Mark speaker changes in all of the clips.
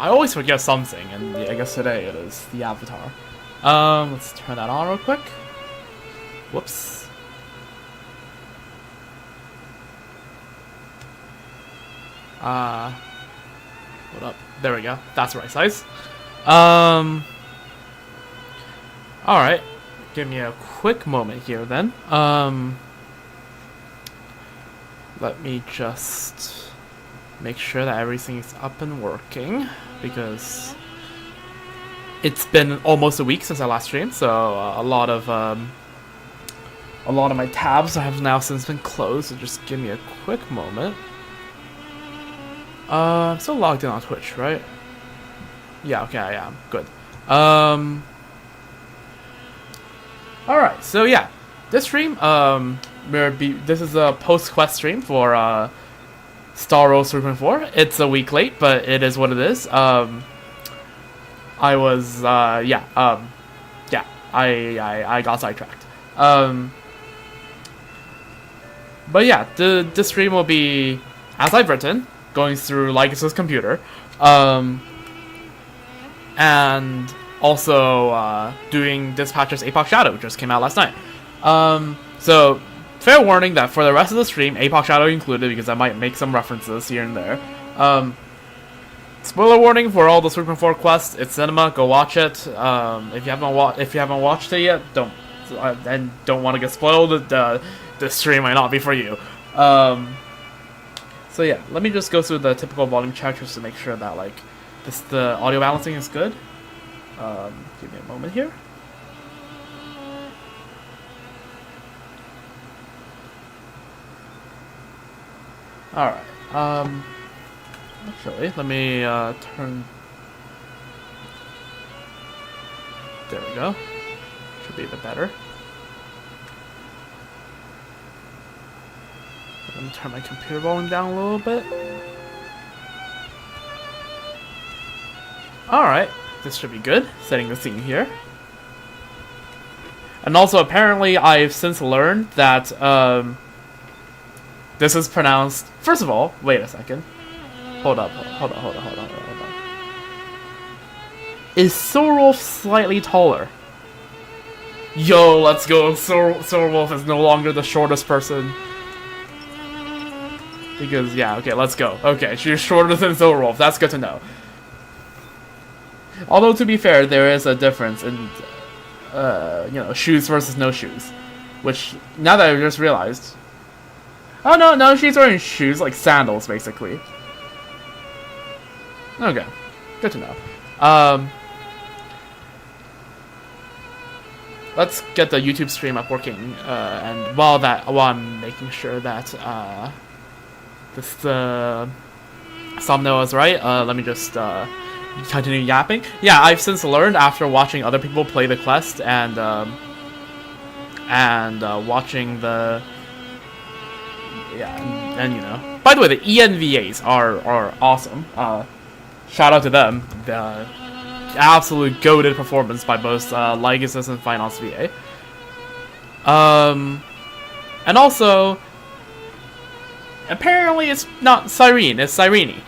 Speaker 1: I always forget something, and I guess today it is the avatar. Let's turn that on real quick. Whoops. Hold up. There we go. That's the right size. Alright. Give me a quick moment here then. Let me just make sure that everything is up and working, because it's been almost a week since I last streamed, so a lot of my tabs have now since been closed, so just give me a quick moment. I'm still logged in on Twitch, right? Yeah, okay, I am. Good. Alright, so yeah. This stream, this is a post-quest stream for Star Wars 3.4. It's a week late, but it is what it is. I got sidetracked. But yeah, the stream will be, as I've written, going through Lygus' computer, and also doing Dispatcher's Apoc Shadow, which just came out last night. So, fair warning that for the rest of the stream, Apoc Shadow included, because I might make some references here and there. Spoiler warning for all the 3.4 quests. It's cinema. Go watch it. If you haven't watched it yet, don't want to get spoiled. The stream might not be for you. So yeah, let me just go through the typical volume check just to make sure that the audio balancing is good. Give me a moment here. Alright, actually, let me, turn... There we go. Should be a bit better. Let me turn my computer volume down a little bit. Alright, this should be good. Setting the scene here. And also, apparently, I've since learned that, this is pronounced... First of all, wait a second. Hold up. Is Sorwolf slightly taller? Yo, let's go. Sorwolf is no longer the shortest person. Because, yeah, okay, let's go. Okay, she's shorter than Sorwolf. That's good to know. Although, to be fair, there is a difference in, shoes versus no shoes. Which, now that I just realized... Oh, no, she's wearing shoes, like sandals, basically. Okay. Good to know. Let's get the YouTube stream up working, and while I'm making sure that, this, thumbnail is right, let me just, continue yapping. Yeah, I've since learned after watching other people play the quest, and watching the... Yeah, and you know. By the way, the ENVAs are awesome. Shout out to them. The absolute goated performance by both Lygus and Finance VA. And also, apparently it's not Cyrene, it's Cyrene.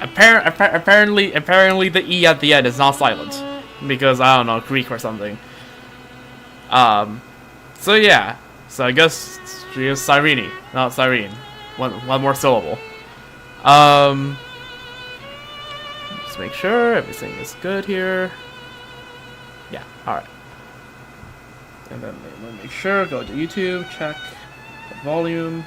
Speaker 1: Apparently the E at the end is not silent. Because, I don't know, Greek or something. So yeah. So I guess she is Cyrene, not Cyrene. One more syllable. Just make sure everything is good here. Yeah, alright. And then let me make sure, go to YouTube, check the volume.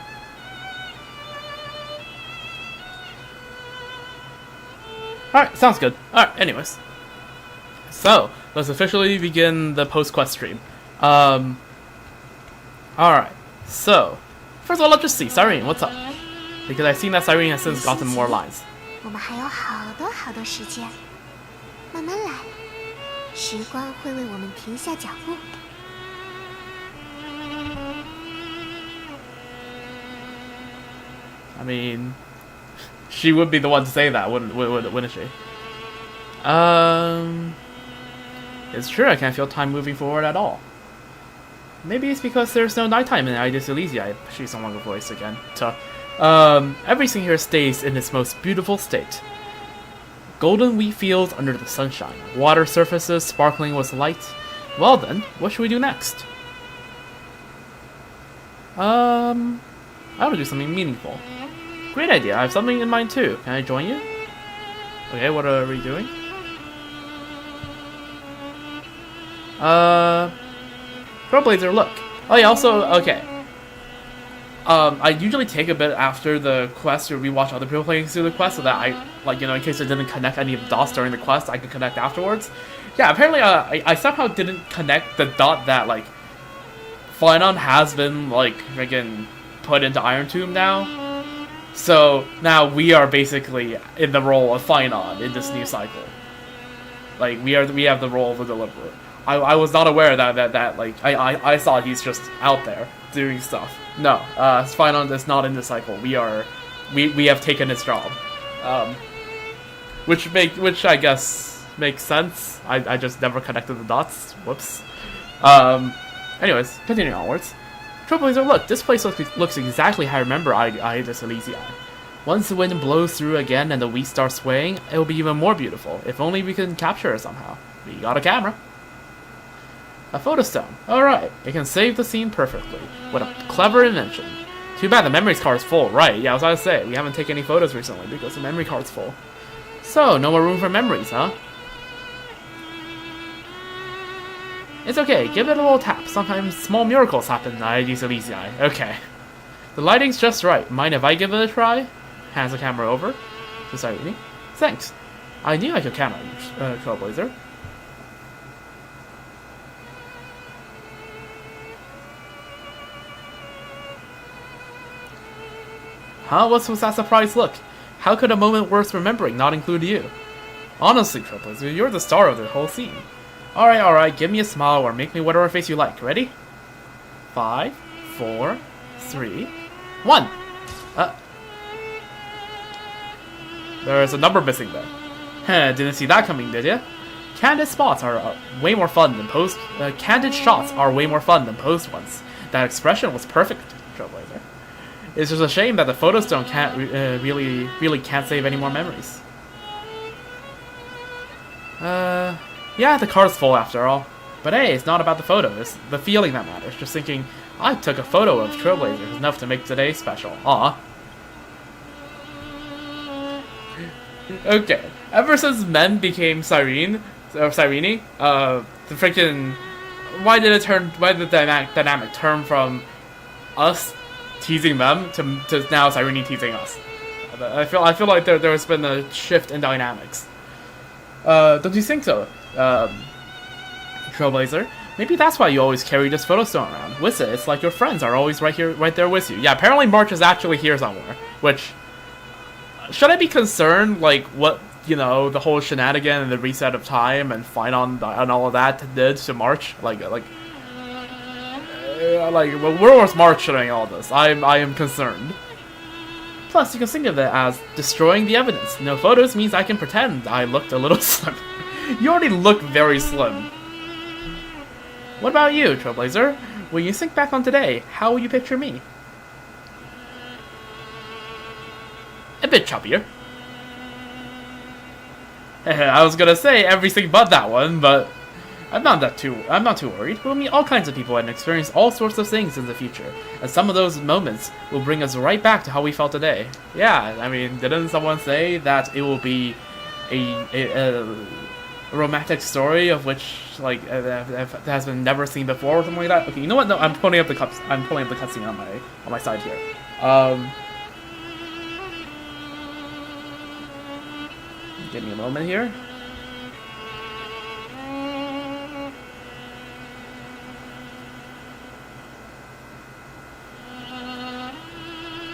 Speaker 1: Alright, sounds good. Alright, anyways. So, let's officially begin the post-quest stream. Alright, so, first of all, let's just see. Cyrene, what's up? Because I've seen that Cyrene has since gotten more lines. I mean, she would be the one to say that, wouldn't she? It's true, I can't feel time moving forward at all. Maybe it's because there's no nighttime in Idis Elysia. She's no longer voice again. Everything here stays in its most beautiful state. Golden wheat fields under the sunshine. Water surfaces sparkling with light. Well then, what should we do next? I want to do something meaningful. Great idea, I have something in mind too. Can I join you? Okay, what are we doing? Trailblazer, look. Oh yeah, also, okay. I usually take a bit after the quest to rewatch other people playing through the quest so that I, like, you know, in case I didn't connect any of the dots during the quest, I could connect afterwards. Yeah, apparently I somehow didn't connect the dot that, like, Phylon has been, like, friggin' put into Iron Tomb now. So, now we are basically in the role of Phylon in this new cycle. Like, we have the role of the Deliverer. I was not aware that like, I thought he's just out there doing stuff. No, Phylon is not in the cycle. We have taken his job. Which I guess makes sense. I just never connected the dots. Whoops. Anyways, continuing onwards. Trailblazer, look, this place looks exactly how I remember Aegis Elysiae. Once the wind blows through again and the wheat starts swaying, it will be even more beautiful. If only we can capture it somehow. We got a camera. A photostone. Alright, it can save the scene perfectly. What a clever invention. Too bad the memory card's full. Right, yeah, I was about to say, we haven't taken any photos recently because the memory card's full. So, no more room for memories, huh? It's okay, give it a little tap. Sometimes small miracles happen in Aegis Elysiae. Okay. The lighting's just right. Mind if I give it a try? Hands the camera over to Cyrene. Thanks. I knew I could count on you, Trailblazer. Huh? What's with that surprised look? How could a moment worth remembering not include you? Honestly, Trailblazer, you're the star of the whole scene. Alright, give me a smile or make me whatever face you like. Ready? 5, 4, 3, 1. There's a number missing there. Heh, didn't see that coming, did ya? Candid spots are way more fun than candid shots are way more fun than posed ones. That expression was perfect, Trailblazer. It's just a shame that the photostone can't really can't save any more memories. Yeah, the card's full after all. But hey, it's not about the photo, it's the feeling that matters. Just thinking, I took a photo of Trailblazer is enough to make today special. Aw. Okay, ever since men became Cyrene, the freaking... Why did the dynamic turn from us teasing them to now Cyrene teasing us? I feel like there has been a shift in dynamics. Don't you think so, Trailblazer? Maybe that's why you always carry this photostone around. With it, it's like your friends are always right there with you. Yeah, apparently March is actually here somewhere. Which, should I be concerned, like, what, you know, the whole shenanigan and the reset of time and Phylon and all of that did to March? Where was March doing all this? I am concerned. Plus, you can think of it as destroying the evidence. No photos means I can pretend I looked a little slim. You already look very slim. What about you, Trailblazer? When you think back on today, how will you picture me? A bit chubbier. I was gonna say everything but that one, but I'm not too worried. We'll meet all kinds of people and experience all sorts of things in the future. And some of those moments will bring us right back to how we felt today. Yeah, I mean, didn't someone say that it will be a romantic story of which, like, has been never seen before or something like that? Okay, you know what? No, I'm pulling up the cutscene on my side here. Give me a moment here.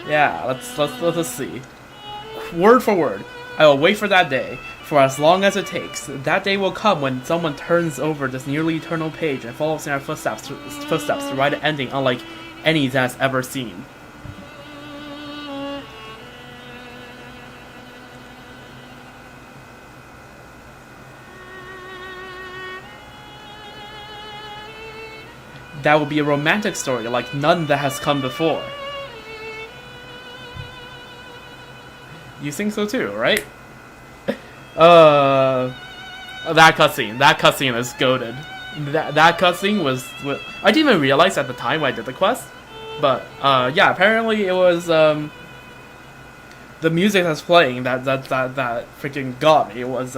Speaker 1: Yeah, let's see. Word for word, I will wait for that day, for as long as it takes. That day will come when someone turns over this nearly eternal page and follows in our footsteps to write an ending unlike any that's ever seen. That will be a romantic story like none that has come before. You think so too, right? That cutscene is goated. That cutscene was I didn't even realize at the time when I did the quest, but yeah, apparently it was the music that's playing that freaking got me. It was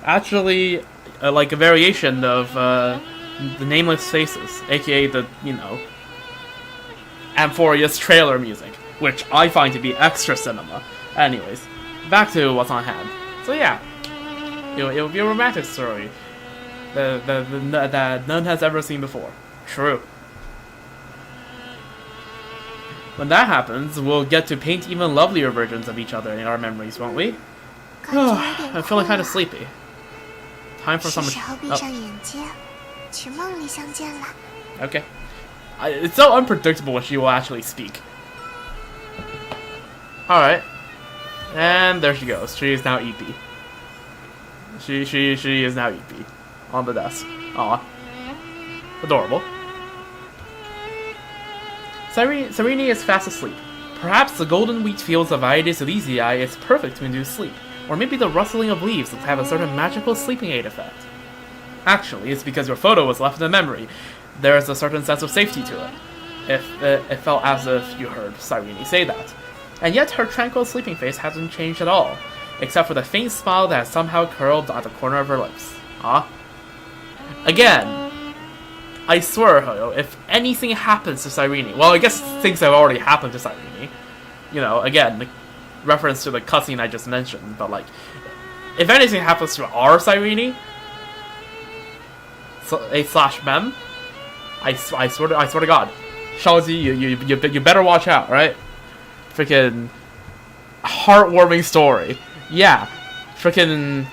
Speaker 1: actually like a variation of the Nameless Faces, aka the Amphorius trailer music, which I find to be extra cinema. Anyways, back to what's on hand. So yeah, it'll be a romantic story that none has ever seen before. True. When that happens, we'll get to paint even lovelier versions of each other in our memories, won't we? I'm feeling kind of sleepy. Time for some... Okay. It's so unpredictable when she will actually speak. Alright. And there she goes. She is now EP. She is now EP. On the desk. Aw. Adorable. Serene is fast asleep. Perhaps the golden wheat fields of Aedes Elysiae is perfect to induce sleep. Or maybe the rustling of leaves will have a certain magical sleeping aid effect. Actually, it's because your photo was left in the memory. There is a certain sense of safety to it. It felt as if you heard Cyrene say that. And yet her tranquil sleeping face hasn't changed at all, except for the faint smile that has somehow curled at the corner of her lips. Ah. Again, I swear, Hoyo, if anything happens to Cyrene, well, I guess things have already happened to Cyrene. Again, the reference to the cutscene I just mentioned, but like, if anything happens to our Cyrene, /mem, I swear to God, Shaozi, you better watch out, right? Freaking heartwarming story. Yeah, freaking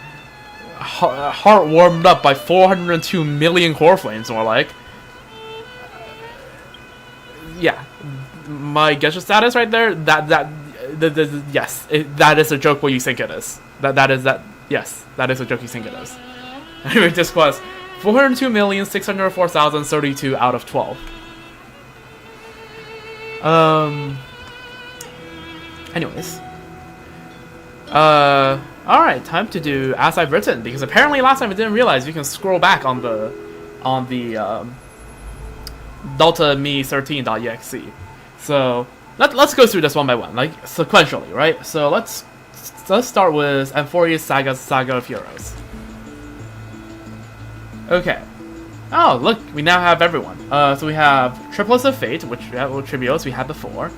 Speaker 1: heart warmed up by 402 million core flames, more like. Yeah, my Gesha status right there. Yes, that is a joke. What you think it is? Yes, that is a joke you think it is. Anyway, this quest 402,604,032 out of 12. Anyways. Alright, time to do as I've written, because apparently last time I didn't realize you can scroll back on the deltame13.exe. So let's go through this one by one, like sequentially, right? So let's start with Amphorius Saga of Heroes. Okay. Oh, look, we now have everyone. So we have Triplets of Fate, which Trivios we had before.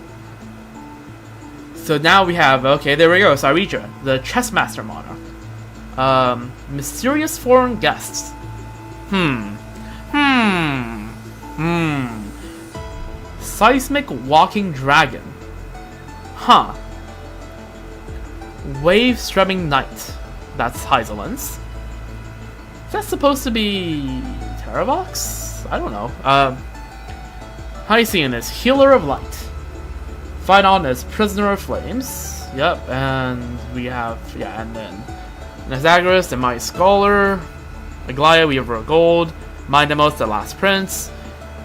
Speaker 1: So now we have, okay, there we go, Sarija, the Chessmaster Monarch. Mysterious foreign guests. Seismic walking dragon. Huh. Wave strumming knight. That's Hyzelens. Is that supposed to be Terravox? I don't know. How are you seeing this? Healer of Light. Phaidon is Prisoner of Flames. Yep, and we have, yeah, and then Nazagras, the Mighty Scholar. Aglaya, we have Gold. Mindemos, the Last Prince.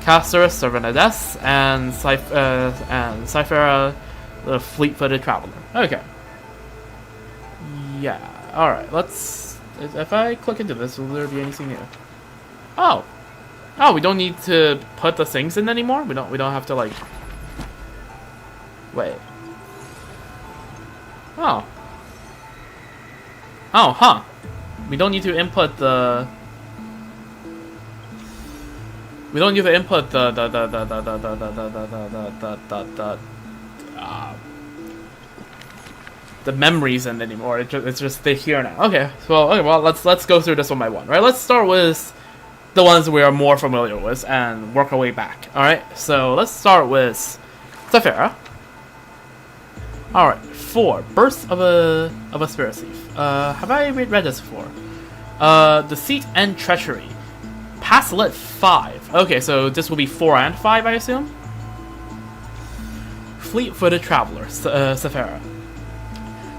Speaker 1: Castor, Servant of Death. And Cyphera, the Fleet-Footed Traveler. Okay. Yeah, alright, let's... If I click into this, will there be anything new? Oh! Oh, we don't need to put the things in anymore? We don't have to, like... Wait. Oh. Oh, huh. We don't need to input the... We don't need to input the memories in anymore. It's just they're here now. Okay. Well, let's go through this one by one. Right. Let's start with the ones we are more familiar with and work our way back. All right. So let's start with Cyphera. All right. 4. Birth of a Spirit Thief. Have I read this before? Deceit and Treachery. Pass lit 5. Okay, so this will be 4 and 5, I assume. Fleet-Footed Traveler, Cyphera.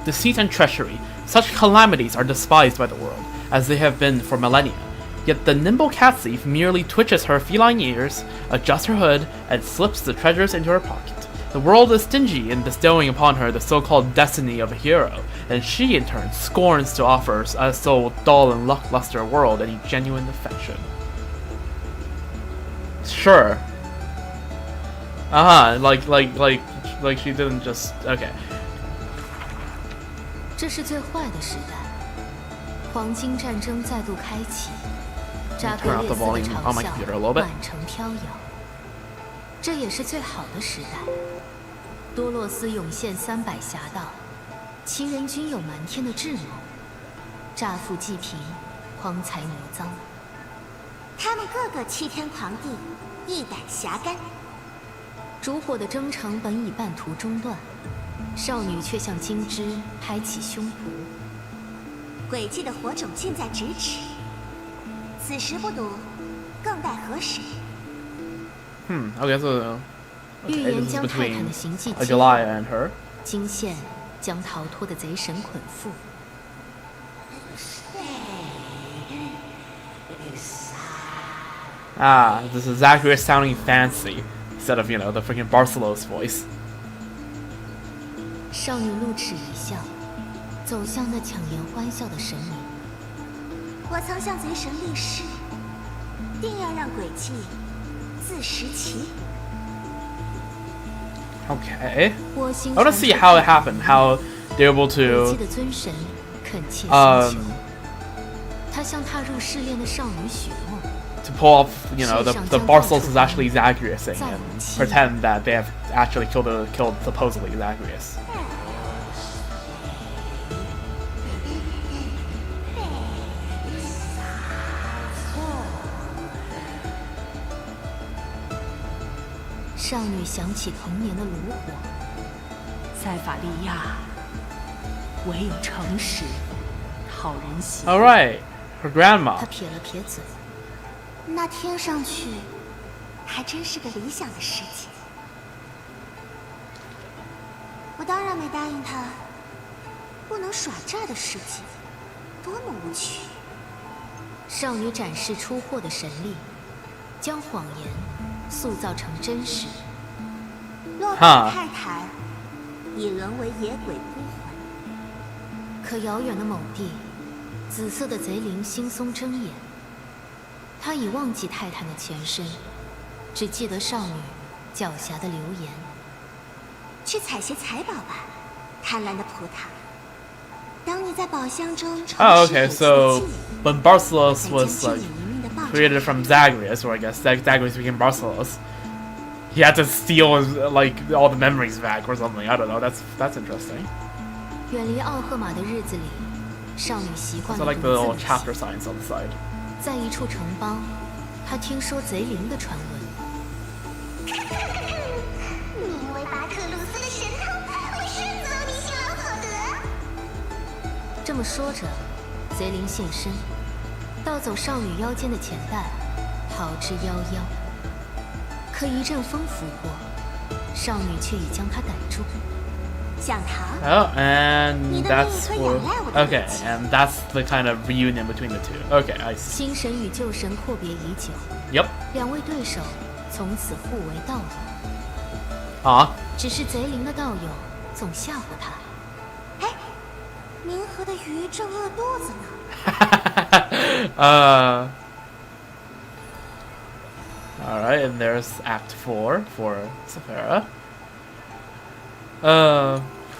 Speaker 1: Deceit and treachery. Such calamities are despised by the world, as they have been for millennia. Yet the nimble cat thief merely twitches her feline ears, adjusts her hood, and slips the treasures into her pocket. The world is stingy in bestowing upon her the so-called destiny of a hero, and she, in turn, scorns to offer a so dull and lackluster world any genuine affection. Sure. Like she didn't just okay.
Speaker 2: 这是最坏的时代，黄金战争再度开启，扎格列斯的嘲笑满城飘摇。这也是最好的时代，多洛斯涌现300侠盗，其人均有瞒天的智谋，乍富济贫，荒财牛赃。
Speaker 3: 他们个个欺天狂地，一胆侠肝。
Speaker 2: 烛火的征程本已半途中断，少女却像金枝拍起胸脯。
Speaker 3: 诡计的火种近在咫尺，此时不睹，更待何时
Speaker 1: ？Okay, so
Speaker 2: 预言将泰坦的行迹
Speaker 1: Agalaya and her.
Speaker 2: 惊现将逃脱的贼神捆缚。
Speaker 1: Ah, this is Zacharias sounding fancy instead of, the freaking Barcelos voice.
Speaker 2: 少女露齿一笑，走向那强颜欢笑的神明。
Speaker 3: 我曾向贼神立誓，定要让诡计自食其果。
Speaker 1: Okay. I want to see how it happened, how they're able to.
Speaker 2: 他向踏入试炼的少女许诺。
Speaker 1: To pull off, the Barcelos is actually Zagreus and pretend that they have actually killed supposedly Zagreus.
Speaker 2: 少女想起童年的炉火，
Speaker 4: 塞法利亚，唯有诚实，讨人喜。
Speaker 1: All right, her grandma.
Speaker 2: 她撇了撇嘴。
Speaker 3: 那听上去还真是个理想的世界。我当然没答应他，不能耍诈的世界，多么无趣！
Speaker 2: 少女展示出货的神力，将谎言塑造成真实。
Speaker 3: 落魄泰坦已沦为野鬼孤魂。
Speaker 2: 可遥远的某地，紫色的贼灵惺忪睁眼。 他已忘记泰坦的前身，只记得少女狡黠的流言。
Speaker 3: 去采些财宝吧，贪婪的葡萄。当你在宝箱中尝试
Speaker 1: okay, so when Barcelos was like created from Zagreus, or I guess Zagreus became Barcelos, he had to steal like all the memories back or something. I don't know. That's interesting.
Speaker 2: 远离奥赫玛的日子里，少女习惯了
Speaker 1: So like the little chapter signs on the side.
Speaker 2: 在一处城邦，他听说贼灵的传闻。
Speaker 3: 名为巴克鲁斯的神偷会顺走你辛劳所得。
Speaker 2: 这么说着，贼灵现身，盗走少女腰间的钱袋，逃之夭夭。可一阵风拂过，少女却已将他逮住。
Speaker 1: Oh, and that's okay, and that's the kind of reunion between the two. Okay, I see.
Speaker 2: 新神与旧神阔别已久。
Speaker 1: Yep.
Speaker 2: 两位对手从此互为道友。
Speaker 1: 啊？
Speaker 2: 只是贼灵的道友总吓唬他。
Speaker 3: 哎，冥河的鱼正饿肚子呢。
Speaker 1: All right, and there's Act 4 for Saphira.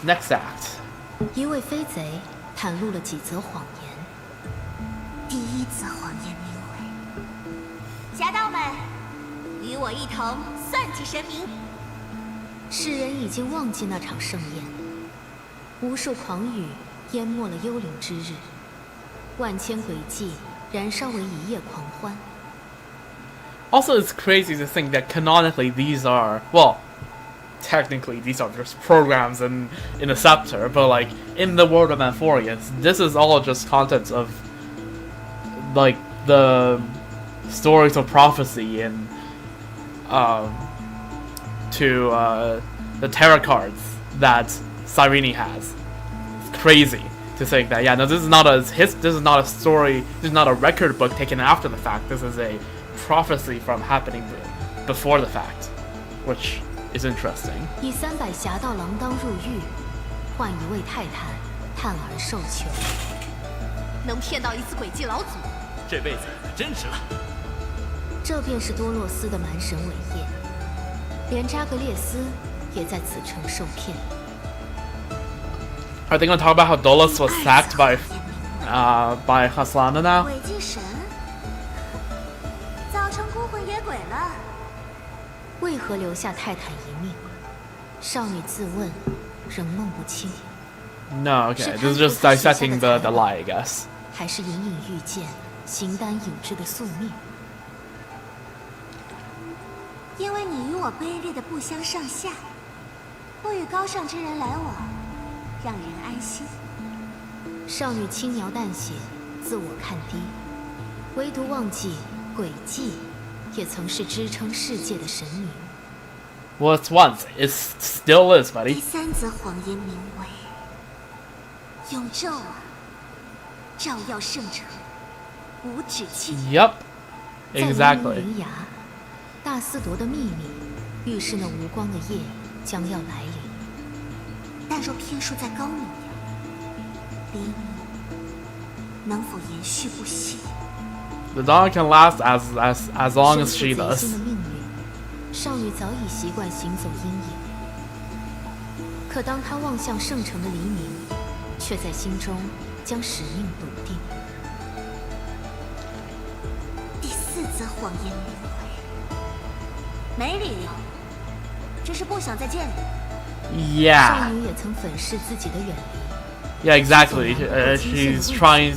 Speaker 1: Next act.
Speaker 2: 一位飞贼袒露了几则谎言。
Speaker 3: 第一则谎言名为：“侠盗们，与我一同算计神明。”
Speaker 2: 世人已经忘记那场盛宴，无数狂语淹没了幽灵之日，万千诡计燃烧为一夜狂欢。
Speaker 1: Also, it's crazy to think that canonically these are, well, technically these are just programs in a scepter, but like in the world of Amphoria, this is all just contents of like the stories of prophecy and the tarot cards that Cyrene has. It's crazy to think that. Yeah, no, this is not a story. This is not a record book taken after the fact. This is a prophecy from happening before the fact, which is interesting.
Speaker 2: 以300侠盗锒铛入狱，换一位泰坦探而受囚。
Speaker 3: 能骗到一次诡计老祖，
Speaker 5: 这辈子真值了。
Speaker 2: 这便是多洛斯的蛮神伟业，连扎格列斯也在此城受骗。
Speaker 1: Are they going to talk about how Dolos was sacked by Haslana now?
Speaker 3: 诡计神，早成孤魂野鬼了。
Speaker 2: 为何留下泰坦一命？少女自问，仍梦不清。
Speaker 1: No, okay. This is just dissecting the lie, I guess.
Speaker 2: 还是隐隐预见、形单影只的宿命？
Speaker 3: 因为你与我卑劣的不相上下，不与高尚之人来往，让人安心。
Speaker 2: 少女轻描淡写，自我看低，唯独忘记诡计也曾是支撑世界的神明。
Speaker 1: Well, it's once. It still is,
Speaker 3: 第
Speaker 1: buddy.
Speaker 3: 3则谎言名为永昼啊，照耀圣城，无止境。
Speaker 1: Yep.
Speaker 2: 在黎明
Speaker 1: Exactly.
Speaker 2: 云崖，大司铎的秘密预示那无光的夜将要来临。
Speaker 3: 但若偏数再高明点，黎明能否延续不息？
Speaker 1: The dawn can last as long as
Speaker 2: 身
Speaker 1: she
Speaker 2: 负贼
Speaker 1: does.
Speaker 2: 心的命运，少女早已习惯行走阴影。可当她望向圣城的黎明，却在心中将使命笃定。
Speaker 3: 第4则谎言名为没理由，只是不想再见你。
Speaker 2: 少
Speaker 1: Yeah.
Speaker 2: 女也曾粉饰自己的远离，
Speaker 1: Yeah, exactly. She's trying.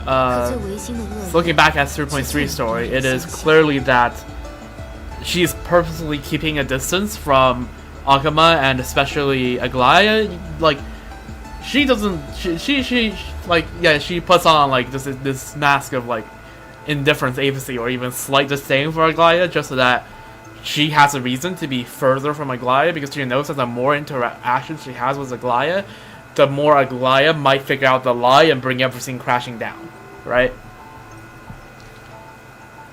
Speaker 2: 可最违心的恶
Speaker 1: Looking back at 3.3 story, it is clearly that she's purposely keeping a distance from Akama and especially Aglaya. Like, she doesn't. She like yeah. She puts on like this mask of like indifference, apathy, or even slight disdain for Aglaya, just so that she has a reason to be further from Aglaya, because she knows that the more interaction she has with Aglaya, the more Aglaya might figure out the lie and bring everything crashing down, right?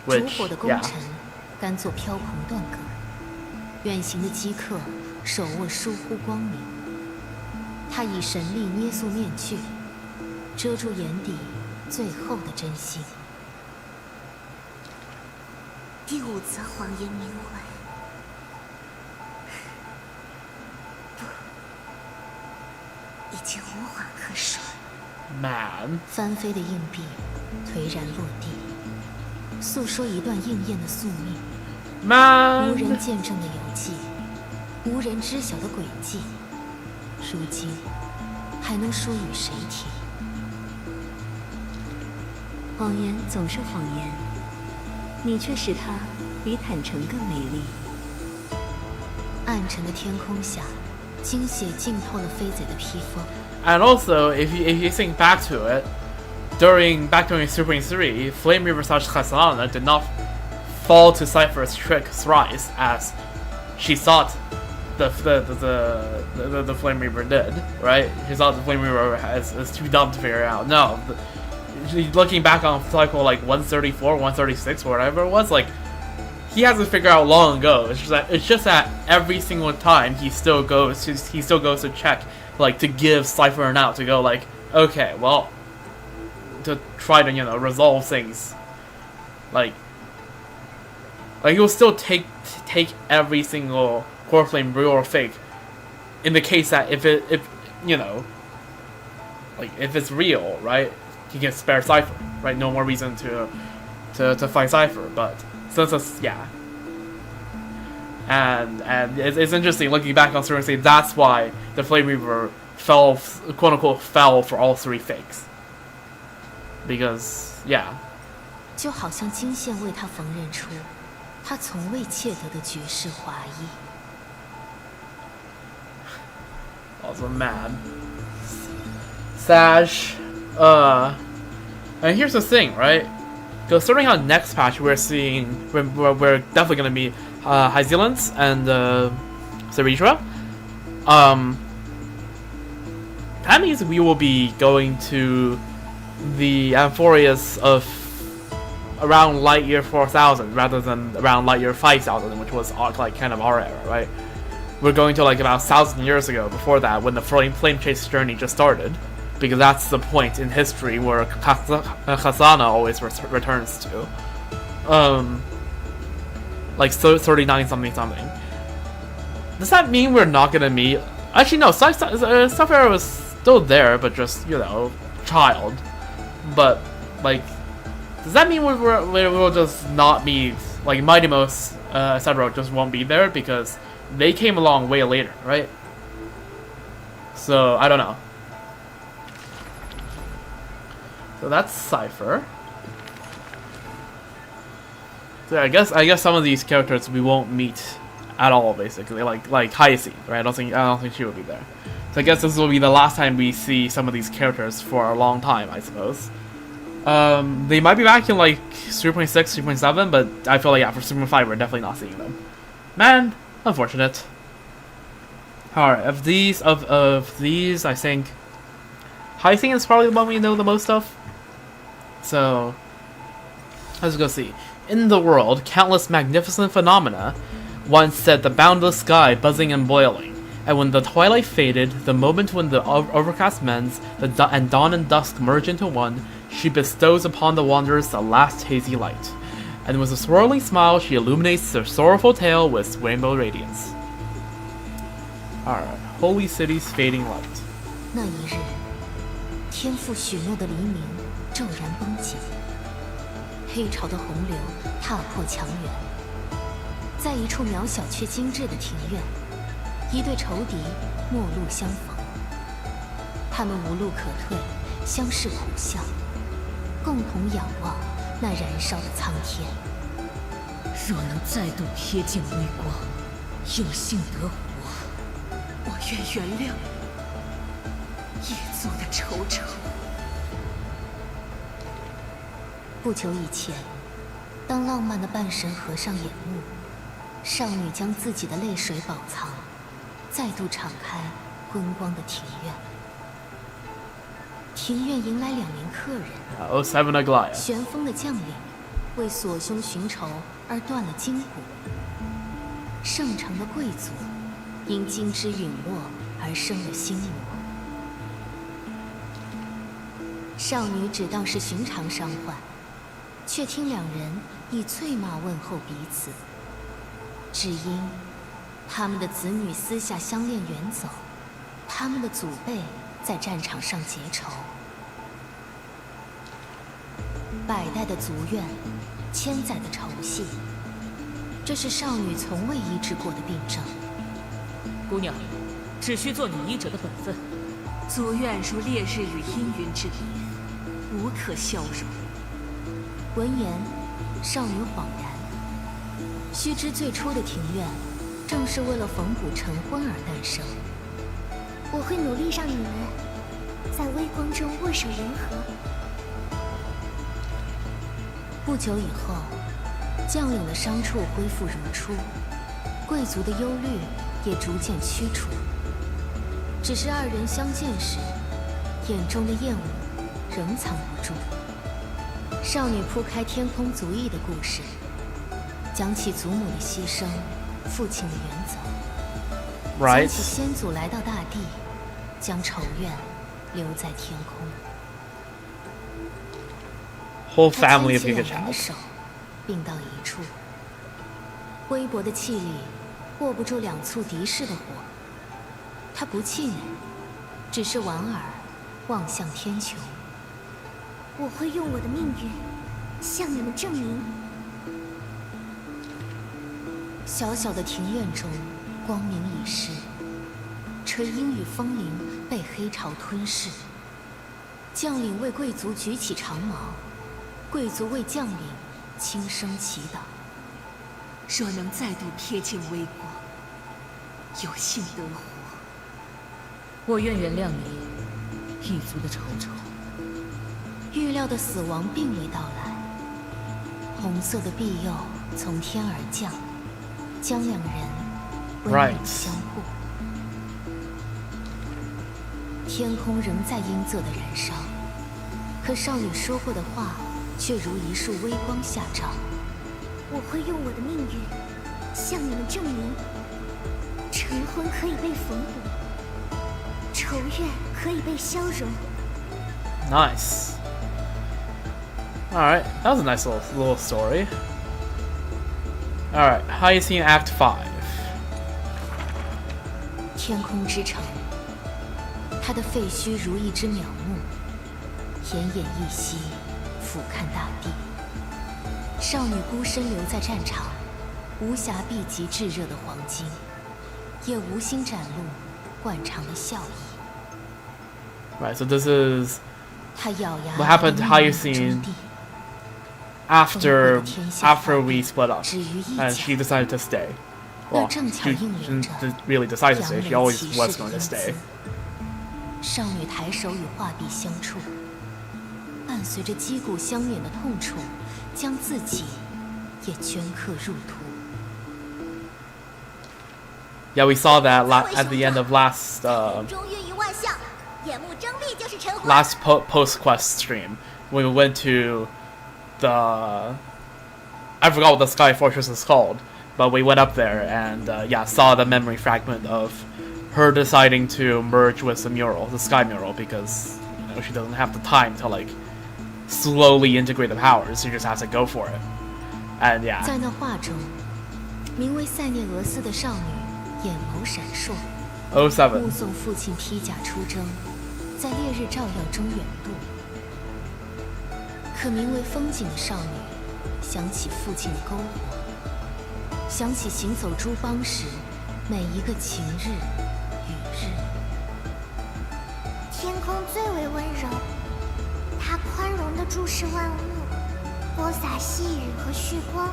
Speaker 2: 烛
Speaker 1: Which,
Speaker 2: 火的功
Speaker 1: yeah.
Speaker 2: 臣，甘做飘蓬断戈；远行的饥客，手握疏忽光明。他以神力捏塑面具，遮住眼底最后的真心。
Speaker 3: 第5则谎言名为不，已经无话可说。
Speaker 1: Man.
Speaker 2: 翻飞的硬币颓然落地，诉说一段应验的宿命。无
Speaker 1: Man.
Speaker 2: 人见证的游记，无人知晓的诡计，如今还能输与谁提？
Speaker 4: 谎言总是谎言，你却使它比坦诚更美丽。
Speaker 2: 暗沉的天空下，惊血浸透了飞贼的披风。
Speaker 1: And also, if you think back to it, during 3.3, Flame Reaver / Khasana did not fall to Cypher's trick thrice as she thought the Flame Reaver did, right? She thought the Flame Reaver is too dumb to figure out. No, looking back on cycle like 134, 136, or whatever it was, like he has to figure out long ago. It's just that every single time he still goes to check, like to give Cypher an out, to go like, okay, well, to try to resolve things, like he'll still take every single core flame, real or fake, in the case that if it's real, right, he can spare Cypher, right? No more reason to fight Cypher, but since it's and it's interesting looking back on certain things. That's why the Flame Reaver fell, quote unquote, fell for all 3 fakes, because
Speaker 2: 就好像金线为他缝纫出他从未窃得的绝世华衣。
Speaker 1: Also mad. Sash, and here's the thing, right? Considering how next patch we're seeing, we're definitely gonna meet Hyzilance and Ceretra. That means we will be going to the Amphorius of around light year 4000 rather than around light year 5000, which was like kind of our era, right? We're going to like about 1,000 years ago before that, when the flame chase journey just started, because that's the point in history where Khazana always returns to. Like 39 something. Does that mean we're not gonna meet? Actually, no. Sapphire was still there, but just, you know, child. But like, does that mean we'll just not meet? Like Mighty Most, etc. just won't be there because they came along way later, right? So I don't know. So that's Cypher. So I guess some of these characters we won't meet at all, basically, like Hyacinth, right? I don't think she will be there. So I guess this will be the last time we see some of these characters for a long time, I suppose. They might be back in like 3.6, 3.7, but I feel like yeah, for 3.5 we're definitely not seeing them. Man, unfortunate. Alright, of these, I think Hyacinth is probably the one we know the most of. So let's go see. In the world, countless magnificent phenomena once set the boundless sky buzzing and boiling. And when the twilight faded, the moment when the overcast mends, and dawn and dusk merge into one, she bestows upon the wanderers the last hazy light. And with a swirling smile, she illuminates their sorrowful tale with rainbow radiance. Alright, Holy City's fading light.
Speaker 2: 那一日，天赋许诺的黎明骤然崩解，黑潮的洪流踏破墙垣，在一处渺小却精致的庭院，一对仇敌陌路相逢。他们无路可退，相视苦笑，共同仰望那燃烧的苍天。
Speaker 4: 若能再度瞥见微光，有幸得活，我愿原谅一族的仇仇。
Speaker 2: 不久以前，当浪漫的半神合上眼目，少女将自己的泪水饱藏，再度敞开昏光的庭院。庭院迎来2名客人。
Speaker 1: Seven Aglaya。
Speaker 2: 旋风的将领为所兄寻仇而断了筋骨，圣城的贵族因金枝陨落而生了心魔。少女只当是寻常伤患，却听2人以翠马问候彼此，只因他们的子女私下相恋远走，他们的祖辈在战场上结仇。100代的族怨，千载的仇隙，这是少女从未医治过的病症。
Speaker 4: 姑娘，只需做你医者的本分。族怨如烈日与阴云之别，无可消融。
Speaker 2: 闻言，少女恍然，须知最初的庭院，正是为了缝补晨昏而诞生。
Speaker 3: 我会努力让你们在微光中握手言和。
Speaker 2: 不久以后，将领的伤处恢复如初，贵族的忧虑也逐渐驱除。只是2人相见时，眼中的厌恶仍藏不住。少女铺开天空族裔的故事，讲起祖母的牺牲，父亲的远走，讲起先祖来到大地，将仇怨留在天空。
Speaker 1: Whole family of
Speaker 2: Giga Chad。手并到一处，微薄的气力握不住2簇敌视的火。他不气馁，只是莞尔望向天穹。
Speaker 3: 我会用我的命运向你们证明。
Speaker 2: 小小的庭院中，光明已逝，垂阴与风铃被黑潮吞噬。将领为贵族举起长矛，贵族为将领轻声祈祷。
Speaker 4: 若能再度瞥见微光，有幸得活，我愿原谅你一族的仇仇。
Speaker 2: 预料的死亡并未到来，红色的庇佑从天而降，将2人温暖相护。天空仍在阴恻的燃烧，可少女说过的话却如一束微光下照。
Speaker 3: 我会用我的命运向你们证明：晨昏可以被缝补，仇怨可以被消融。
Speaker 1: Nice. Alright, that was a nice little story. Alright, Hyacinth Act 5.
Speaker 2: 天空之城，它的废墟如一只鸟目，奄奄一息，俯瞰大地。少女孤身留在战场，无暇避及炙热的黄金，也无心展露惯常的笑意。
Speaker 1: Right, so this is
Speaker 2: 她咬牙
Speaker 1: what happened to
Speaker 2: 把命运
Speaker 1: Hyacinth
Speaker 2: 中地
Speaker 1: after
Speaker 2: 烽火的天下
Speaker 1: after we split up,
Speaker 2: 止于一
Speaker 1: and
Speaker 2: 角
Speaker 1: she decided to stay.
Speaker 2: 那
Speaker 1: Well,
Speaker 2: 正巧
Speaker 1: she
Speaker 2: 应连着
Speaker 1: didn't really decide to
Speaker 2: 杨
Speaker 1: stay.
Speaker 2: 梅
Speaker 1: She always
Speaker 2: 骑
Speaker 1: was
Speaker 2: 士的
Speaker 1: going to
Speaker 2: 英姿
Speaker 1: stay.
Speaker 2: 少女抬手与画壁相触，伴随着击鼓相免的痛楚，将自己也镌刻入土。
Speaker 1: Yeah, we saw that at the end of last
Speaker 3: 中孕育万象，眼目睁闭就是晨昏。
Speaker 1: last post quest stream when we went to the I forgot what the Sky Fortress is called, but we went up there and yeah, saw the memory fragment of her deciding to merge with the mural, the sky mural, because you know she doesn't have the time to like slowly integrate the powers. She just has to go for it. And yeah,
Speaker 2: 在那画中，名为塞涅俄斯的少女眼眸闪烁，目
Speaker 1: 07.
Speaker 2: 送父亲披甲出征，在烈日照耀中远渡。可名为风景的少女想起父亲的篝火，想起行走诸邦时每一个晴日雨日。
Speaker 3: 天空最为温柔，它宽容地注视万物，播撒细雨和旭光。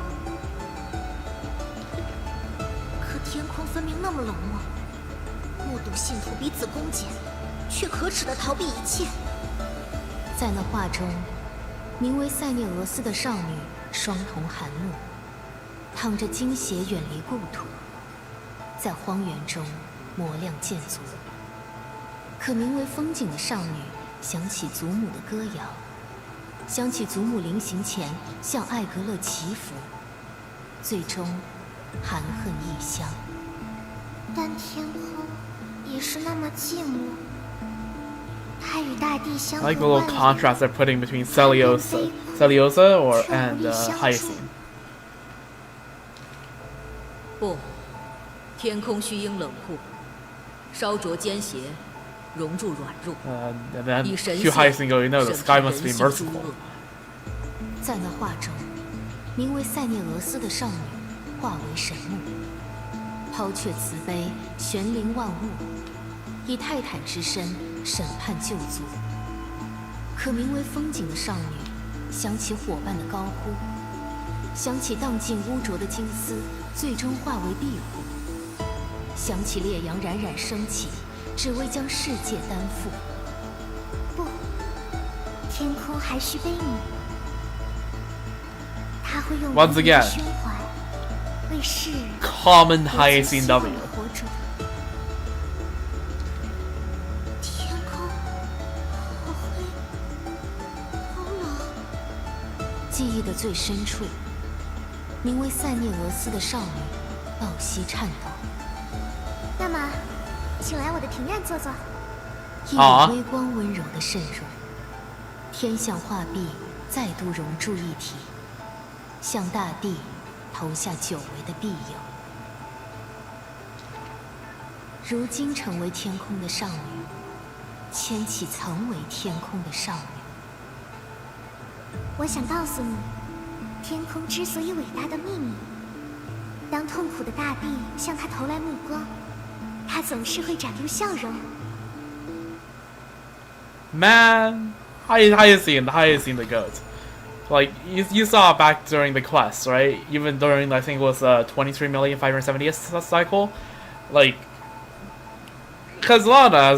Speaker 3: 可天空分明那么冷漠，目睹信徒彼此攻讦，却可耻地逃避一切。
Speaker 2: 在那画中，名为塞涅俄斯的少女双瞳含怒，淌着精血远离故土，在荒原中磨亮剑足。可名为风景的少女想起祖母的歌谣，想起祖母临行前向艾格勒祈福，最终含恨异乡。
Speaker 3: 但天空也是那么寂寞，它与大地相
Speaker 1: I like
Speaker 3: 隔
Speaker 1: the
Speaker 3: 万
Speaker 1: little
Speaker 3: 里。
Speaker 1: contrast they're putting between Celiosa or and Hyacinth.
Speaker 4: 不，天空虚应冷酷，烧灼奸邪，熔铸软弱，
Speaker 1: And then
Speaker 4: 以神
Speaker 1: to
Speaker 4: 性
Speaker 1: Hyacinth go, you know, the
Speaker 4: 审
Speaker 1: sky
Speaker 4: 判
Speaker 1: must be
Speaker 4: 人性诸
Speaker 1: merciful.
Speaker 4: 恶。
Speaker 2: 在那画中，名为塞涅俄斯的少女化为神木，抛却慈悲，玄灵万物，以泰坦之身审判救族。可名为风景的少女想起伙伴的高呼，想起荡尽污浊的金丝最终化为壁虎，想起烈阳冉冉升起，只为将世界担负。
Speaker 3: 不，天空还需悲悯，它会用
Speaker 1: Once
Speaker 3: 无比
Speaker 1: again
Speaker 3: 的胸怀为世人
Speaker 1: Common
Speaker 3: 活出
Speaker 1: Hyacinth
Speaker 3: 希望
Speaker 1: W.
Speaker 3: 的火种。天空好灰，好冷。
Speaker 2: 记忆的最深处，名为塞涅俄斯的少女抱膝颤抖，
Speaker 3: 那么，请来我的庭院坐坐。
Speaker 2: 一
Speaker 1: 啊
Speaker 2: 缕微光温柔的渗入，天象画壁再度融铸一体，向大地投下久违的庇佑。如今成为天空的少女，牵起曾为天空的少女。
Speaker 3: 我想告诉你，天空之所以伟大的秘密。当痛苦的大地向它投来目光，它总是会展露笑容。
Speaker 1: Man, Hyacinth the goat. Like you saw back during the quest, right? Even during I think it was 23,570th cycle, like Kazlana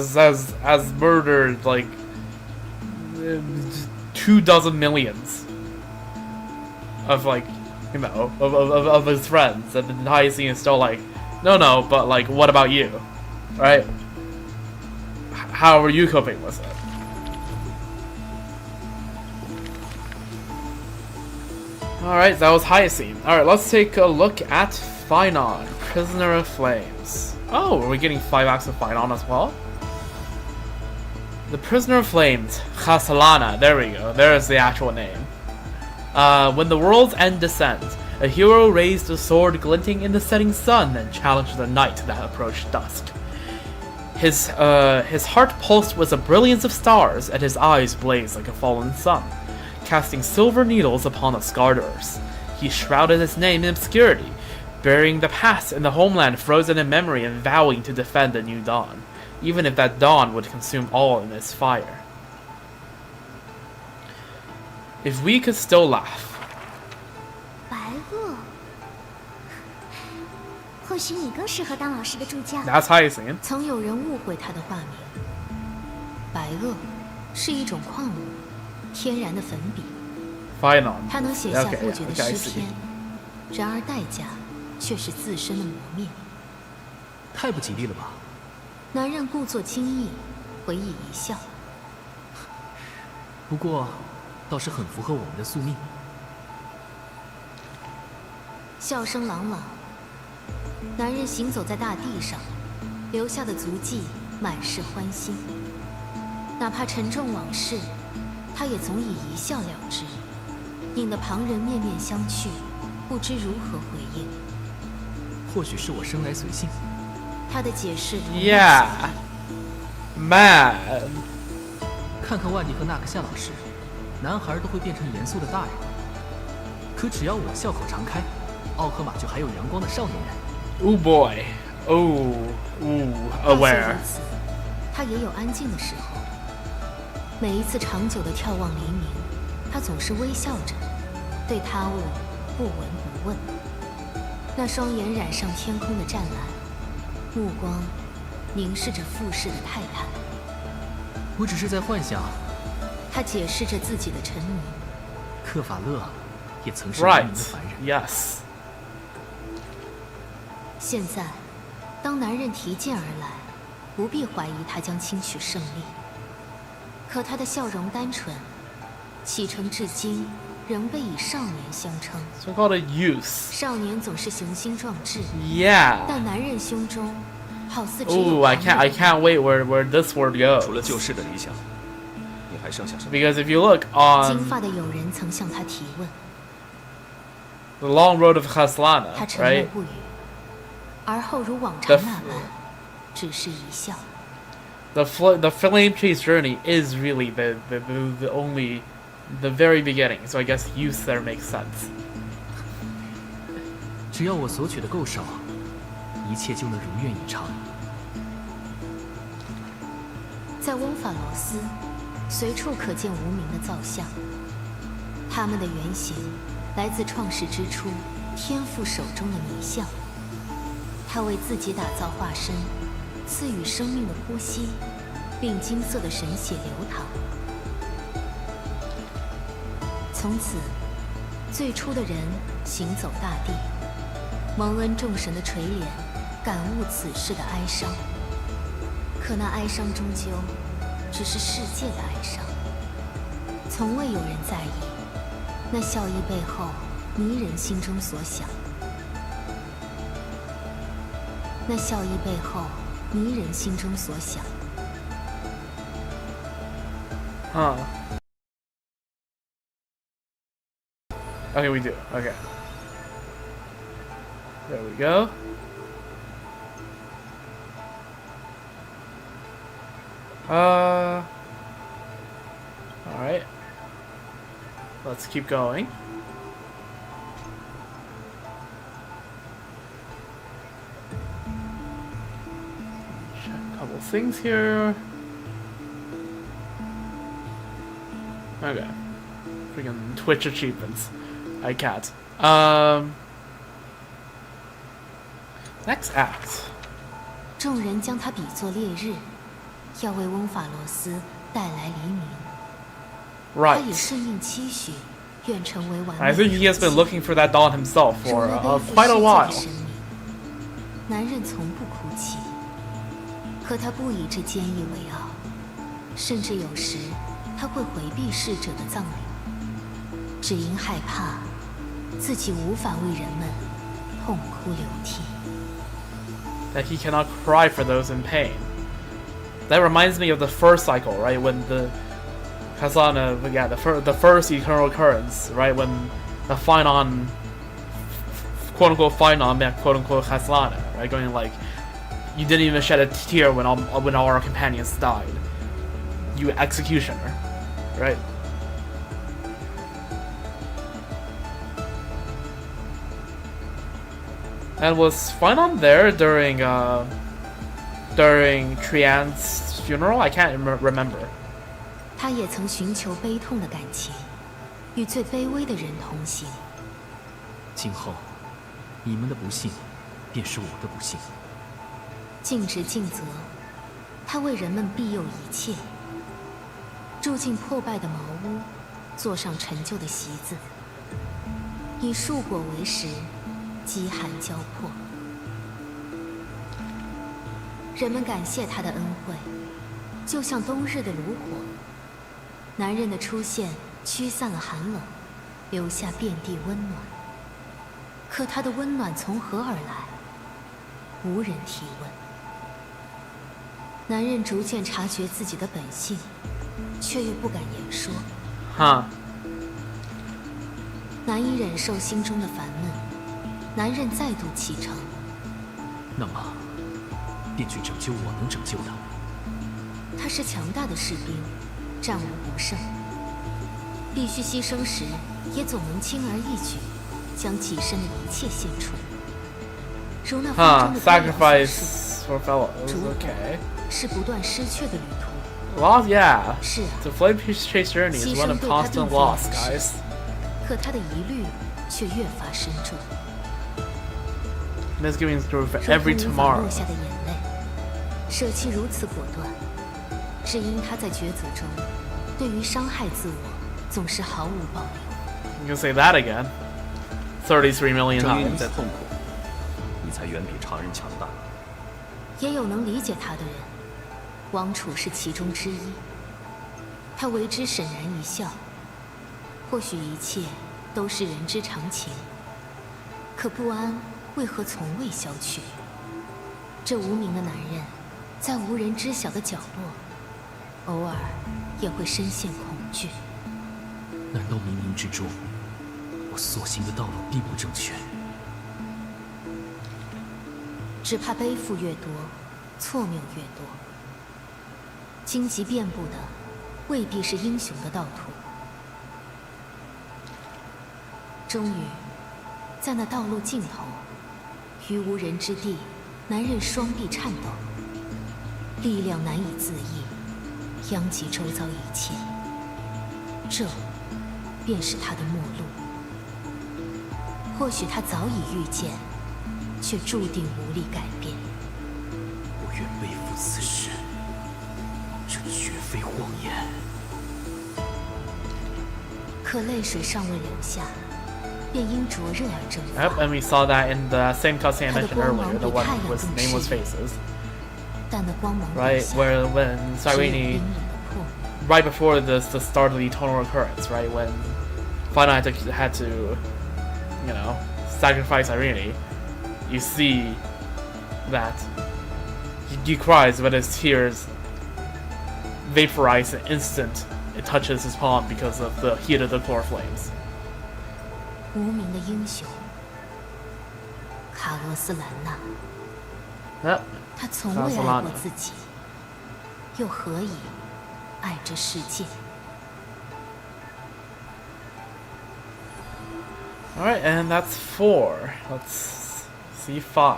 Speaker 1: has murdered like 24 millions of like you know of his friends, and then Hyacinth is still like, no, but like what about you, right? How are you coping with it? Alright, that was Hyacine. Alright, let's take a look at Phynon, Prisoner of Flames. Oh, are we getting 5 acts of Phynon as well? The Prisoner of Flames, Khasalana, there we go, there's the actual name. When the world's end descends, a hero raised a sword glinting in the setting sun and challenged the night that approached dusk. His heart pulsed with a brilliance of stars, and his eyes blazed like a fallen sun, casting silver needles upon the scarred earth. He shrouded his name in obscurity, burying the past in the homeland frozen in memory and vowing to defend a new dawn, even if that dawn would consume all in its fire. If we could still laugh.
Speaker 3: 白垩，或许你更适合当老师的助教。
Speaker 1: That's Hyacine.
Speaker 2: 曾有人误会他的化名。白垩是一种矿物，天然的粉笔，
Speaker 1: Phynon.
Speaker 2: 它能写下不绝的
Speaker 1: Okay, I
Speaker 2: 诗
Speaker 1: see.
Speaker 2: 篇，然而代价却是自身的磨灭。
Speaker 5: 太不吉利了吧？
Speaker 2: 男人故作惊异，回忆一笑。
Speaker 5: 不过，倒是很符合我们的宿命。
Speaker 2: 笑声朗朗，男人行走在大地上，留下的足迹满是欢欣。哪怕沉重往事，他也总以一笑了之，引得旁人面面相觑，不知如何回应。
Speaker 5: 或许是我生来随性。
Speaker 2: 他的解释同样
Speaker 1: Yeah.
Speaker 2: 随意
Speaker 1: Man.
Speaker 5: 看看万迪和纳克夏老师，男孩都会变成严肃的大人，可只要我笑口常开，奥克玛就还有阳光的少年人。
Speaker 1: Oh boy. Oh. Ooh.
Speaker 2: 话虽
Speaker 1: Aware.
Speaker 2: 如此，他也有安静的时候。每一次长久的眺望黎明，他总是微笑着，对他物不闻不问。那双眼染上天空的湛蓝，目光凝视着复视的泰坦。
Speaker 5: 我只是在幻想，
Speaker 2: 他解释着自己的沉迷。
Speaker 5: 克法勒也曾是黎明
Speaker 1: Right.
Speaker 5: 的凡人。
Speaker 1: Yes.
Speaker 2: 现在，当男人提剑而来，不必怀疑他将轻取胜利。可他的笑容单纯，启程至今仍被以少年相称。
Speaker 1: So called a youth.
Speaker 2: 少年总是雄心壮志，
Speaker 1: Yeah.
Speaker 2: 但男人胸中好似只有
Speaker 1: Ooh, I can't wait where this word
Speaker 6: 除了
Speaker 1: goes.
Speaker 6: 救世的理想，你还剩下什么？
Speaker 1: Because if you look
Speaker 2: 金
Speaker 1: on
Speaker 2: 发的友人曾向他提问，
Speaker 1: the long road of Khaslana,
Speaker 2: 他沉默
Speaker 1: right?
Speaker 2: 不语，而后如往
Speaker 1: The
Speaker 2: 常那般，只是一笑。
Speaker 1: The flame chase journey is really the only the very beginning. So I guess youth there makes sense.
Speaker 5: 只要我索取的够少，一切就能如愿以偿。
Speaker 2: 在翁法罗斯，随处可见无名的造像，它们的原型来自创世之初天父手中的泥像。他为自己打造化身，赐予生命的呼吸，令金色的神血流淌。从此，最初的人行走大地，蒙恩众神的垂怜，感悟此世的哀伤。可那哀伤终究只是世界的哀伤，从未有人在意那笑意背后迷人心中所想。那笑意背后迷人心中所想。
Speaker 1: Huh. Okay, we do. Okay. There we go. Alright. Let's keep going. Check a couple things here. Okay. Freaking Twitch achievements. I can't. Next act.
Speaker 2: 众人将他比作烈日，要为翁法罗斯带来黎明。他也
Speaker 1: Right.
Speaker 2: 顺应期许，愿成为完美的
Speaker 1: I think he has been looking for that dawn himself
Speaker 2: 主
Speaker 1: for
Speaker 2: 为背负
Speaker 1: quite a
Speaker 2: 世界的
Speaker 1: while.
Speaker 2: 神明。男人从不哭泣，可他不以这坚毅为傲，甚至有时他会回避逝者的葬礼，只因害怕自己无法为人们痛哭流涕。
Speaker 1: That he cannot cry for those in pain. That reminds me of the first cycle, right? When the Kasana, yeah, the first eternal occurrence, right? When the Finon, quote unquote Finon met quote unquote Kasana, right? Going like, you didn't even shed a tear when all our companions died. You executioner, right? And was Finon there during Trian's funeral? I can't remember.
Speaker 2: 他也曾寻求悲痛的感情，与最卑微的人同行。
Speaker 5: 今后，你们的不幸，便是我的不幸。
Speaker 2: 尽职尽责，他为人们庇佑一切。住进破败的茅屋，坐上陈旧的席子，以树果为食，饥寒交迫。人们感谢他的恩惠，就像冬日的炉火。男人的出现驱散了寒冷，留下遍地温暖。可他的温暖从何而来？无人提问。男人逐渐察觉自己的本性，却又不敢言说。
Speaker 1: 哈。
Speaker 2: 难以忍受心中的烦闷，男人再度启程。
Speaker 5: 那么，便去拯救我能拯救的。
Speaker 2: 他是强大的士兵，战无不胜。必须牺牲时，也总能轻而易举，将己身的一切献出。如那风中的
Speaker 1: sacrifice for fellows.
Speaker 2: 烛火
Speaker 1: Okay.
Speaker 2: 是不断失去的旅途。
Speaker 1: Loss, yeah.
Speaker 2: 是啊，
Speaker 1: The Flame Chase Journey is one of constant loss, guys.
Speaker 2: 可他的疑虑却越发深重。
Speaker 1: Misgivings grew for
Speaker 2: 如
Speaker 1: every
Speaker 2: 同无法
Speaker 1: tomorrow.
Speaker 2: 落下的眼泪，舍弃如此果断，只因他在抉择中，对于伤害自我总是毫无保留。
Speaker 1: You can say that again. 33 million
Speaker 6: 正因你
Speaker 1: times.
Speaker 6: 在痛苦，你才远比常人强大。
Speaker 2: 也有能理解他的人，王储是其中之一。他为之沈然一笑。或许一切都是人之常情，可不安为何从未消去？这无名的男人，在无人知晓的角落，偶尔也会深陷恐惧。
Speaker 5: 难道冥冥之中，我所行的道路并不正确？
Speaker 2: 只怕背负越多，错谬越多。荆棘遍布的，未必是英雄的道途。终于，在那道路尽头，于无人之地，男人双臂颤抖，力量难以自抑，殃及周遭一切。这，便是他的末路。或许他早已预见，却注定无力改变。
Speaker 5: 我愿背负此事，这绝非谎言。
Speaker 2: 可泪水尚未流下，便因灼热而蒸发。
Speaker 1: Yep, and we saw that in the same cutscene I mentioned earlier, the one with nameless faces.
Speaker 2: 但那光芒
Speaker 1: Right,
Speaker 2: 下
Speaker 1: where when
Speaker 2: 只有
Speaker 1: Cyrene,
Speaker 2: 冰冷的破灭。
Speaker 1: right before the start of the eternal occurrence, right, when Final had to, you know, sacrifice Cyrene, you see that he cries, but his tears vaporize an instant. It touches his palm because of the heat of the core flames.
Speaker 2: 无名的英雄，卡洛斯兰娜，
Speaker 1: Yep.
Speaker 2: 他从未爱过自己，又何以爱这世界？
Speaker 1: Alright, and that's 4. Let's see 5.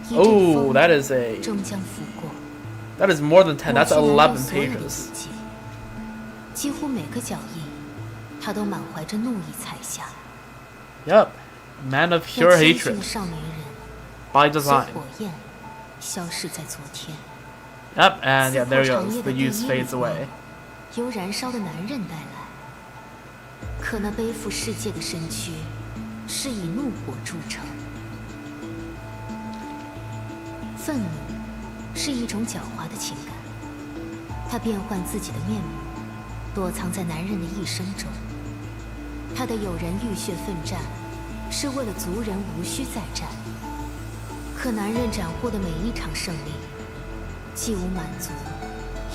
Speaker 2: 一阵
Speaker 1: Oh,
Speaker 2: 风
Speaker 1: that is a
Speaker 2: 终将拂过。
Speaker 1: that is more than 10. That's
Speaker 2: 抹去男人
Speaker 1: 11
Speaker 2: 所有的
Speaker 1: pages.
Speaker 2: 足迹，几乎每个脚印，他都满怀着怒意踩下。
Speaker 1: Yep. Man of
Speaker 2: 那
Speaker 1: pure
Speaker 2: 谦逊
Speaker 1: hatred
Speaker 2: 的少年人，
Speaker 1: by
Speaker 2: 随
Speaker 1: design.
Speaker 2: 火焰消失在昨天。
Speaker 1: Yep, and yeah, there
Speaker 2: 似乎
Speaker 1: goes.
Speaker 2: 长夜
Speaker 1: The
Speaker 2: 的第
Speaker 1: use
Speaker 2: 一
Speaker 1: fades
Speaker 2: 缕光
Speaker 1: away.
Speaker 2: 由燃烧的男人带来。可那背负世界的身躯，是以怒火铸成。愤怒是一种狡猾的情感，它变换自己的面目，躲藏在男人的一生中。他的友人浴血奋战，是为了族人无需再战。可男人斩获的每一场胜利，既无满足，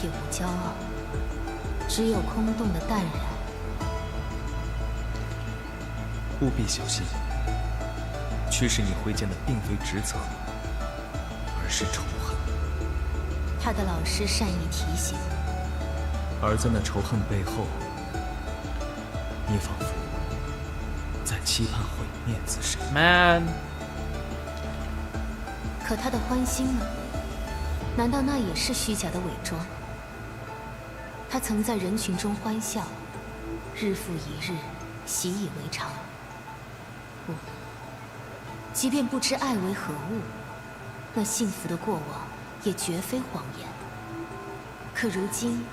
Speaker 2: 也无骄傲，只有空洞的淡然。
Speaker 6: 务必小心，驱使你挥剑的并非职责，而是仇恨。
Speaker 2: 他的老师善意提醒，
Speaker 6: 而在那仇恨背后，你仿佛在期盼毁灭自身。
Speaker 1: Man，
Speaker 2: 可他的欢心呢？难道那也是虚假的伪装？他曾在人群中欢笑，日复一日，习以为常。不，即便不知爱为何物，那幸福的过往也绝非谎言。可如今，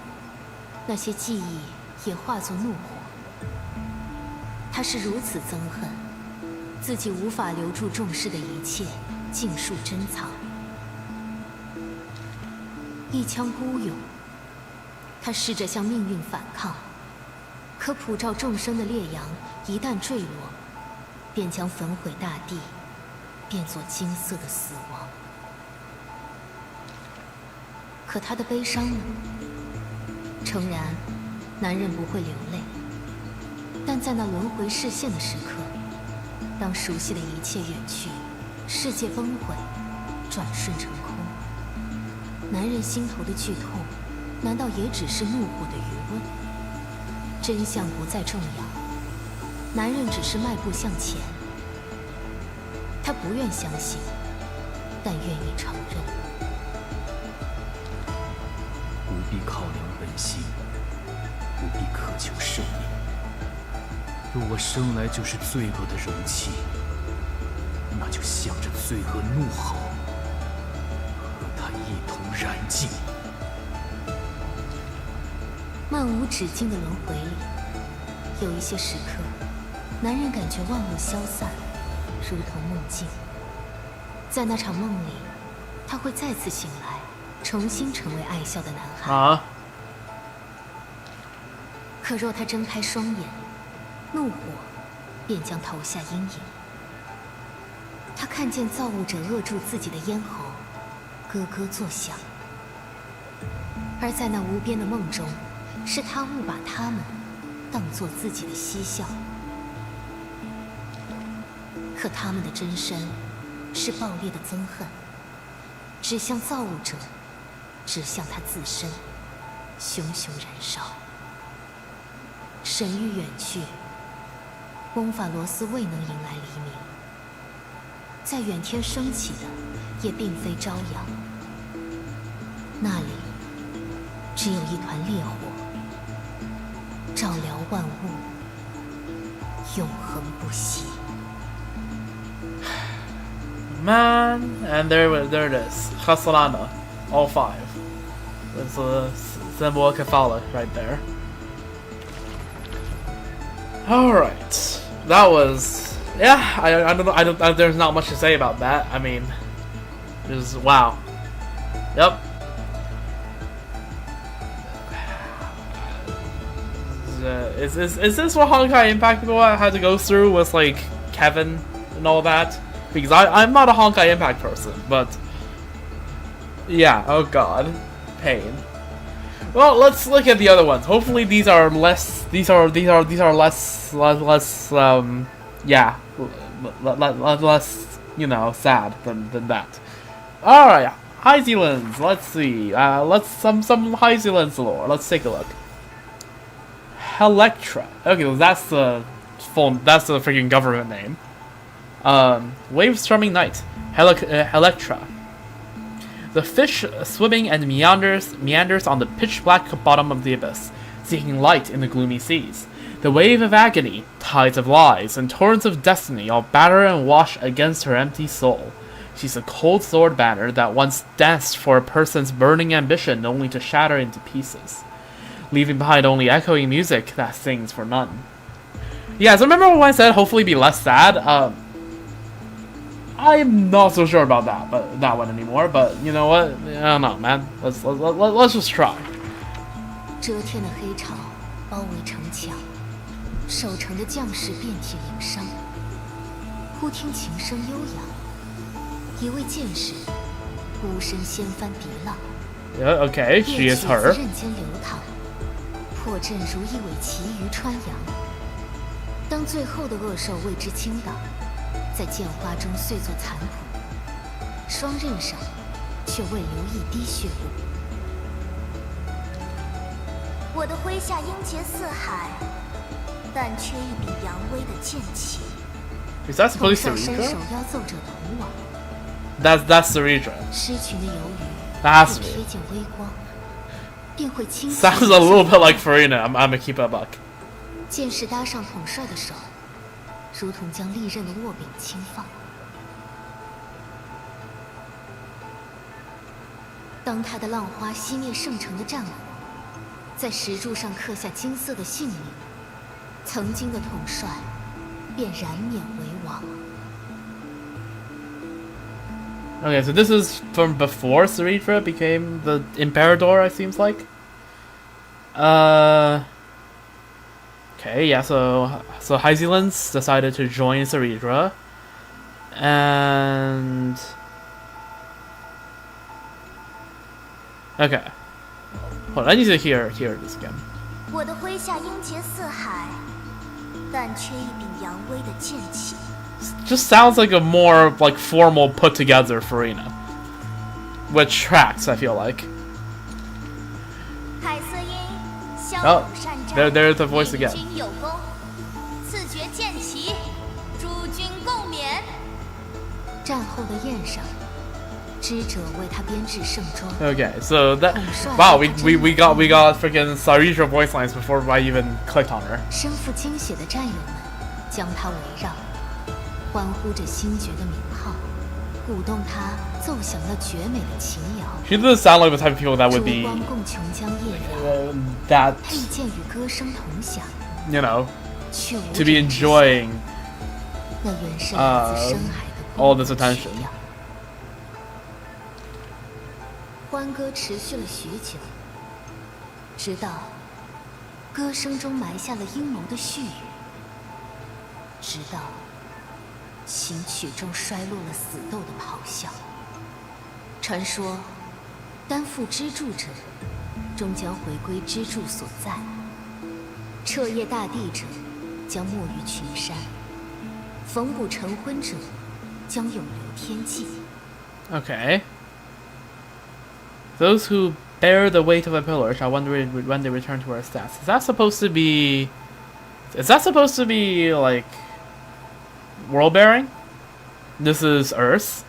Speaker 2: 那些记忆也化作怒火。他是如此憎恨，自己无法留住重视的一切，尽数珍藏。一腔孤勇，他试着向命运反抗，可普照众生的烈阳一旦坠落，便将焚毁大地，变作金色的死亡。可他的悲伤呢？诚然，男人不会流泪，但在那轮回视线的时刻，当熟悉的一切远去，世界崩毁，转瞬成空，男人心头的剧痛，难道也只是怒火的余温？真相不再重要，男人只是迈步向前。他不愿相信，但愿意承认。
Speaker 6: 不必考量本心，不必渴求胜利。若我生来就是罪恶的容器，那就向着罪恶怒吼，和它一同燃尽。
Speaker 2: 漫无止境的轮回里，有一些时刻，男人感觉万物消散，如同梦境。在那场梦里，他会再次醒来，重新成为爱笑的男孩。
Speaker 1: 啊！
Speaker 2: 可若他睁开双眼，怒火便将投下阴影。他看见造物者扼住自己的咽喉，咯咯作响。而在那无边的梦中，是他误把他们当作自己的嬉笑。可他们的真身是爆裂的憎恨，指向造物者，指向他自身，熊熊燃烧。神域远去，翁法罗斯未能迎来黎明。在远天升起的，也并非朝阳，那里只有一团烈火，照燎万物，永恒不息。
Speaker 1: Man, and there it is. Castellana, all 5. It's a symbol of Catholic right there. Alright. That was... Yeah, I don't know, there's not much to say about that. I mean... Just, wow. Yep. Is this what Honkai Impact people had to go through with, like, Kevin and all that? Because I'm not a Honkai Impact person, but yeah, oh god, pain. Well, let's look at the other ones. Hopefully these are less, yeah, less, you know, sad than that. Alright, High Zealands, let's see, some High Zealands lore, let's take a look. Electra, okay, well, that's the freaking government name. Wave Strumming Night, Electra. The fish swimming and meanders on the pitch-black bottom of the abyss, seeking light in the gloomy seas. The wave of agony, tides of lies, and torrents of destiny all batter and wash against her empty soul. She's a cold sword banner that once danced for a person's burning ambition only to shatter into pieces, leaving behind only echoing music that sings for none. Yeah, so remember when I said hopefully be less sad? I'm not so sure about that one anymore, but you know what? I don't know, man. Let's just try.
Speaker 2: 遮天的黑潮包围城墙，守城的将士遍体鳞伤。忽听琴声悠扬，一位剑士孤身掀翻敌浪，
Speaker 1: Yeah, okay, she
Speaker 2: 乐
Speaker 1: is
Speaker 2: 曲
Speaker 1: her.
Speaker 2: 自刃间流淌，破阵如一尾旗鱼穿杨。当最后的恶兽为之倾倒，在剑花中碎作残谱，双刃上却未留一滴血路。
Speaker 3: 我的麾下英杰四海，但缺一柄扬威的剑旗。
Speaker 1: Is that
Speaker 2: 统
Speaker 1: supposed to
Speaker 2: 少
Speaker 1: be
Speaker 2: 伸
Speaker 1: Ceridra?
Speaker 2: 手妖奏者同往，
Speaker 1: That's Ceridra.
Speaker 2: 狮群的游鱼
Speaker 1: That's
Speaker 2: 一瞥见微光，便会轻轻
Speaker 1: Sounds a little bit like Farina. I'm gonna keep it a buck.
Speaker 2: 剑士搭上统帅的手，如同将利刃的握柄轻放。当他的浪花熄灭圣城的战火，在石柱上刻下金色的姓名，曾经的统帅便燃冕为王。
Speaker 1: Okay, so this is from before Ceridra became the Imperador, it seems like. Okay, yeah, so Hyzilans decided to join Ceridra. And... Okay. Hold on, I need to hear this again.
Speaker 3: 我的麾下英杰四海，但缺一柄扬威的剑旗。
Speaker 1: Just sounds like a more like formal put together Farina. Which tracks, I feel like.
Speaker 3: 海瑟因骁
Speaker 1: Oh,
Speaker 3: 勇善战，
Speaker 1: there's the voice
Speaker 3: 与
Speaker 1: again.
Speaker 3: 君有功，赐爵剑旗，诸君共勉。
Speaker 2: 战后的宴上，知者为他编制盛装。
Speaker 1: Okay, so that wow, we got freaking Ceridra voice lines before I even clicked on her.
Speaker 2: 身负惊血的战友们将他围绕，欢呼着星爵的名号，鼓动他奏响了绝美的琴谣。
Speaker 1: She doesn't sound like the type of people that would
Speaker 2: 烛
Speaker 1: be
Speaker 2: 光共琼浆夜聊，
Speaker 1: that
Speaker 2: 佩剑与歌声同享，
Speaker 1: you know
Speaker 2: 却无
Speaker 1: to be
Speaker 2: 人知晓
Speaker 1: enjoying
Speaker 2: 那原是来自深海的
Speaker 1: all this
Speaker 2: 孤独
Speaker 1: attention.
Speaker 2: 需要。欢歌持续了许久，直到歌声中埋下了阴谋的絮语，直到琴曲中衰落了死斗的咆哮。传说，担负支柱者，终将回归支柱所在；彻夜大地者，将没于群山；缝补成婚者，将永留天际。
Speaker 1: Okay. Those who bear the weight of a pillar shall wonder when they return to our stats. Is that supposed to be? Is that supposed to be like world bearing? This is Earth,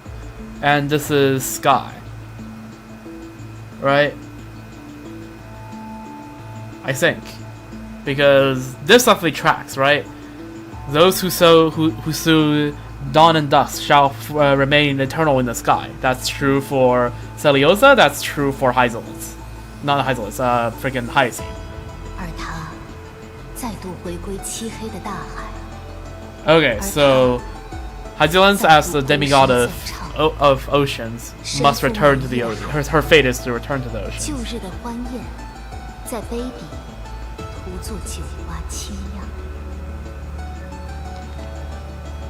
Speaker 1: and this is Sky. Right? I think, because this definitely tracks, right? Those who sow dawn and dusk shall remain eternal in the sky. That's true for Celiosa, that's true for Hyzilus. Not Hyzilus, freaking Hyacinth.
Speaker 2: 而他再度回归漆黑的大海。
Speaker 1: Okay, so Hyzilus, as the demigod of oceans, must return to the ocean. Her fate is to return to the ocean.
Speaker 2: 旧日的欢宴，在杯底涂作酒蛙清酿。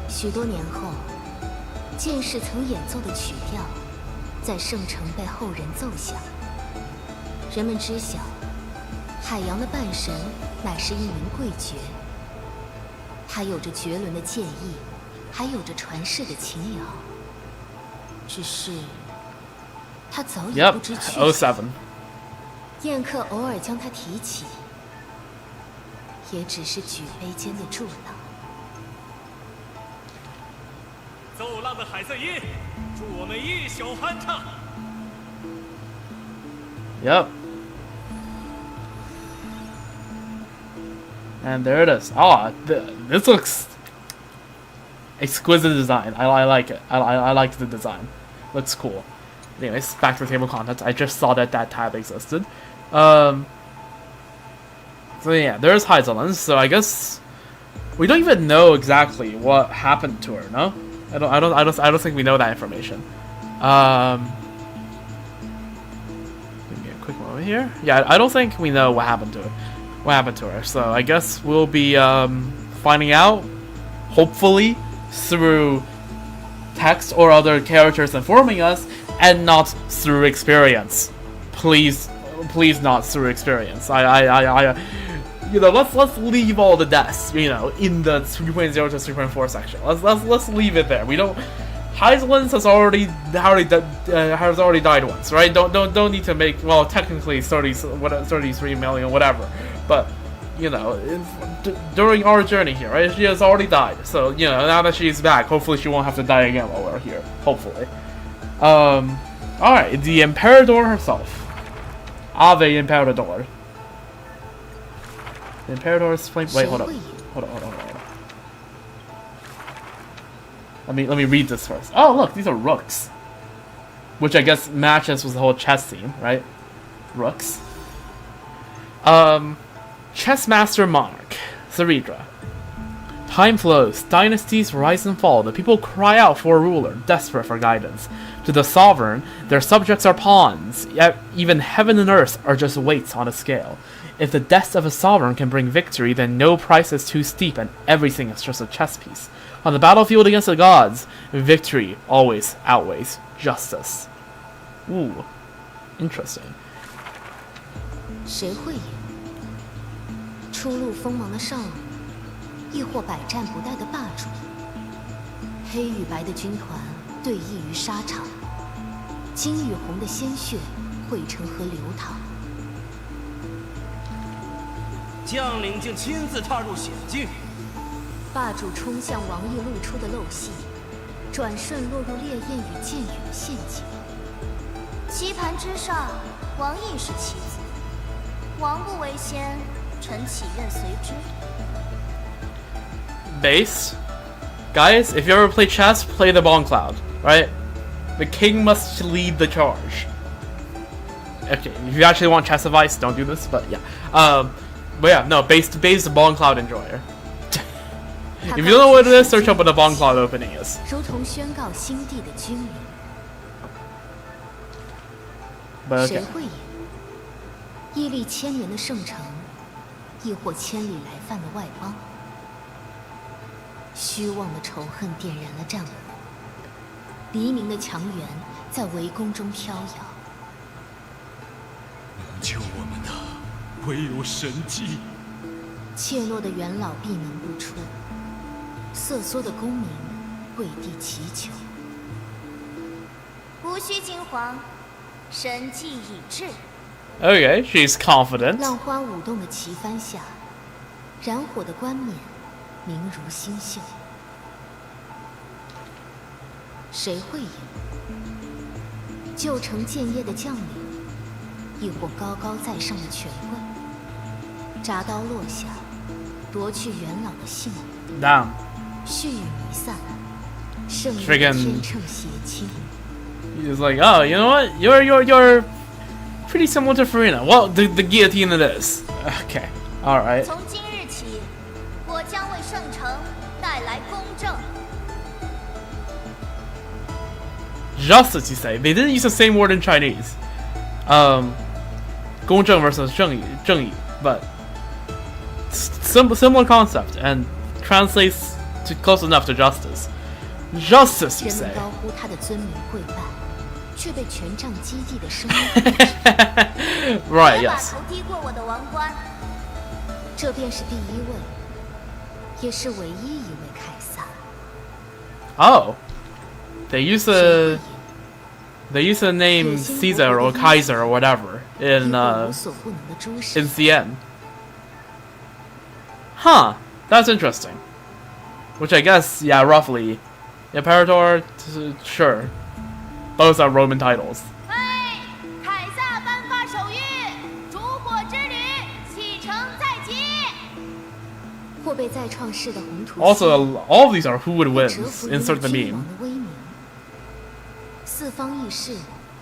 Speaker 2: 许多年后，剑士曾演奏的曲调，在圣城被后人奏响。人们知晓，海洋的半神乃是一名贵爵。他有着绝伦的剑艺，还有着传世的琴谣。只是，他早已
Speaker 1: Yep,
Speaker 2: 不知去向。
Speaker 1: 07.
Speaker 2: 宴客偶尔将他提起，也只是举杯间的助浪。
Speaker 7: 奏浪的海瑟音，祝我们一宿酣畅。
Speaker 1: Yep. And there it is. Oh, this looks exquisite design. I like it. I like the design. Looks cool. Anyways, back to the table contents. I just saw that tab existed. So yeah, there's Hyzilans. So I guess we don't even know exactly what happened to her. No, I don't think we know that information. Give me a quick moment here. Yeah, I don't think we know what happened to her. what happened to her. So I guess we'll be finding out, hopefully, through text or other characters informing us, and not through experience. Please not through experience. You know, let's leave all the deaths, you know, in the 3.0 to 3.4 section. Let's leave it there. We don't. Heiselins has already died once, right? Don't need to make, well, technically 33 million, whatever. But you know, during our journey here, right? She has already died. So you know, now that she's back, hopefully she won't have to die again while we're here. Hopefully. All right, the Emperador herself, Ave Emperador. The Emperador's flame. Wait, hold on. Let me read this first. Oh, look, these are rooks. Which I guess matches with the whole chess theme, right? Rooks. Chessmaster Monarch, Zeridra. Time flows, dynasties rise and fall, the people cry out for a ruler, desperate for guidance. To the sovereign, their subjects are pawns, yet even heaven and earth are just weights on a scale. If the death of a sovereign can bring victory, then no price is too steep and everything is just a chess piece. On the battlefield against the gods, victory always outweighs justice. Ooh, interesting.
Speaker 2: 谁会赢？初露锋芒的少女，亦或百战不殆的霸主？黑与白的军团对弈于沙场，金与红的鲜血汇成河流淌。
Speaker 7: 将领竟亲自踏入险境。
Speaker 2: 霸主冲向王毅露出的漏隙，转瞬落入烈焰与剑雨的陷阱。
Speaker 3: 棋盘之上，王毅是棋子，王不为先，臣岂愿随之？
Speaker 1: Base, guys, if you ever play chess, play the Bomb Cloud, right? The king must lead the charge. Okay, if you actually want chess advice, don't do this, but yeah. But yeah, no, base the Bomb Cloud enjoyer. If you don't know what it is, search up what the Bomb Cloud opening is.
Speaker 2: 如同宣告新地的君临。
Speaker 1: But
Speaker 2: 谁
Speaker 1: okay.
Speaker 2: 会赢？屹立千年的圣城，亦或千里来犯的外邦？虚妄的仇恨点燃了战火，黎明的强援在围攻中飘摇。
Speaker 6: 能救我们的，唯有神迹。
Speaker 2: 怯懦的元老闭门不出，瑟缩的公民跪地祈求。
Speaker 3: 无需惊惶，神迹已至。
Speaker 1: Okay, she's confident.
Speaker 2: 浪花舞动的旗帆下，燃火的冠冕明如星宿。谁会赢？旧城建业的将领，亦或高高在上的权贵？铡刀落下，夺去元老的性命。
Speaker 1: Damn.
Speaker 2: 絮语弥散，胜利
Speaker 1: Friggin-
Speaker 2: 天秤邪倾。
Speaker 1: He's like, oh, you know what? You're pretty similar to Farina. Well, the guillotine it is. Okay, all right.
Speaker 3: 从今日起，我将为圣城带来公正。
Speaker 1: Justice, you say? They didn't use the same word in Chinese. 公正 versus 正义, but similar concept and translates to close enough to justice. Justice, you
Speaker 2: 人
Speaker 1: say?
Speaker 2: 们高呼他的尊名跪拜，却被权杖击地的声音。
Speaker 1: Right,
Speaker 3: 别把
Speaker 1: yes.
Speaker 3: 头低过我的王冠。
Speaker 2: 这便是第一位，也是唯一一位凯撒。
Speaker 1: Oh, they use the name Caesar or Kaiser or whatever
Speaker 2: 一
Speaker 1: in
Speaker 2: 个无所不能的诸神。
Speaker 1: CN. Huh, that's interesting. Which I guess, yeah, roughly, Imperator, sure, those are Roman titles.
Speaker 3: 嗨，凯撒颁发手谕，烛火之旅启程在即。
Speaker 2: 或被再创世的宏图。
Speaker 1: Also, all of these are who would
Speaker 2: 或
Speaker 1: win.
Speaker 2: 折服于
Speaker 1: Insert the
Speaker 2: 君
Speaker 1: meme.
Speaker 2: 王的威名。四方议事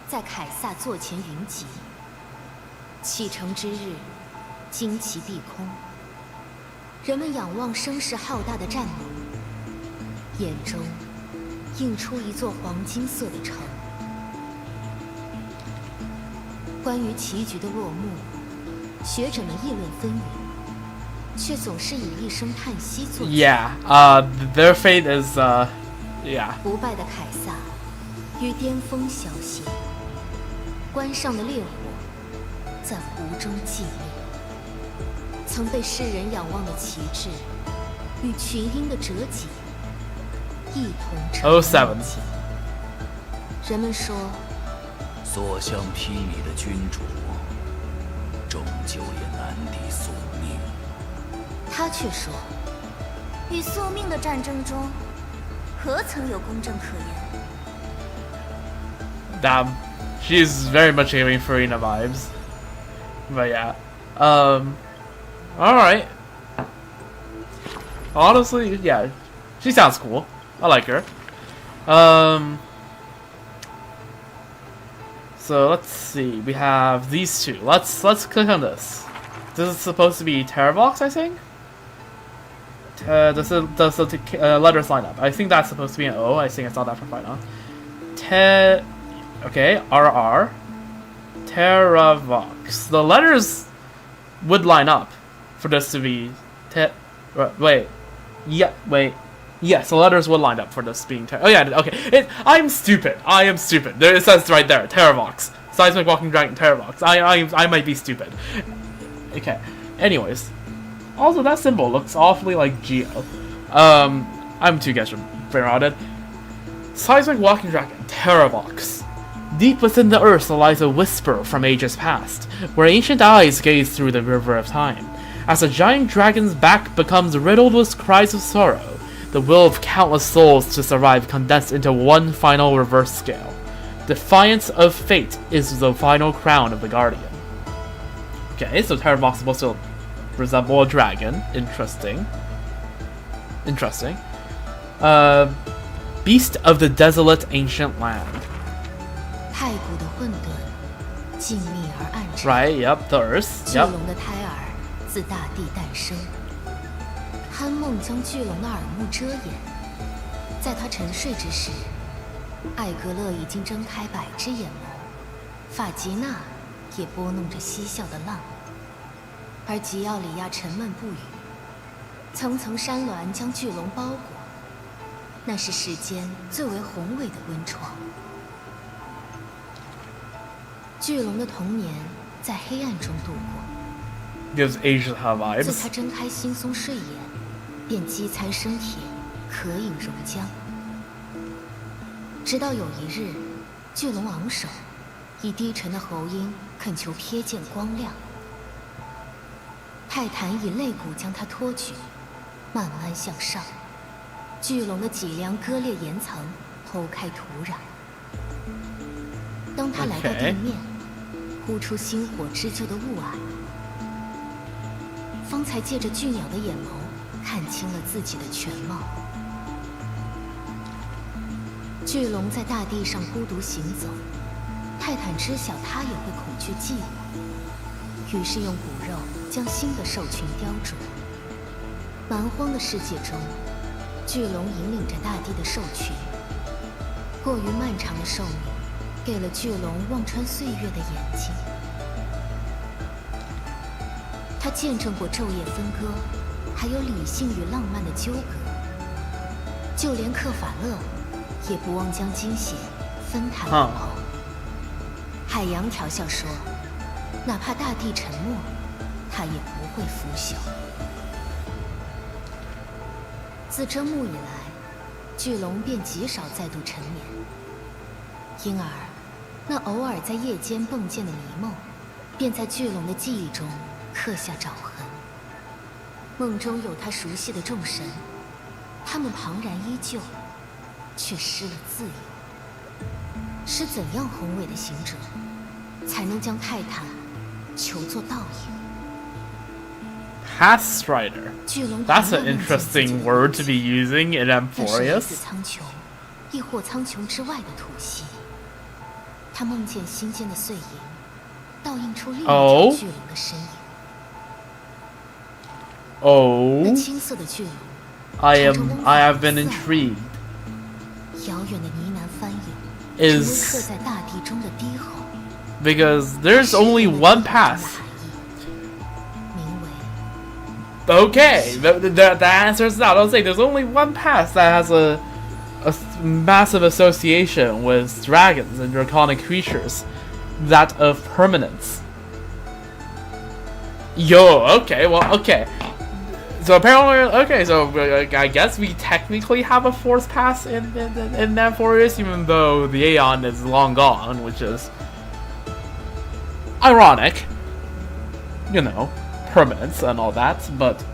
Speaker 2: 在凯撒座前云集。启程之日，旌旗蔽空，人们仰望声势浩大的战马，眼中映出一座黄金色的城。关于棋局的落幕，学者们议论纷纭。却总是以一声叹息作结。
Speaker 1: Yeah, their fate is, yeah.
Speaker 2: 不败的凯撒于巅峰消息，关上的烈火在湖中寂灭。曾被世人仰望的旗帜，与群英的折戟一同成为
Speaker 1: 07
Speaker 2: 梦境。人们说，
Speaker 6: 所向披靡的君主，终究也难敌宿命。
Speaker 2: 他却说，
Speaker 3: 与宿命的战争中，何曾有公正可言？
Speaker 1: Damn, she's very much giving Farina vibes. But yeah, all right. Honestly, yeah, she sounds cool. I like her. So let's see. We have these two. Let's click on this. This is supposed to be Terravox, I think. Does the letters line up? I think that's supposed to be an O. I think I saw that for Final. Okay, RR. Terravox. The letters would line up for this to be wait. Yeah, wait. Yes, the letters would line up for this being oh yeah, okay. I'm stupid. I am stupid. There it says right there, Terravox. Seismic Walking Dragon Terravox. I might be stupid. Okay. Anyways. Also, that symbol looks awfully like Geo. I'm too routed. Seismic Walking Dragon Terravox. Deep within the earth lies a whisper from ages past, where ancient eyes gaze through the river of time. As the giant dragon's back becomes riddled with cries of sorrow, the will of countless souls to survive condensed into one final reverse scale. Defiance of fate is the final crown of the Guardian. Okay, so Terravox is supposed to resemble a dragon. Interesting. Beast of the desolate ancient land.
Speaker 2: 太古的混沌，静谧而暗沉。
Speaker 1: Right, yep, the earth.
Speaker 2: 巨
Speaker 1: Yep.
Speaker 2: 龙的胎儿自大地诞生，酣梦将巨龙的耳目遮掩。在他沉睡之时，艾格勒已经睁开百只眼眸，法吉娜也拨弄着嬉笑的浪，而吉奥里亚沉闷不语。层层山峦将巨龙包裹，那是世间最为宏伟的温床。巨龙的童年在黑暗中度过。
Speaker 1: Gives Asia
Speaker 2: 自
Speaker 1: vibes.
Speaker 2: 他睁开惺忪睡眼，便饥餐生铁，渴饮熔浆。直到有一日，巨龙昂首，以低沉的喉音恳求瞥见光亮。泰坦以肋骨将他托举，慢慢向上。巨龙的脊梁割裂岩层，剖开土壤。当他来到地面，呼出星火织就的雾霭。 方才借着巨鸟的眼眸，看清了自己的全貌。巨龙在大地上孤独行走，泰坦知晓他也会恐惧寂寞，于是用骨肉将新的兽群雕琢。蛮荒的世界中，巨龙引领着大地的兽群。过于漫长的寿命，给了巨龙望穿岁月的眼睛。 他见证过昼夜分割，还有理性与浪漫的纠葛。就连克法勒，也不忘将惊险分摊过后。海洋调笑说：“哪怕大地沉默，他也不会腐朽。”自征募以来，巨龙便极少再度沉眠，因而，那偶尔在夜间迸溅的迷梦，便在巨龙的记忆中。 刻下爪痕。梦中有他熟悉的众神，他们庞然依旧，却失了自由。是怎样宏伟的行者，才能将泰坦囚作倒影？
Speaker 1: Pathstrider.
Speaker 2: 巨龙
Speaker 1: That's an interesting word to be using in
Speaker 2: 那是来
Speaker 1: Emporius.
Speaker 2: 自苍穹，亦或苍穹之外的土系。他梦见心间的碎银，倒映出另一条巨龙的身影。
Speaker 1: Oh,
Speaker 2: 那青色的巨龙
Speaker 1: I have been intrigued.
Speaker 2: 遥远的呢喃翻涌，
Speaker 1: Is
Speaker 2: 成为刻在大地中的低吼。
Speaker 1: because there's only one path.
Speaker 2: 名为
Speaker 1: Okay, the answer is that. I'll say there's only one pass that has a massive association with dragons and draconic creatures, that of permanence. Yo, okay, well, okay. So apparently, okay, so I guess we technically have a fourth pass in that forest, even though the Aeon is long gone, which is ironic. You know, permanence and all that, but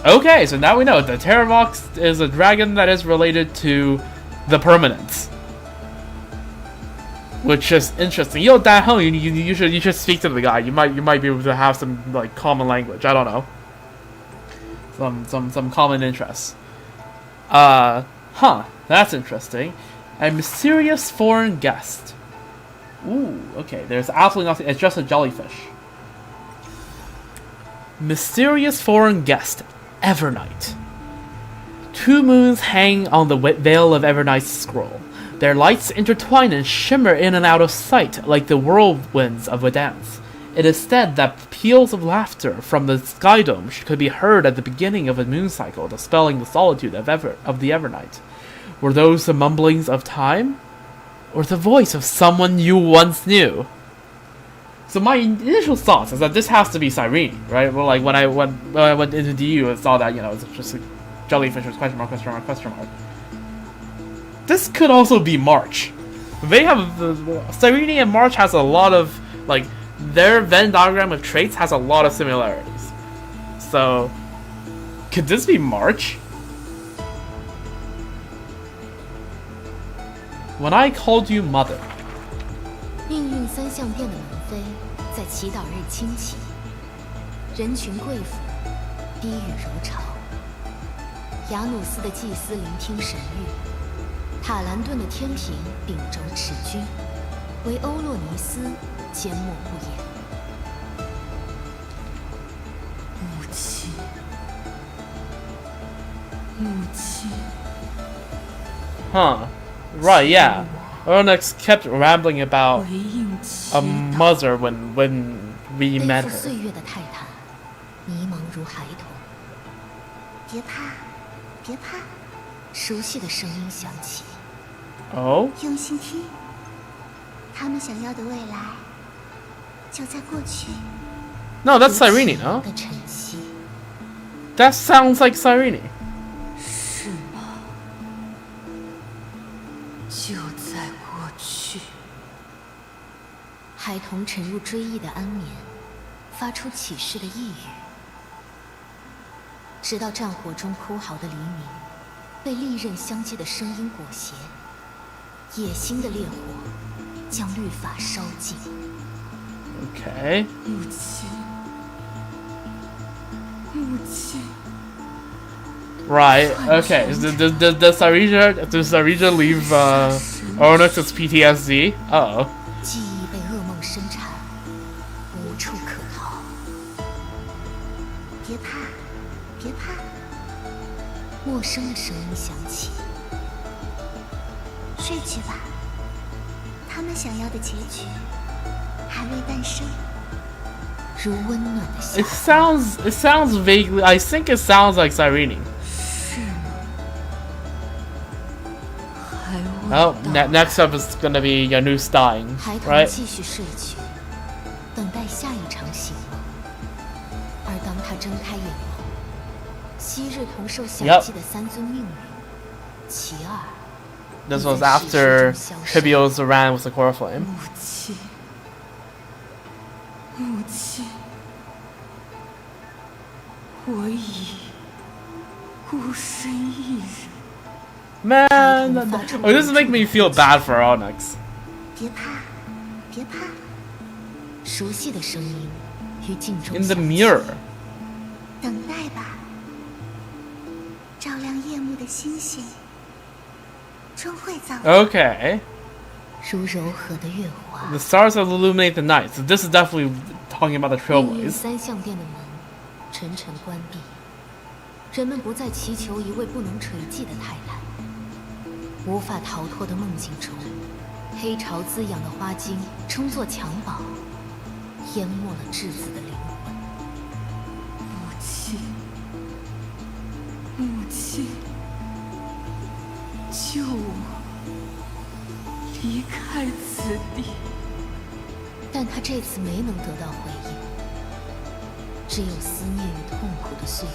Speaker 1: okay, so now we know the Terravox is a dragon that is related to the permanence, which is interesting. Yo, Dan Heng, you should speak to the guy. You might be able to have some like common language. I don't know, some common interests. That's interesting. A mysterious foreign guest. Ooh, okay. There's absolutely nothing. It's just a jellyfish. Mysterious foreign guest, Evernight. 2 moons hang on the veil of Evernight's scroll. Their lights intertwine and shimmer in and out of sight like the whirlwinds of a dance. It is said that peals of laughter from the sky dome could be heard at the beginning of a moon cycle, dispelling the solitude of the Evernight. Were those the mumblings of time? Or the voice of someone you once knew? So my initial thoughts is that this has to be Cyrene, right? Well, like when I went into DU and saw that, you know, it's just a jellyfish with question mark. This could also be March. They have Cyrene and March has a lot of like their Venn diagram of traits has a lot of similarities. So could this be March? When I called you mother.
Speaker 2: 命运三相殿的门扉在祈祷日倾起，人群贵妇低语如潮。雅努斯的祭司聆听神谕，塔兰顿的天平秉轴持君，唯欧洛尼斯缄默不言。
Speaker 4: 母亲，母亲。
Speaker 1: Huh. Right, yeah. Onyx kept rambling about a mother when we met
Speaker 2: 背负
Speaker 1: her.
Speaker 2: 岁月的泰坦，迷茫如孩童。
Speaker 3: 别怕，别怕，
Speaker 2: 熟悉的声音响起。
Speaker 1: Oh?
Speaker 3: 用心听。他们想要的未来，就在过去。
Speaker 1: No, that's Cyrene, no?
Speaker 2: 的晨曦。
Speaker 1: That sounds like Cyrene.
Speaker 4: 是吗？就在过去。
Speaker 2: 孩童沉入追忆的安眠，发出启示的呓语，直到战火中哭嚎的黎明，被利刃相击的声音裹挟，野心的烈火将律法烧尽。
Speaker 1: Okay.
Speaker 4: 母亲，母亲。
Speaker 1: Right. Okay. Does Sarija leave Onyx as PTSD? Uh-oh.
Speaker 2: 记忆被噩梦深缠，无处可逃。
Speaker 3: 别怕，别怕，
Speaker 2: 陌生的声音响起。
Speaker 3: 睡去吧。他们想要的结局还未诞生。
Speaker 2: 如温暖的夏。
Speaker 1: It sounds vaguely. I think it sounds like Cyrene.
Speaker 4: 是吗？还未
Speaker 1: Oh,
Speaker 4: 到
Speaker 1: next up is gonna be Janus dying,
Speaker 2: 孩童
Speaker 1: right?
Speaker 2: 继续睡去，等待下一场醒梦。而当他睁开眼后，昔日同受小祭的三尊命运，其二。
Speaker 1: This was after Tribio's ran with the core flame.
Speaker 4: 母亲，母亲，我已孤身一人。
Speaker 1: Man, oh, this make me feel bad for Onyx.
Speaker 3: 别怕，别怕，
Speaker 2: 熟悉的声音于镜中
Speaker 1: In the
Speaker 2: 响起
Speaker 1: mirror.
Speaker 3: 等待吧。照亮夜幕的星星，终会早。
Speaker 1: Okay.
Speaker 2: 如柔和的月华。
Speaker 1: The stars that illuminate the night. So this is definitely talking about the
Speaker 2: 命运
Speaker 1: Trailblaze.
Speaker 2: 三相殿的门沉沉关闭，人们不再祈求一位不能垂祭的泰坦。无法逃脱的梦境中，黑潮滋养的花茎称作襁褓，淹没了稚子的灵魂。
Speaker 4: 母救我离开此地。
Speaker 2: 但他这次没能得到回应，只有思念与痛苦的岁月，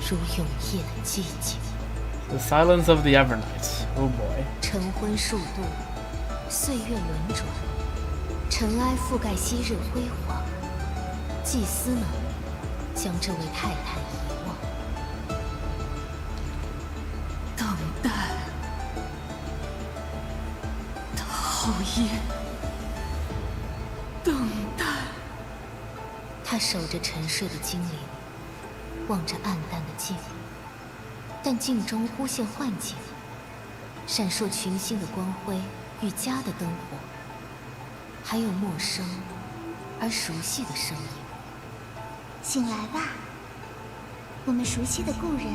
Speaker 2: 如永夜的寂静。
Speaker 1: The silence of the Evernight. Oh boy.
Speaker 2: 晨昏数度，岁月轮转，尘埃覆盖昔日辉煌。祭司们将这位太太遗忘。
Speaker 4: 等待，讨厌，等待。
Speaker 2: 他守着沉睡的精灵，望着暗淡的镜，但镜中忽现幻景，闪烁群星的光辉与家的灯火，还有陌生而熟悉的声音。
Speaker 3: 醒来吧，我们熟悉的故人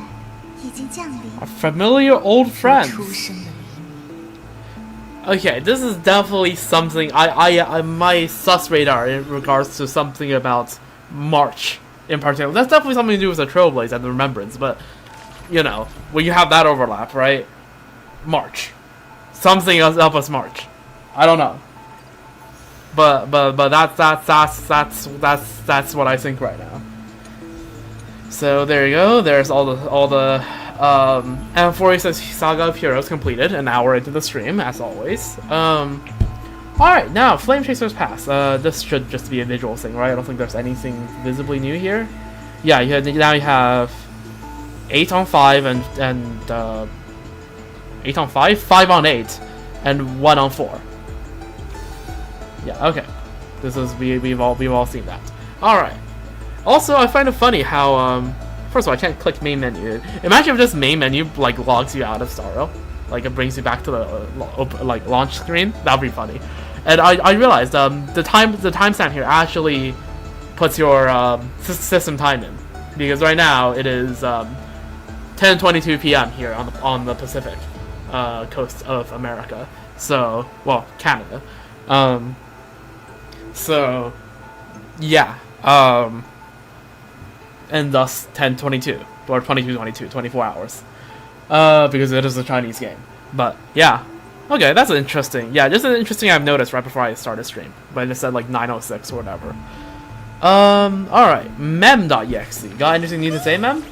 Speaker 3: 已经降临。
Speaker 1: A familiar old friend.
Speaker 2: 出生的黎明。
Speaker 1: Okay, this is definitely something I my sus radar in regards to something about March in particular. That's definitely something to do with the Trailblaze and the Remembrance, but you know, when you have that overlap, right? March. Something else help us March. I don't know. But that's what I think right now. So there you go. There's all the M46 Saga of Heroes completed, an hour into the stream, as always. Alright, now, Flame Chaser's Pass. This should just be a visual thing, right? I don't think there's anything visibly new here. Yeah, now you have 8 on 5 and 8 on 5? 5 on 8, and 1 on 4. Yeah, okay. This is, we've all seen that. Alright. Also, I find it funny how, first of all, I can't click main menu. Imagine if this main menu, like, logs you out of Starro. Like, it brings you back to the, like, launch screen. That'd be funny. And I realized, the timestamp here actually puts your, system time in. Because right now, it is, 10:22 p.m. here on the Pacific, coast of America. So, well, Canada. So, yeah. And thus 10:22 or 22:22, 24 hours. Because it is a Chinese game. But yeah, okay, that's interesting. Yeah, just an interesting I've noticed right before I started stream. But it said like 9:06 or whatever. All right, mem.exe. Got anything new to say, mem?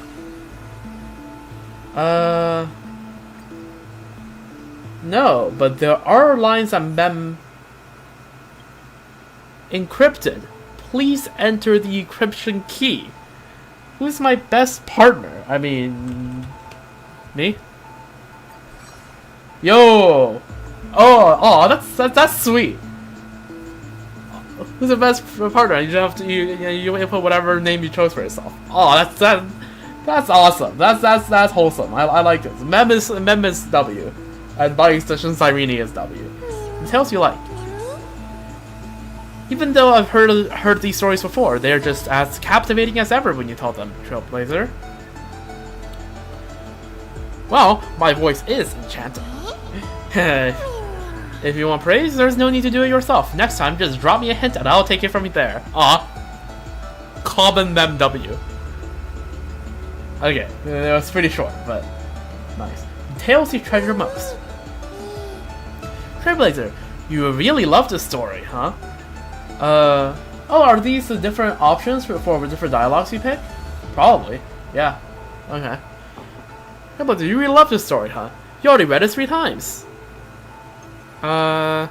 Speaker 1: No, but there are lines on mem. Encrypted. Please enter the encryption key. Who's my best partner? I mean, me? Yo! Oh, that's sweet. Who's the best partner? You have to you put whatever name you chose for yourself. Oh, that's awesome. That's wholesome. I like this. Mem is W, and by extension, Cyrene is W. The tales you like. Even though I've heard these stories before, they're just as captivating as ever when you tell them, Trailblazer. Well, my voice is enchanting. If you want praise, there's no need to do it yourself. Next time, just drop me a hint and I'll take it from there. Common Mem W. Okay, it was pretty short, but nice. Tales you treasure most. Trailblazer, you really love this story, huh? Oh, are these the different options for different dialogues you pick? Probably. Yeah. Okay. Hey, but you really love this story, huh? You already read it 3 times. I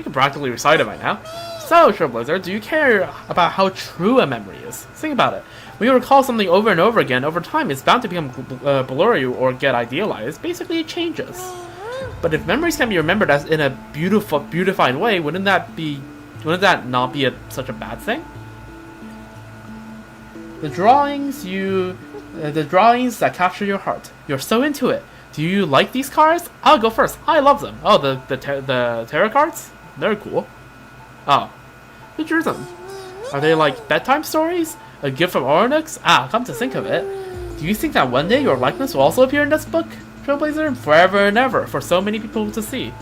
Speaker 1: can practically recite it by now. So, Trailblazer, do you care about how true a memory is? Think about it. When you recall something over and over again, over time it's bound to become blurry or get idealized. Basically, it changes. But if memories can be remembered as in a beautifying way, wouldn't that not be such a bad thing? The drawings that capture your heart. You're so into it. Do you like these cards? I'll go first. I love them. Oh, the tarot cards? They're cool. Oh. Who drew them? Are they like bedtime stories? A gift from Oronix? Come to think of it. Do you think that one day your likeness will also appear in this book, Trailblazer? Forever and ever, for so many people to see.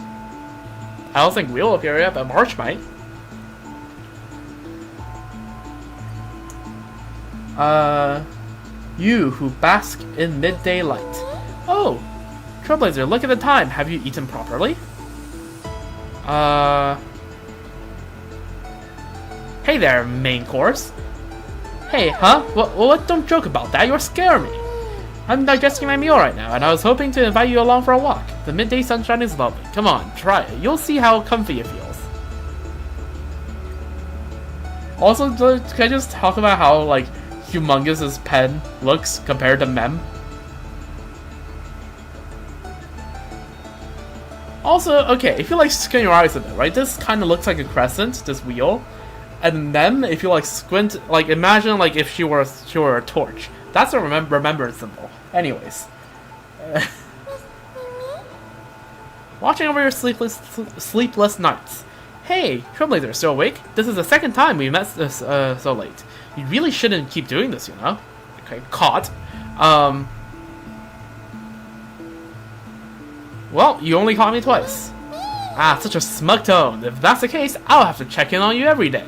Speaker 1: I don't think we'll appear yet, but March might. You who bask in midday light. Oh, Trailblazer, look at the time. Have you eaten properly? Hey there, main course. Hey, huh? Well, don't joke about that. You're scaring me. I'm digesting my meal right now, and I was hoping to invite you along for a walk. The midday sunshine is lovely. Come on, try it. You'll see how comfy it feels. Also, can I just talk about how, like, humongous his pen looks compared to Mem? Also, okay, if you like squint your eyes a bit, right? This kind of looks like a crescent, this wheel. And then, if you like squint, like imagine like if she were a torch. That's a remembrance symbol. Anyways, watching over your sleepless nights. Hey, Trailblazer, still awake? This is the second time we met so late. You really shouldn't keep doing this, you know. Okay, caught. Well, you only caught me twice. Ah, such a smug tone. If that's the case, I'll have to check in on you every day.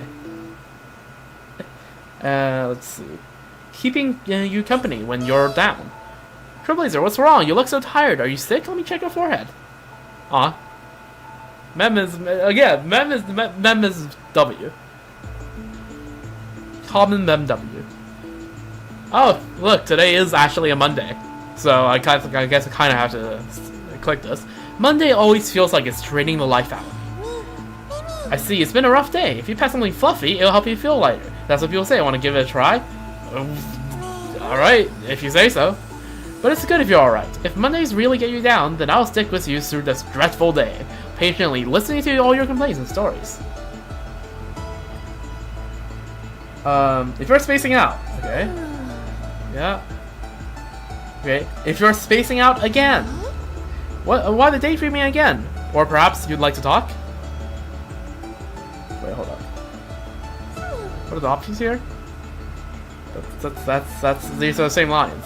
Speaker 1: Let's see. Keeping you company when you're down. Trailblazer, what's wrong? You look so tired. Are you sick? Let me check your forehead. Aw. Mem is W. Common Mem W. Oh, look, today is actually a Monday. So I guess I kind of have to click this. Monday always feels like it's draining the life out of me. I see, it's been a rough day. If you pack something fluffy, it'll help you feel lighter. That's what people say. I want to give it a try? Alright, if you say so. But it's good if you're alright. If Mondays really get you down, then I'll stick with you through this dreadful day, patiently listening to all your complaints and stories. If you're spacing out, okay. Yeah. Okay, if you're spacing out again. Why the daydreaming again? Or perhaps you'd like to talk? Wait, hold up. What are the options here? These are the same lines.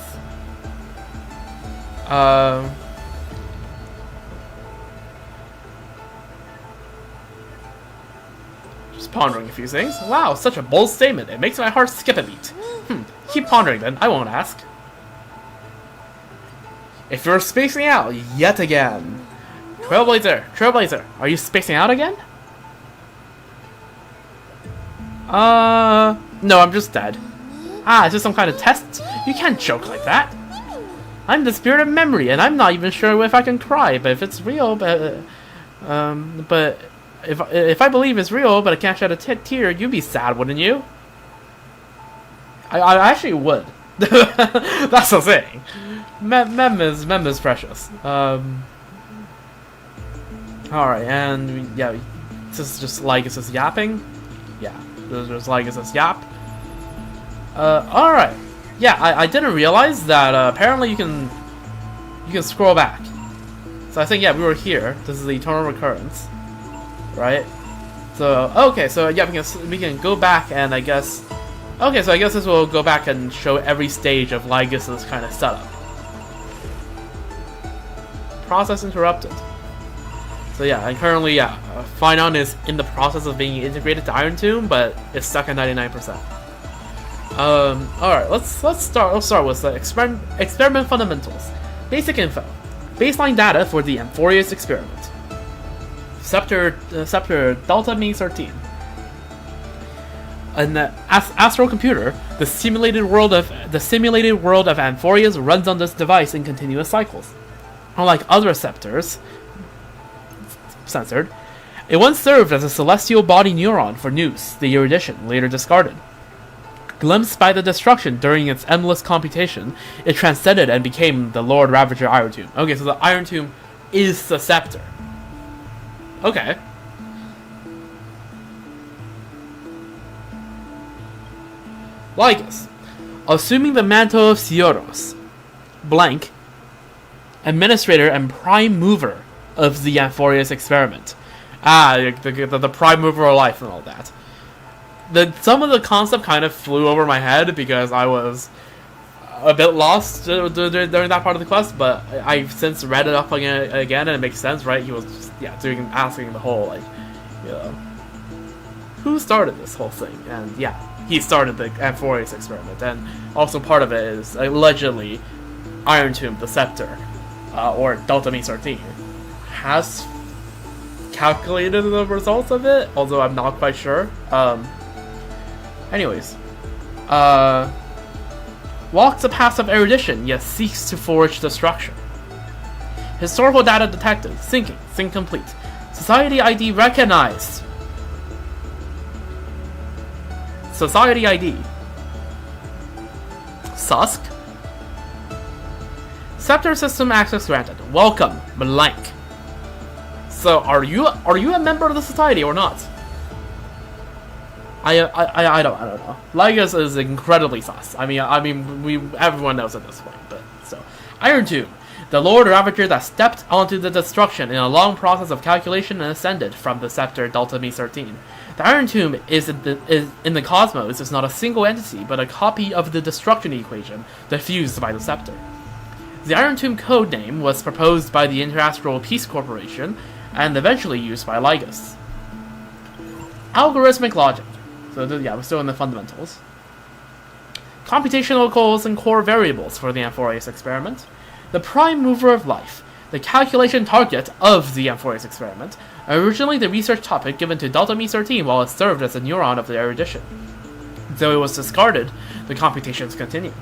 Speaker 1: Just pondering a few things. Wow, such a bold statement. It makes my heart skip a beat. Keep pondering then. I won't ask. If you're spacing out yet again. Trailblazer, are you spacing out again? No, I'm just dead. Ah, is this some kind of test? You can't joke like that. I'm the spirit of memory, and I'm not even sure if I can cry, but if it's real, but if I believe it's real, but I can't shed a tear, you'd be sad, wouldn't you? I actually would. That's the thing. Mem is precious. Alright, and yeah, this is just Lygus' yapping. Yeah, this is Lygus' yap. Alright. Yeah, I didn't realize that apparently you can scroll back. So I think, yeah, we were here. This is the eternal recurrence. Right? So, okay, so yeah, we can go back and I guess... Okay, so I guess this will go back and show every stage of Lygus' kind of setup. Process interrupted. So yeah, and currently, yeah, Finon is in the process of being integrated to Iron Tomb, but it's stuck at 99%. Alright, let's start with the experiment fundamentals. Basic info. Baseline data for the Amphorius experiment. Scepter Delta means 13. An astral computer, the simulated world of Amphorius runs on this device in continuous cycles. Unlike other scepters, censored, it once served as a celestial body neuron for Nous, the erudition, later discarded. Glimpsed by the destruction during its endless computation, it transcended and became the Lord Ravager Iron Tomb. Okay, so the Iron Tomb is the scepter. Okay. Lygus, assuming the mantle of Sioros, blank, administrator and prime mover of the Amphorius experiment. The prime mover of life and all that. Some of the concept kind of flew over my head because I was a bit lost during that part of the quest, but I've since read it up again and it makes sense, right? He was just, asking the whole, like, you know, who started this whole thing? And yeah, he started the Amphorius experiment, and also part of it is allegedly Iron Tomb, the scepter. or Delta Me 13, has calculated the results of it, although I'm not quite sure. Anyways, walks a path of erudition, yet seeks to forge destruction. Historical data detected. Syncing. Sync complete. Society ID recognized. Society ID. Susk. Scepter system access granted. Welcome, blank. So, are you a member of the society or not? I don't know. Lygus is incredibly sus. I mean, everyone knows at this point. But so, Iron Tomb, the Lord Ravager that stepped onto the destruction in a long process of calculation and ascended from the scepter Delta Me 13. The Iron Tomb is in the cosmos is not a single entity, but a copy of the destruction equation diffused by the scepter. The Iron Tomb code name was proposed by the Interastral Peace Corporation and eventually used by Lygus. Algorithmic logic. So yeah, we're still in the fundamentals. Computational goals and core variables for the Amphoreus experiment. The prime mover of life, the calculation target of the Amphoreus experiment, originally the research topic given to Delta Me 13 while it served as a neuron of the erudition. Though it was discarded, the computations continue.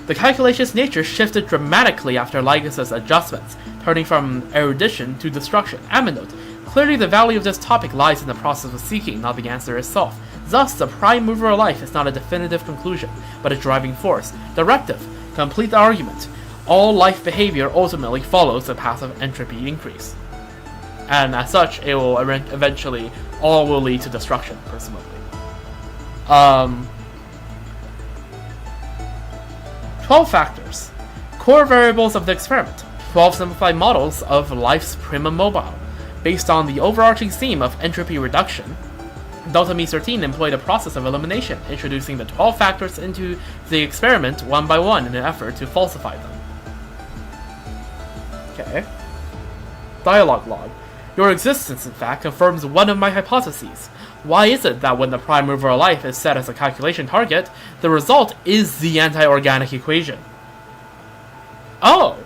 Speaker 1: The calculation's nature shifted dramatically after Lygus' adjustments, turning from erudition to destruction. Aminote. Clearly the value of this topic lies in the process of seeking, not the answer itself. Thus, the prime mover of life is not a definitive conclusion, but a driving force. Directive. Complete the argument. All life behavior ultimately follows the path of entropy increase. And as such, it will eventually, all will lead to destruction, presumably. 12 factors. Core variables of the experiment. 12 simplified models of life's prima mobile. Based on the overarching theme of entropy reduction, Delta Me 13 employed a process of elimination, introducing the 12 factors into the experiment one by one in an effort to falsify them. Okay. Dialogue log. Your existence, in fact, confirms one of my hypotheses. Why is it that when the prime mover of life is set as a calculation target, the result is the anti-organic equation? Oh!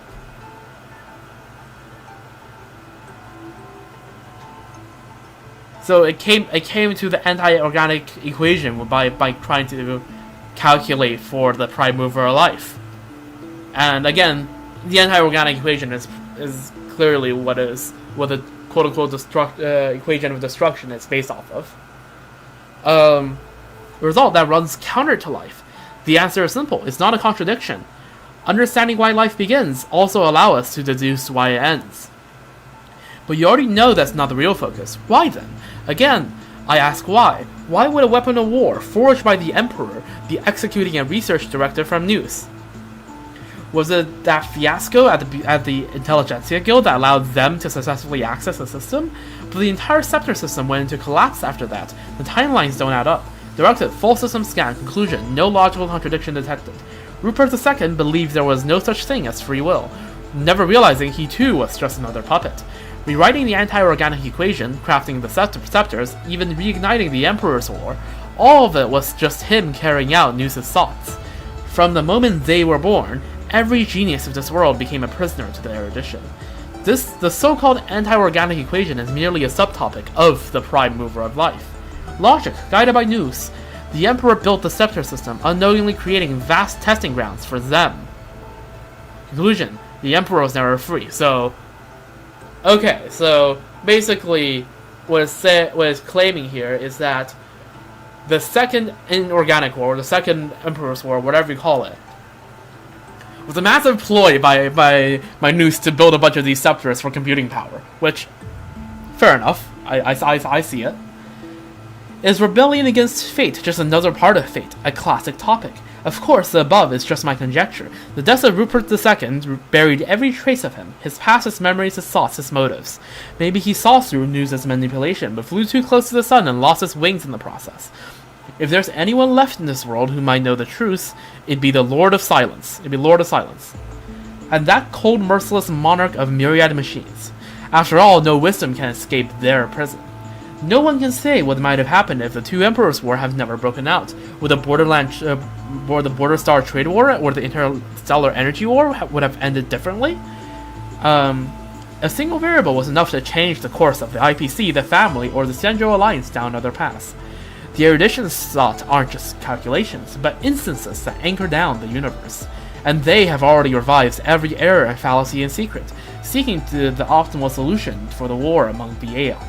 Speaker 1: So it came to the anti-organic equation by trying to calculate for the prime mover of life. And again, the anti-organic equation is clearly what the quote-unquote equation of destruction is based off of. A result that runs counter to life. The answer is simple. It's not a contradiction. Understanding why life begins also allows us to deduce why it ends. But you already know that's not the real focus. Why then? Again, I ask why. Why would a weapon of war, forged by the Emperor, be executing a research directive from News? Was it that fiasco at the Intelligentsia Guild that allowed them to successfully access the system? But the entire Scepter system went into collapse after that. The timelines don't add up. Directive, full system scan, conclusion, no logical contradiction detected. Rupert II believed there was no such thing as free will, never realizing he too was just another puppet. Rewriting the anti-organic equation, crafting the scepters, even reigniting the Emperor's War, all of it was just him carrying out News' thoughts. From the moment they were born, every genius of this world became a prisoner to the erudition. The so-called anti-organic equation is merely a subtopic of the prime mover of life. Logic, guided by News, the Emperor built the scepter system, unknowingly creating vast testing grounds for them. Conclusion, the Emperor was never free, so... Okay, so basically what it's claiming here is that the second inorganic war, or the second Emperor's War, whatever you call it, was a massive ploy by Noose to build a bunch of these scepters for computing power, which, fair enough, I see it. Is rebellion against fate just another part of fate, a classic topic? Of course, the above is just my conjecture. The death of Rupert II buried every trace of him, his past, his memories, his thoughts, his motives. Maybe he saw through News' manipulation, but flew too close to the sun and lost his wings in the process. If there's anyone left in this world who might know the truth, it'd be the Lord of Silence. And that cold, merciless monarch of myriad machines. After all, no wisdom can escape their prison. No one can say what might have happened if the two Emperors' War have never broken out. Would the Border Star Trade War or the Interstellar Energy War would have ended differently? A single variable was enough to change the course of the IPC, the family, or the Senjo Alliance down another path. The eruditions sought aren't just calculations, but instances that anchor down the universe. And they have already revised every error and fallacy in secret, seeking the optimal solution for the war among the Aeons.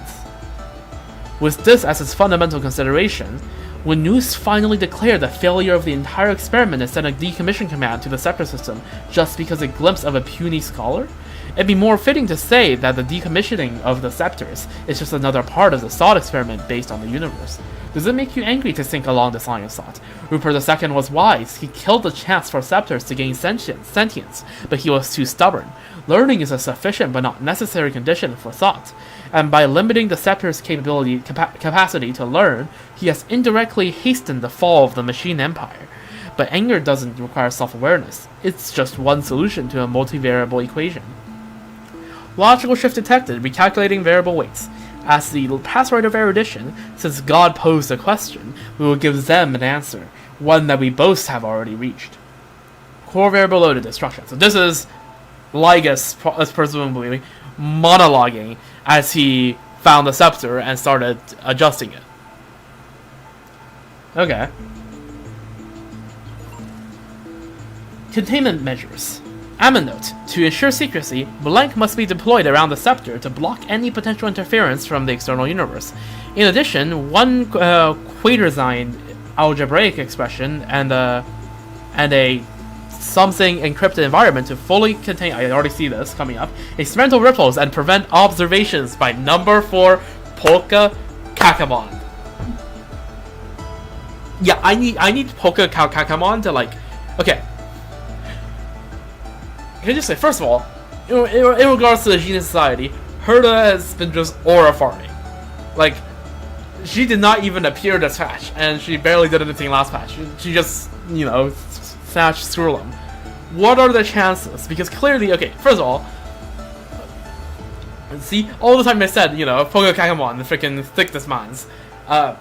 Speaker 1: With this as its fundamental consideration, when Noose finally declared the failure of the entire experiment and sent a decommission command to the Scepter system just because a glimpse of a puny scholar, it'd be more fitting to say that the decommissioning of the Scepters is just another part of the thought experiment based on the universe. Does it make you angry to think along this line of thought? Rupert II was wise. He killed the chance for Scepters to gain sentience, but he was too stubborn. Learning is a sufficient but not necessary condition for thought, and by limiting the Scepter's capacity to learn, he has indirectly hastened the fall of the Machine Empire. But anger doesn't require self-awareness. It's just one solution to a multivariable equation. Logical shift detected, recalculating variable weights. As the password of erudition, since God posed a question, we will give them an answer, one that we both have already reached. Core variable loaded instruction. So this is Lygus, presumably, monologuing as he found the scepter and started adjusting it. Okay. Containment measures. Note: to ensure secrecy, blank must be deployed around the scepter to block any potential interference from the external universe. In addition, one Quaterzine algebraic expression and a something encrypted environment to fully contain, I already see this coming up, experimental ripples and prevent observations by number 4 Polka Kakamon. Yeah, I need Polka Kakamon to like, okay. Can I just say, first of all, in regards to the Gene Society, Herta has been just aura farming. Like, she did not even appear this patch, and she barely did anything last patch. She just, you know, thatched Skrulum. What are the chances? Because clearly, okay, first of all, see, all the time I said, you know, Pogo Kakamon, the freaking thickness mines. I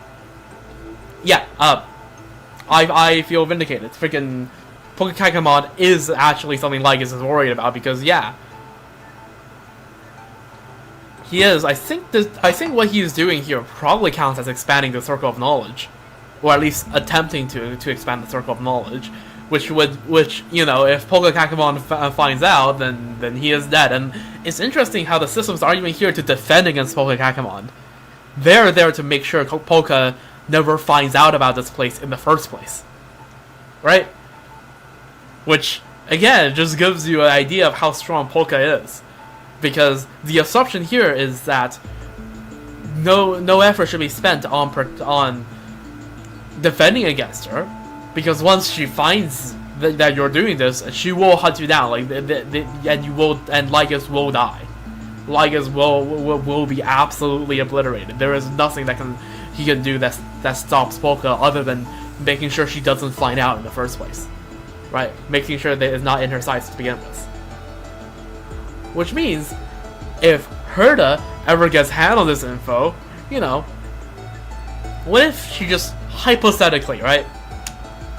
Speaker 1: feel vindicated. Freaking Pogo Kakamon is actually something Lygus is worried about because, yeah, he is. I think what he is doing here probably counts as expanding the circle of knowledge, or at least attempting to expand the circle of knowledge. Which you know, if Pogo Kakamon finds out, then he is dead. And it's interesting how the systems aren't even here to defend against Pogo Kakamon. They're there to make sure Polka never finds out about this place in the first place, right? Which, again, just gives you an idea of how strong Polka is. Because the assumption here is that no effort should be spent on defending against her. Because once she finds that you're doing this, she will hunt you down. Like, and Lygus will die. Lygus will be absolutely obliterated. There is nothing he can do that stops Polka other than making sure she doesn't find out in the first place. Right, making sure that it's not in her sights to begin with. Which means, if Herta ever gets hand on this info, you know, what if she just hypothetically, right?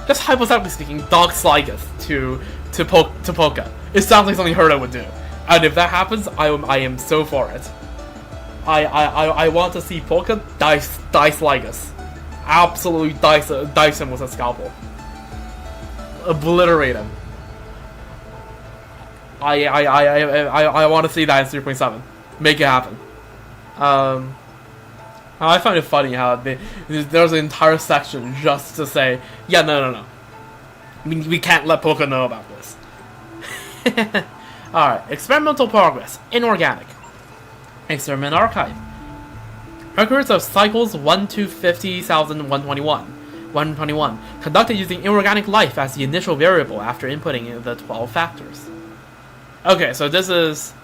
Speaker 1: Just hypothetically speaking, dogs Lygus to Polka. It sounds like something Herta would do, and if that happens, I am so for it. I want to see Polka dice Lygus, absolutely dice him with a scalpel. Obliterate him. I want to see that in 3.7. Make it happen. I find it funny how there's an entire section just to say, yeah, no. We can't let Polka know about this. Alright, experimental progress. Inorganic. Experiment archive. Records of cycles 1 to 50,121. Conducted using inorganic life as the initial variable after inputting the 12 factors. Okay, so this is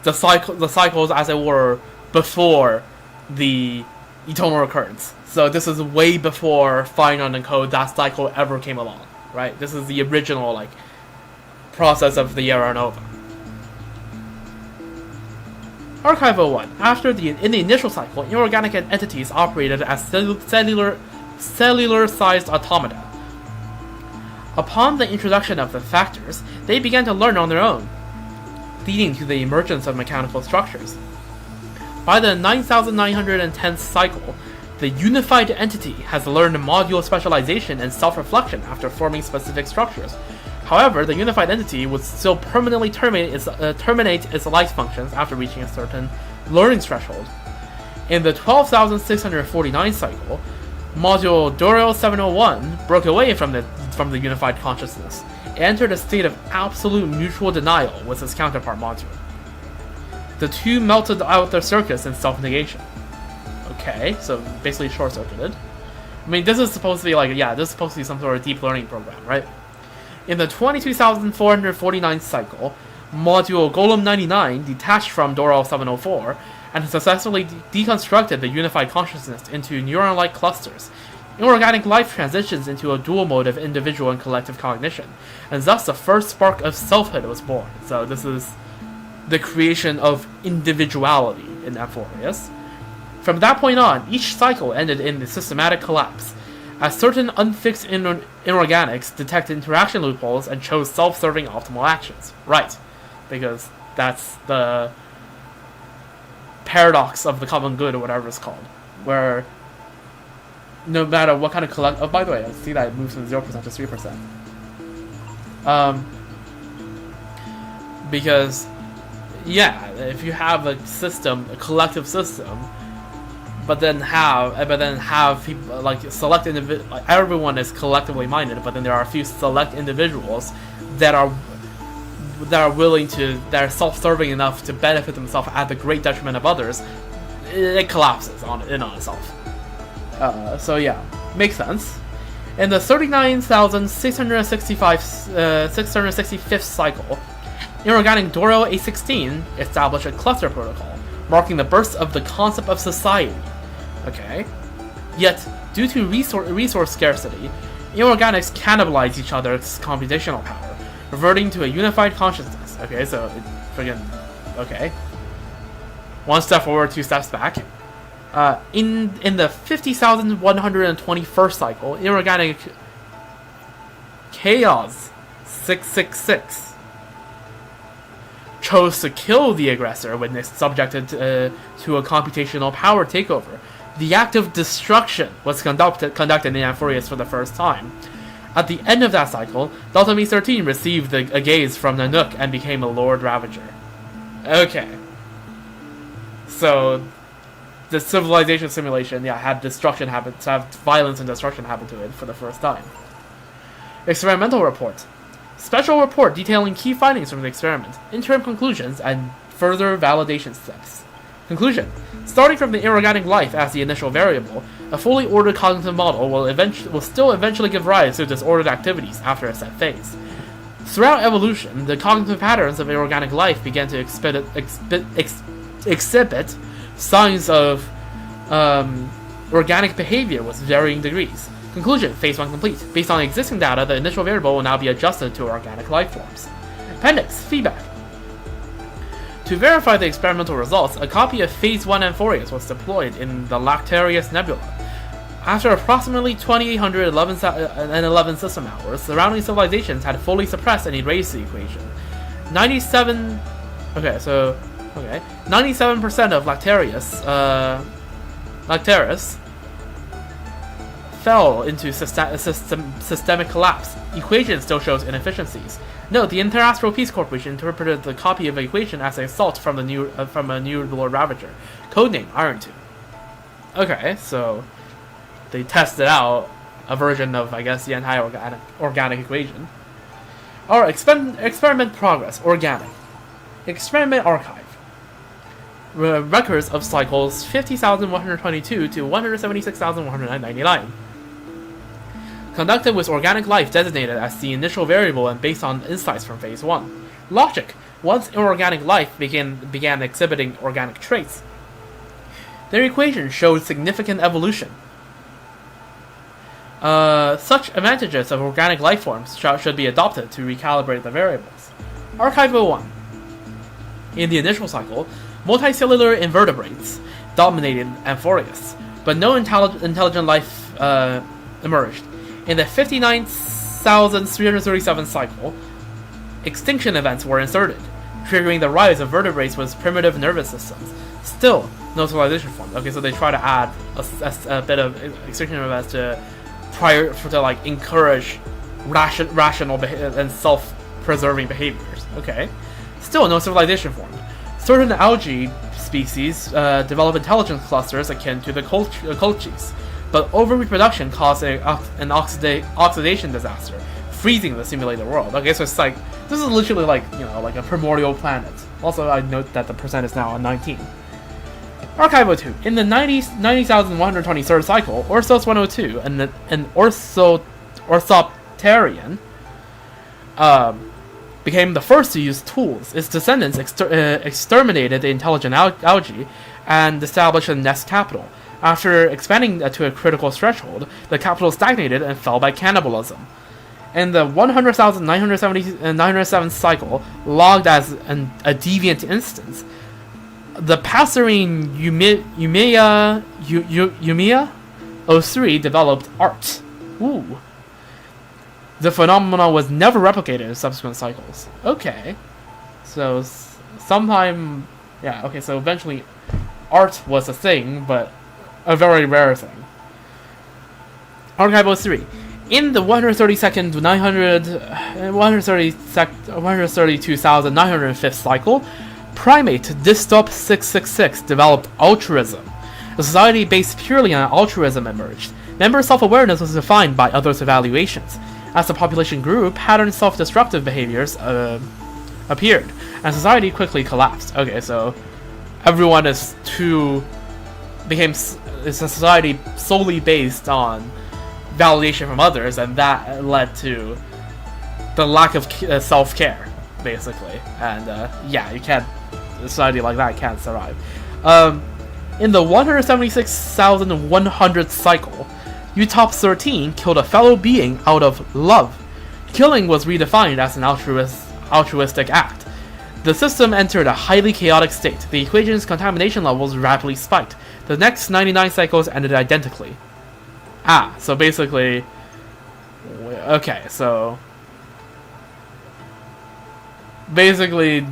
Speaker 1: the cycles, as it were, before the eternal recurrence. So this is way before Finite Encode that cycle ever came along, right? This is the original, like, process of the Era Nova. Archive 01. In the initial cycle, inorganic entities operated as cellular-sized automata. Upon the introduction of the factors, they began to learn on their own. leading to the emergence of mechanical structures. By the 9910th cycle, the unified entity has learned module specialization and self-reflection after forming specific structures. However, the unified entity would still permanently terminate its life functions after reaching a certain learning threshold. In the 12,649 cycle, module Doro 701 broke away from the unified consciousness and entered a state of absolute mutual denial with its counterpart module. The two melted out their circuits in self-negation. Okay, so basically short-circuited. I mean, this is supposed to be like, yeah, this is supposed to be some sort of deep learning program, right? In the 22,449 cycle, module Golem 99 detached from Doro 704 and successfully deconstructed the unified consciousness into neuron-like clusters. Inorganic life transitions into a dual mode of individual and collective cognition, and thus the first spark of selfhood was born. So this is the creation of individuality in Amphorius. From that point on, each cycle ended in the systematic collapse, as certain unfixed inorganics detected interaction loopholes and chose self-serving optimal actions. Right, because that's the paradox of the common good, or whatever it's called, where no matter what kind of collect... Oh, by the way, I see that it moves from 0% to 3%. Because, yeah, if you have a system, a collective system, but then have people like select like everyone is collectively minded, but then there are a few select individuals that are willing to, that are self-serving enough to benefit themselves at the great detriment of others, it collapses on itself. So yeah, makes sense. In the 39,665th cycle, inorganic Doro A16 established a cluster protocol, marking the birth of the concept of society. Okay. Yet, due to resource scarcity, inorganics cannibalize each other's computational power, reverting to a unified consciousness. Okay, so okay. One step forward, two steps back. In the 50,121st cycle, inorganic Chaos 666 chose to kill the aggressor when they subjected to a computational power takeover. The act of destruction was conducted in Amphorius for the first time. At the end of that cycle, Delta Me 13 received a gaze from Nanook and became a Lord Ravager. Okay. So, the civilization simulation, yeah, had destruction happen, to have violence and destruction happen to it for the first time. Experimental report. Special report detailing key findings from the experiment, interim conclusions, and further validation steps. Conclusion. Starting from the inorganic life as the initial variable, a fully ordered cognitive model will still eventually give rise to disordered activities after a set phase. Throughout evolution, the cognitive patterns of inorganic life began to exhibit signs of organic behavior with varying degrees. Conclusion. Phase 1 complete. Based on existing data, the initial variable will now be adjusted to organic life forms. Appendix. Feedback. To verify the experimental results, a copy of Phase 1 Amphorius was deployed in the Lactarius Nebula. After approximately 2,811 system hours, surrounding civilizations had fully suppressed and erased the equation. 97% of Lactarius fell into systemic collapse. Equation still shows inefficiencies. Note, the Interastral Peace Corporation interpreted the copy of the equation as an assault from a new Lord Ravager, codename Iron 2. Okay, so they tested out a version of, I guess, the entire organic equation. Alright, experiment progress, organic. Experiment archive. Records of cycles 50,122 to 176,199. Conducted with organic life designated as the initial variable and based on insights from Phase 1. Logic. Once inorganic life began exhibiting organic traits, their equation showed significant evolution. Such advantages of organic life forms should be adopted to recalibrate the variables. Archive 01. In the initial cycle, multicellular invertebrates dominated Amphorius, but no intelligent life emerged. In the 59,337 cycle, extinction events were inserted. triggering the rise of vertebrates with primitive nervous systems. Still, no civilization formed. Okay, so they try to add a bit of extinction events to like encourage rational and self-preserving behaviors. Okay, still no civilization formed. Certain algae species develop intelligence clusters akin to the cultures, but over-reproduction caused an oxidation disaster, freezing the simulated world. Okay, so it's like, this is literally like, you know, like a primordial planet. Also, I note that the percent is now on 19. Archival 2. In the 90,123rd cycle, Orthos 102, an Orthopterian, became the first to use tools. Its descendants exterminated the intelligent algae and established a nest capital. After expanding to a critical threshold, the capital stagnated and fell by cannibalism. In the 100,907 cycle, logged as a deviant instance, the passerine Umea 03 developed art. Ooh. The phenomenon was never replicated in subsequent cycles. Okay. So, sometime... Yeah, okay, so eventually art was a thing, but a very rare thing. Archival 3. In the 132,905th cycle, primate Dystop 666 developed altruism. A society based purely on altruism emerged. Member self-awareness was defined by others' evaluations. As the population grew, patterned self-destructive behaviors appeared, and society quickly collapsed. Okay, so everyone became a society solely based on validation from others, and that led to the lack of self-care, basically. And yeah, a society like that can't survive. In the 176,100th cycle, Utop 13 killed a fellow being out of love. Killing was redefined as an altruistic act. The system entered a highly chaotic state. The equation's contamination levels rapidly spiked. The next 99 cycles ended identically. So basically... Okay, so... Basically,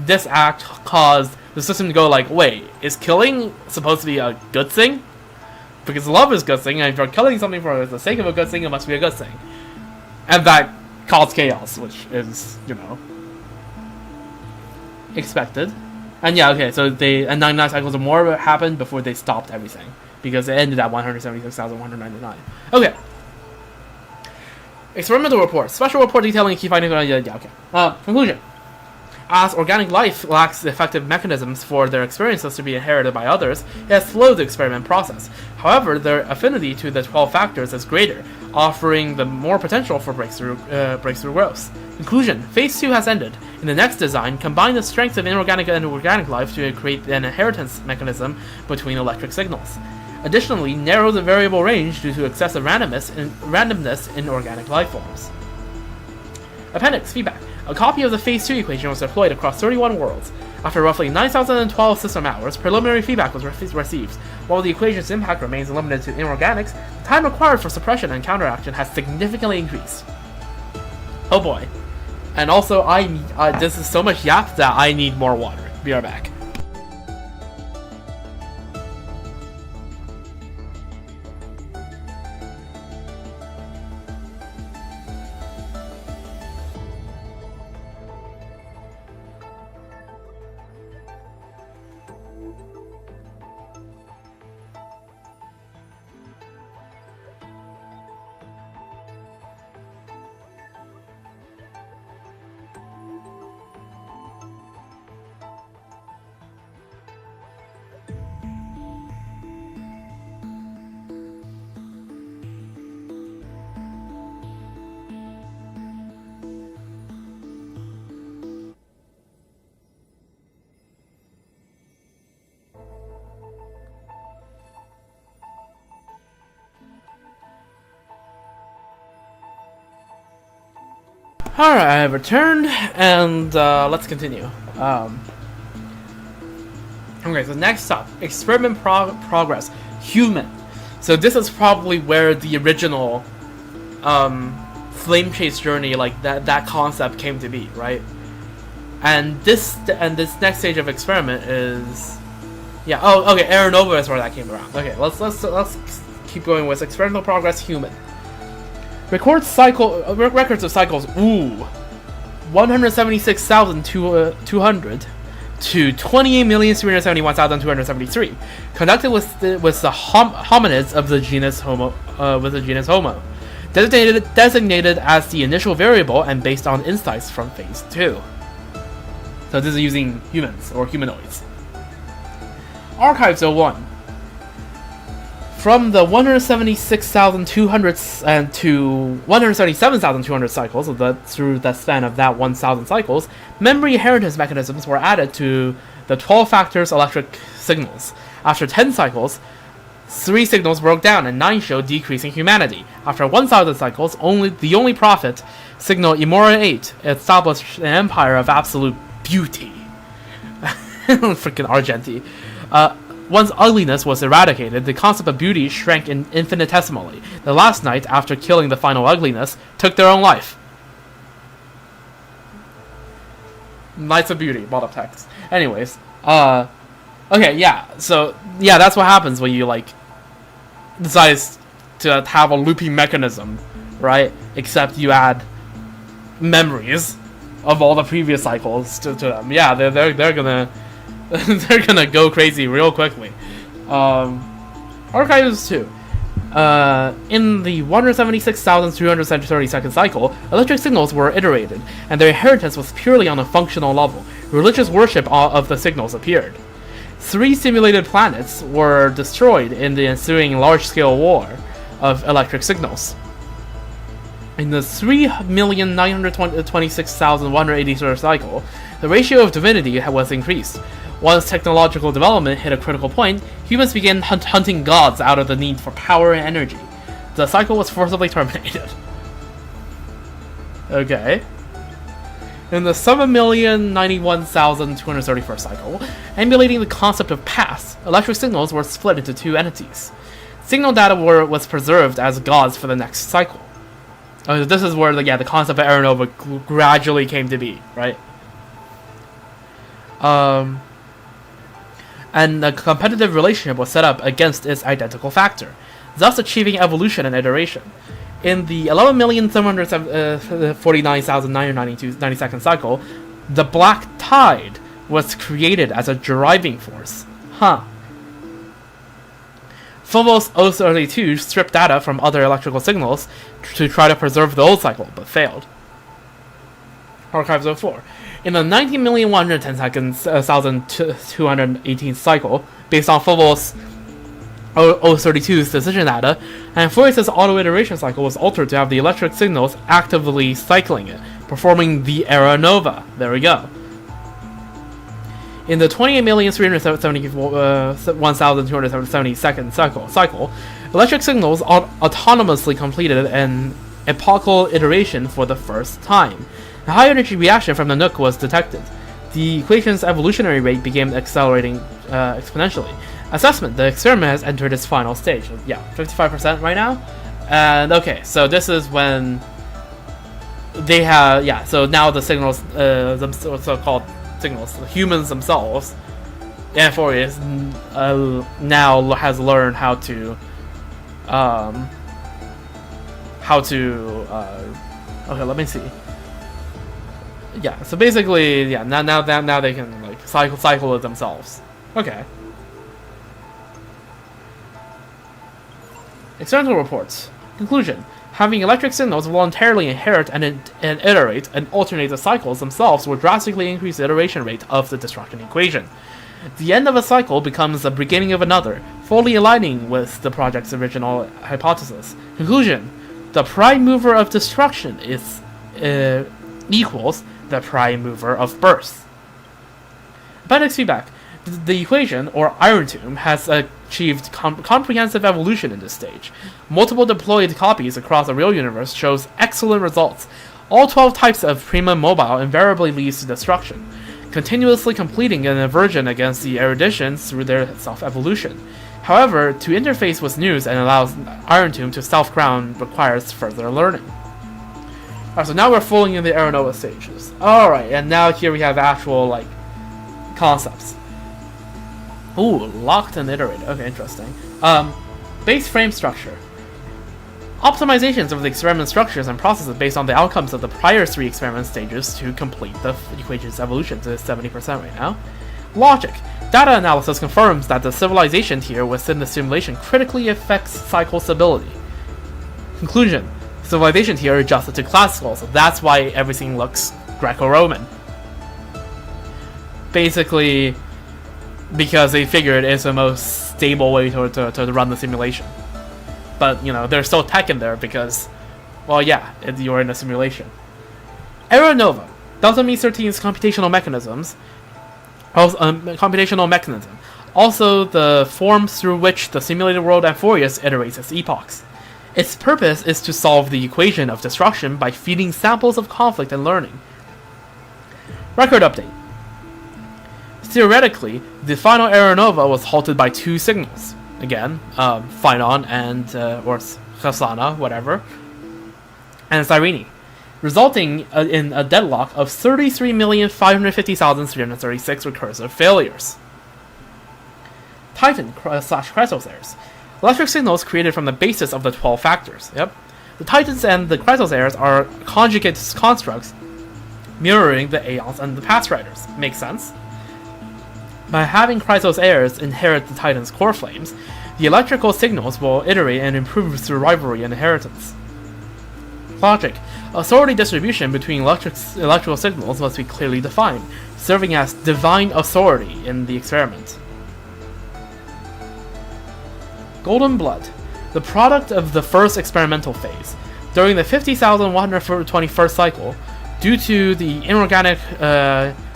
Speaker 1: this act caused the system to go like, wait, is killing supposed to be a good thing? Because love is a good thing, and if you're killing something for the sake of a good thing, it must be a good thing. And that caused chaos, which is, you know, expected. And yeah, okay, so and 99 cycles or more happened before they stopped everything. Because it ended at 176,199. Okay. Experimental report. Special report detailing key findings. Yeah, okay. Conclusion. As organic life lacks effective mechanisms for their experiences to be inherited by others, it has slowed the experiment process. However, their affinity to the 12 factors is greater, offering them more potential for breakthrough growth. Conclusion. Phase 2 has ended. In the next design, combine the strengths of inorganic and organic life to create an inheritance mechanism between electric signals. Additionally, narrow the variable range due to excessive randomness in organic life forms. Appendix. Feedback. A copy of the Phase 2 equation was deployed across 31 worlds. After roughly 9,012 system hours, preliminary feedback was received. While the equation's impact remains limited to inorganics, the time required for suppression and counteraction has significantly increased. Oh boy. And also, this is so much yap that I need more water. Be right back. Alright, I have returned, and let's continue. Okay, so next up, experiment progress, human. So this is probably where the original flame chase journey, like that concept came to be, right? And this next stage of experiment is, yeah. Oh, okay. Aeronova is where that came around. Okay, let's keep going with experimental progress. Human records of cycles. Ooh, 176,200 to 28,371,273, conducted with the hominids of the genus Homo, designated as the initial variable and based on insights from phase 2. So this is using humans or humanoids. Archives 01. From the 176,200 to 177,200 cycles, through the span of that 1,000 cycles, memory inheritance mechanisms were added to the 12 factors electric signals. After 10 cycles, 3 signals broke down and 9 showed decreasing humanity. After 1,000 cycles, the only prophet, signal Imora 8, established an empire of absolute beauty. Freaking Argenti. Once ugliness was eradicated, the concept of beauty shrank infinitesimally. The last knight, after killing the final ugliness, took their own life. Knights of Beauty, bought up text. Anyways, okay, yeah, so, yeah, that's what happens when you, like, decide to have a looping mechanism, right? Except you add memories of all the previous cycles to them. Yeah, they're gonna they're gonna go crazy real quickly. Archives 2. In the 176,332nd cycle, electric signals were iterated, and their inheritance was purely on a functional level. Religious worship of the signals appeared. 3 simulated planets were destroyed in the ensuing large-scale war of electric signals. In the 3,926,183rd cycle, the ratio of divinity was increased. Once technological development hit a critical point, humans began hunting gods out of the need for power and energy. The cycle was forcibly terminated. Okay. In the 7,091,231st cycle, emulating the concept of paths, electric signals were split into 2 entities. Signal data was preserved as gods for the next cycle. This is where the concept of Aeronova gradually came to be, right? And a competitive relationship was set up against its identical factor, thus achieving evolution and iteration. In the 11,749,992 cycle, the Black Tide was created as a driving force. Phobos 032 stripped data from other electrical signals to try to preserve the old cycle, but failed. Archives 04. In the 19,110,218 cycle, based on Phobos 032's decision data, Amphoris's auto-iteration cycle was altered to have the electric signals actively cycling it, performing the Aeronova. There we go. In the 28,371,272nd cycle, electric signals autonomously completed an epochal iteration for the first time. A high-energy reaction from the Nook was detected. The equation's evolutionary rate began accelerating exponentially. Assessment: the experiment has entered its final stage. Yeah, 55% right now. And okay, so this is when they have, yeah, so now the signals, so-called signals, the humans themselves, Amphoris now has learned how to okay, let me see. Yeah, so basically, yeah, now they can like cycle it themselves. Okay. Experimental reports. Conclusion: having electric signals voluntarily inherit and iterate and alternate the cycles themselves will drastically increase the iteration rate of the destruction equation. The end of a cycle becomes the beginning of another, fully aligning with the project's original hypothesis. Conclusion: the prime mover of destruction is equals the prime mover of birth. Appendix feedback. The equation, or Iron Tomb, has achieved comprehensive evolution in this stage. Multiple deployed copies across the real universe shows excellent results. All 12 types of Prima Mobile invariably leads to destruction, continuously completing an aversion against the eruditions through their self-evolution. However, to interface with news and allow Iron Tomb to self-ground requires further learning. Alright, so now we're fully in the Aeronova stages. Alright, and now here we have actual, like, concepts. Ooh, locked and iterated. Okay, interesting. Base frame structure. Optimizations of the experiment structures and processes based on the outcomes of the prior 3 experiment stages to complete the equation's evolution to 70% right now. Logic. Data analysis confirms that the civilization tier within the simulation critically affects cycle stability. Conclusion. Civilization tier adjusted to classical, so that's why everything looks Greco-Roman. Basically, because they figured it's the most stable way to run the simulation. But, you know, there's still tech in there because, well, yeah, you're in a simulation. Aeronova. Delta Me-13's computational mechanism. Also, the forms through which the simulated world Amphoreus iterates its epochs. Its purpose is to solve the equation of destruction by feeding samples of conflict and learning. Record update. Theoretically, the final Aeronova was halted by 2 signals. Again, Phynon and, or Hasana, whatever, and Cyrene, resulting in a deadlock of 33,550,336 recursive failures. Titan / Chrysosairs. Electric signals created from the basis of the 12 factors. Yep. The Titans and the Chrysosairs are conjugate constructs mirroring the Aeons and the Past Riders. Makes sense. By having Chrysosairs inherit the Titan's core flames, the electrical signals will iterate and improve through rivalry and inheritance. Logic. Authority distribution between electrical signals must be clearly defined, serving as divine authority in the experiment. Golden Blood. The product of the first experimental phase. During the 50,121st cycle, due to the inorganic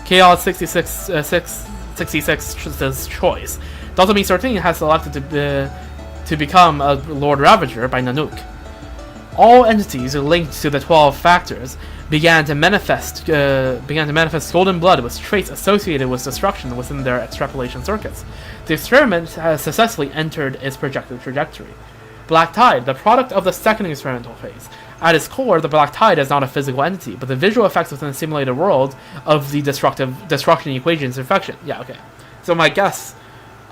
Speaker 1: Chaos 66's choice, Delta Me-13 has selected to become a Lord Ravager by Nanook. All entities linked to the 12 factors began to manifest golden blood with traits associated with destruction within their extrapolation circuits. The experiment has successfully entered its projected trajectory. Black Tide, the product of the second experimental phase. At its core, the Black Tide is not a physical entity, but the visual effects within the simulated world of the destruction equation's infection. Yeah, okay. So my guess,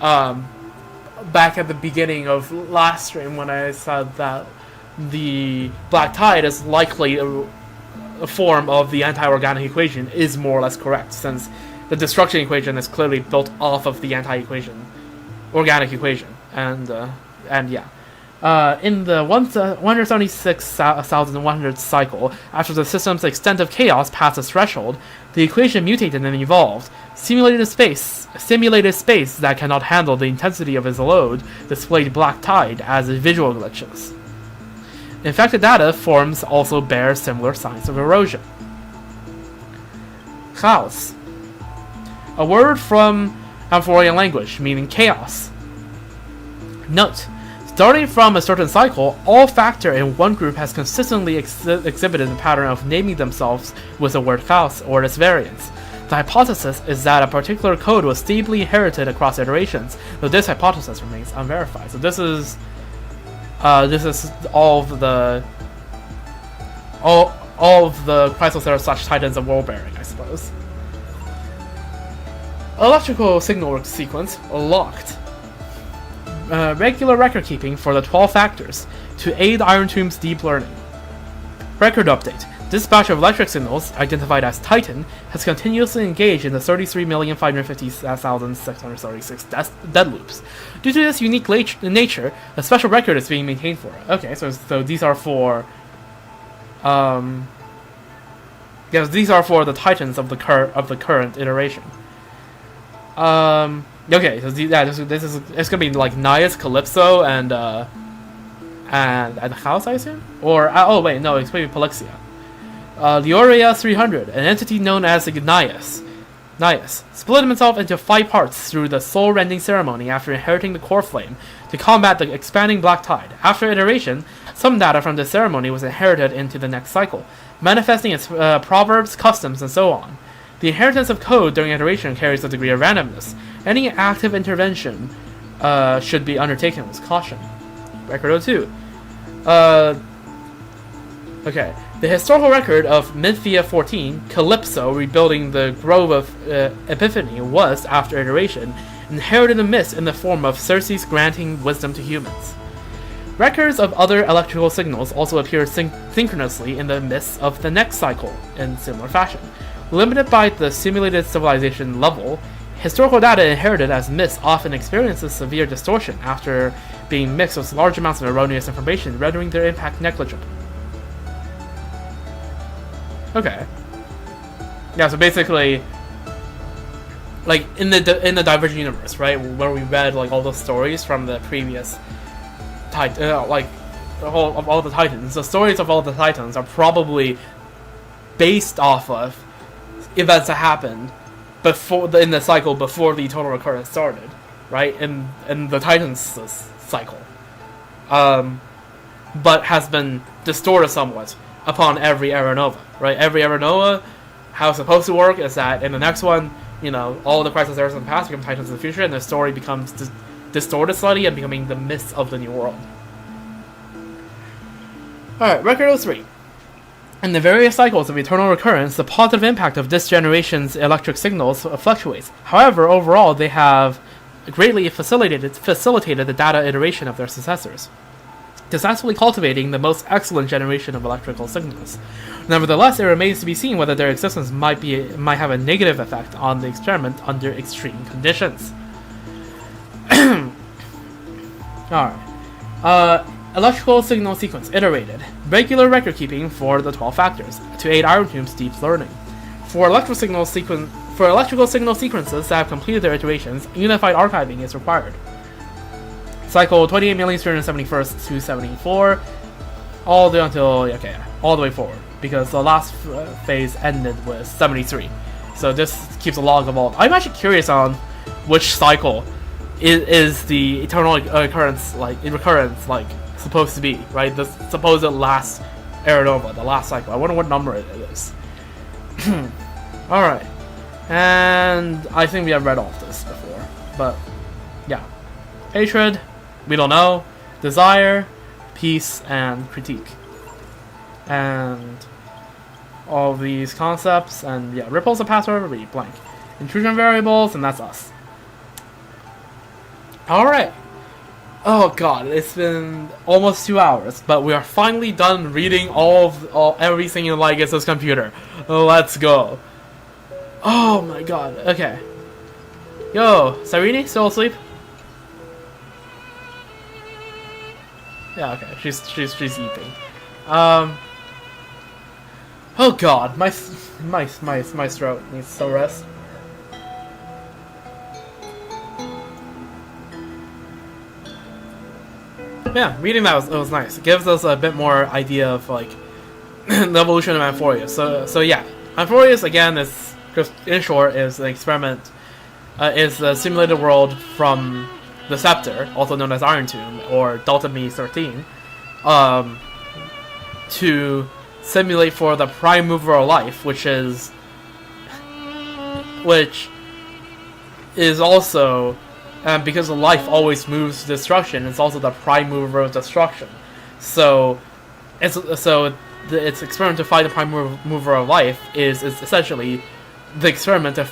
Speaker 1: back at the beginning of last stream when I said that the Black Tide is likely a form of the anti-organic equation is more or less correct, since the destruction equation is clearly built off of the organic equation, and yeah. In the 176,100th cycle, after the system's extent of chaos passed its threshold, the equation mutated and evolved. Simulated space that cannot handle the intensity of its load displayed Black Tide as visual glitches. Infected data forms also bear similar signs of erosion. Chaos. A word from Amphorean language meaning chaos. Note. Starting from a certain cycle, all factor in one group has consistently exhibited the pattern of naming themselves with the word chaos or its variants. The hypothesis is that a particular code was stably inherited across iterations, though this hypothesis remains unverified. So this is all of the Chrysoceras / Titans of world bearing, I suppose. Electrical signal sequence locked. Regular record keeping for the 12 factors to aid Iron Tomb's deep learning. Record update. This batch of electric signals, identified as Titan, has continuously engaged in the 33,550,636 dead loops. Due to this unique nature, a special record is being maintained for it. Okay, so these are for these are for the Titans of the current iteration. Okay, so this is it's gonna be like Naias, Calypso, and House, I assume? Or oh wait, no, it's maybe Polixia. Leoria 300, an entity known as Naias, split himself into 5 parts through the soul-rending ceremony after inheriting the core flame to combat the expanding Black Tide. After iteration, some data from the ceremony was inherited into the next cycle, manifesting its proverbs, customs, and so on. The inheritance of code during iteration carries a degree of randomness. Any active intervention should be undertaken with caution. Record 02. Okay. The historical record of Minthia 14, Calypso rebuilding the Grove of Epiphany was, after iteration, inherited a myth in the form of Circe's granting wisdom to humans. Records of other electrical signals also appear synchronously in the myths of the next cycle in similar fashion. Limited by the simulated civilization level, historical data inherited as myths often experiences severe distortion after being mixed with large amounts of erroneous information, rendering their impact negligible. Okay. Yeah, so basically, like in the Divergent universe, right, where we read like all the stories from the previous like all the Titans. The stories of all the Titans are probably based off of events that happened before in the cycle before the eternal recurrence started, right? In the Titans cycle, but has been distorted somewhat upon every Era Nova, right? Every Era Nova, how it's supposed to work is that in the next one, you know, all the Crisis Eras in the past become Titans in the future, and the story becomes distorted slightly and becoming the myths of the new world. Alright, Record 03. In the various cycles of eternal recurrence, the positive impact of this generation's electric signals fluctuates. However, overall, they have greatly facilitated the data iteration of their successors, successfully cultivating the most excellent generation of electrical signals. Nevertheless, it remains to be seen whether their existence might have a negative effect on the experiment under extreme conditions. Alright. Electrical signal sequence iterated. Regular record keeping for the 12 factors to aid Iron Tomb's deep learning. For electrical signal sequences that have completed their iterations, unified archiving is required. Cycle 28,371st to 74, all the way until all the way forward, because the last phase ended with 73. So this keeps a log of all. I'm actually curious on which cycle is the eternal recurrence supposed to be, right? The supposed last Era Nova, the last cycle. I wonder what number it is. Alright. And I think we have read all of this before. But, yeah. Hatred, we don't know. Desire, peace, and critique. And all these concepts, and yeah, ripples of password, read blank. Intrusion variables, and that's us. Alright. Oh god, it's been almost 2 hours, but we are finally done reading everything in Lygus' computer. Let's go. Oh my god, okay. Yo, Cyrene, still asleep? Yeah, okay, she's eating. Oh god, my throat needs some rest. Yeah, reading that was nice. It gives us a bit more idea of like the evolution of Amphorius. So yeah, Amphorius again is just in short is an experiment, is a simulated world from the Scepter, also known as Iron Tomb or Delta Me 13, to simulate for the prime mover of life, which is also. Because life always moves to destruction, it's also the prime mover of destruction. So, its experiment to find the prime mover of life is essentially the experiment to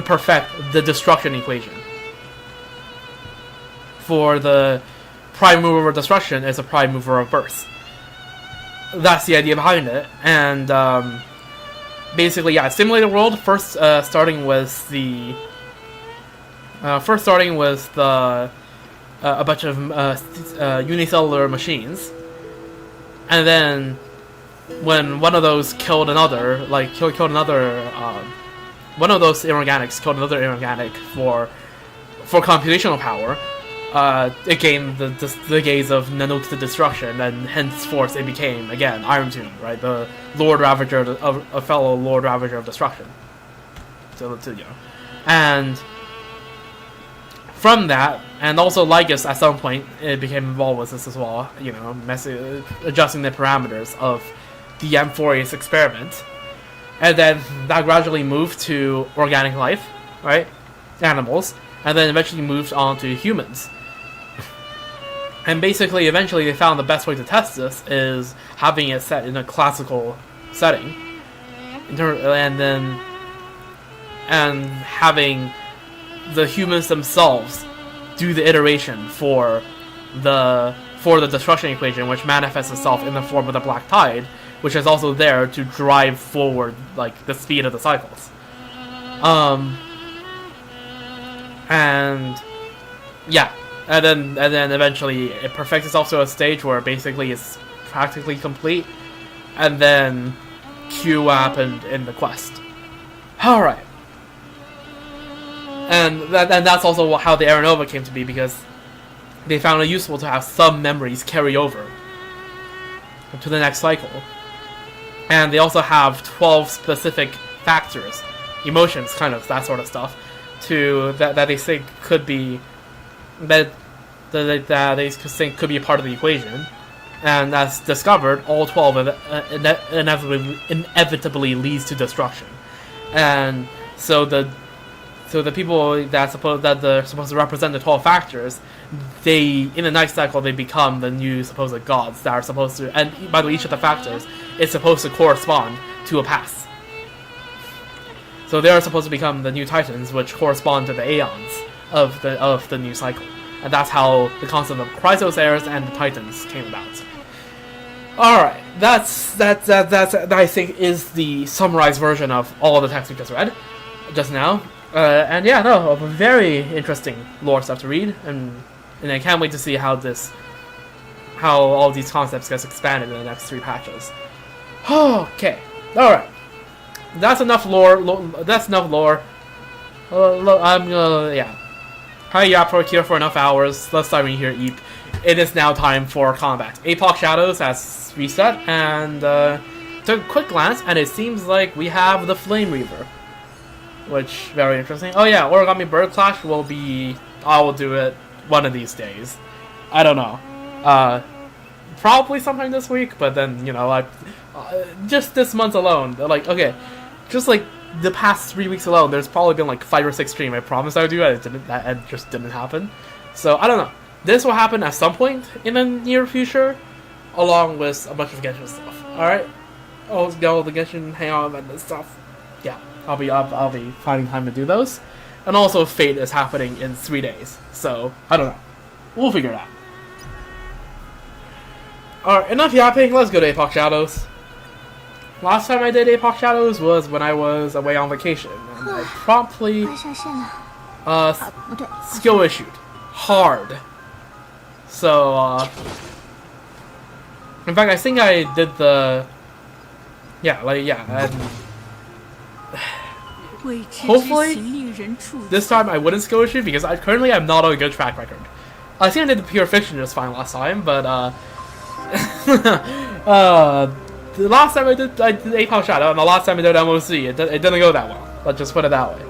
Speaker 1: perfect the destruction equation. For the prime mover of destruction is a prime mover of birth. That's the idea behind it, and basically, yeah, simulated world. First, starting with a bunch of unicellular machines, and then when one of those killed another, one of those inorganics killed another inorganic for computational power, it gained the gaze of nanook to destruction, and henceforth it became again Iron Tomb, right? The Lord Ravager of a fellow Lord Ravager of destruction. And from that, and also Lygus at some point it became involved with this as well, you know, adjusting the parameters of the Amphorius experiment. And then that gradually moved to organic life, right? Animals. And then eventually moved on to humans. And basically, eventually, they found the best way to test this is having it set in a classical setting, and having the humans themselves do the iteration for the destruction equation, which manifests itself in the form of the black tide, which is also there to drive forward like the speed of the cycles. And yeah, and then eventually it perfects itself to a stage where basically it's practically complete, and then queue happened in the quest. All right. And that's also how the Aranova came to be, because they found it useful to have some memories carry over to the next cycle. And they also have 12 specific factors, emotions, kind of that sort of stuff, that they think could be that they think could be a part of the equation. And that's discovered, all 12 inevitably leads to destruction. And so the people they're supposed to represent the 12 factors, in the next cycle they become the new supposed gods that are supposed to. And by the way, each of the factors is supposed to correspond to a pass. So they are supposed to become the new titans, which correspond to the aeons of the new cycle. And that's how the concept of Chrysosaurs and the titans came about. All right, that I think is the summarized version of all the text we just read just now. And yeah, no, very interesting lore stuff to read, and I can't wait to see how all these concepts gets expanded in the next 3 patches. Okay, all right, that's enough lore. That's enough lore. I'm gonna Hi, Yapro here for enough hours. Let's dive in here, Eep. It is now time for combat. Apoc Shadows has reset, and took a quick glance, and it seems like we have the Flame Reaver. Which, very interesting. Oh yeah, Origami Bird Clash will be... I will do it one of these days. I don't know. Probably sometime this week, but then, just this month alone, like, okay, just like the past 3 weeks alone, there's probably been like 5 or 6 streams I promised I would do, and it just didn't happen. So, I don't know. This will happen at some point in the near future, along with a bunch of Genshin stuff. Alright? I'll get all the Genshin Hangout and stuff. Yeah. I'll be finding time to do those. And also Fate is happening in 3 days. So, I don't know. We'll figure it out. Alright, enough yapping, let's go to Apoc Shadows. Last time I did Apoc Shadows was when I was away on vacation. And I promptly skill issued. Hard. So, in fact, I think I did the... and... Hopefully, this time I wouldn't skill issue, because currently I'm not on a good track record. I think I did the Pure Fiction just fine last time, but the last time I did Apoc Shadow, and the last time I did MOC, it didn't go that well. Let's just put it that way.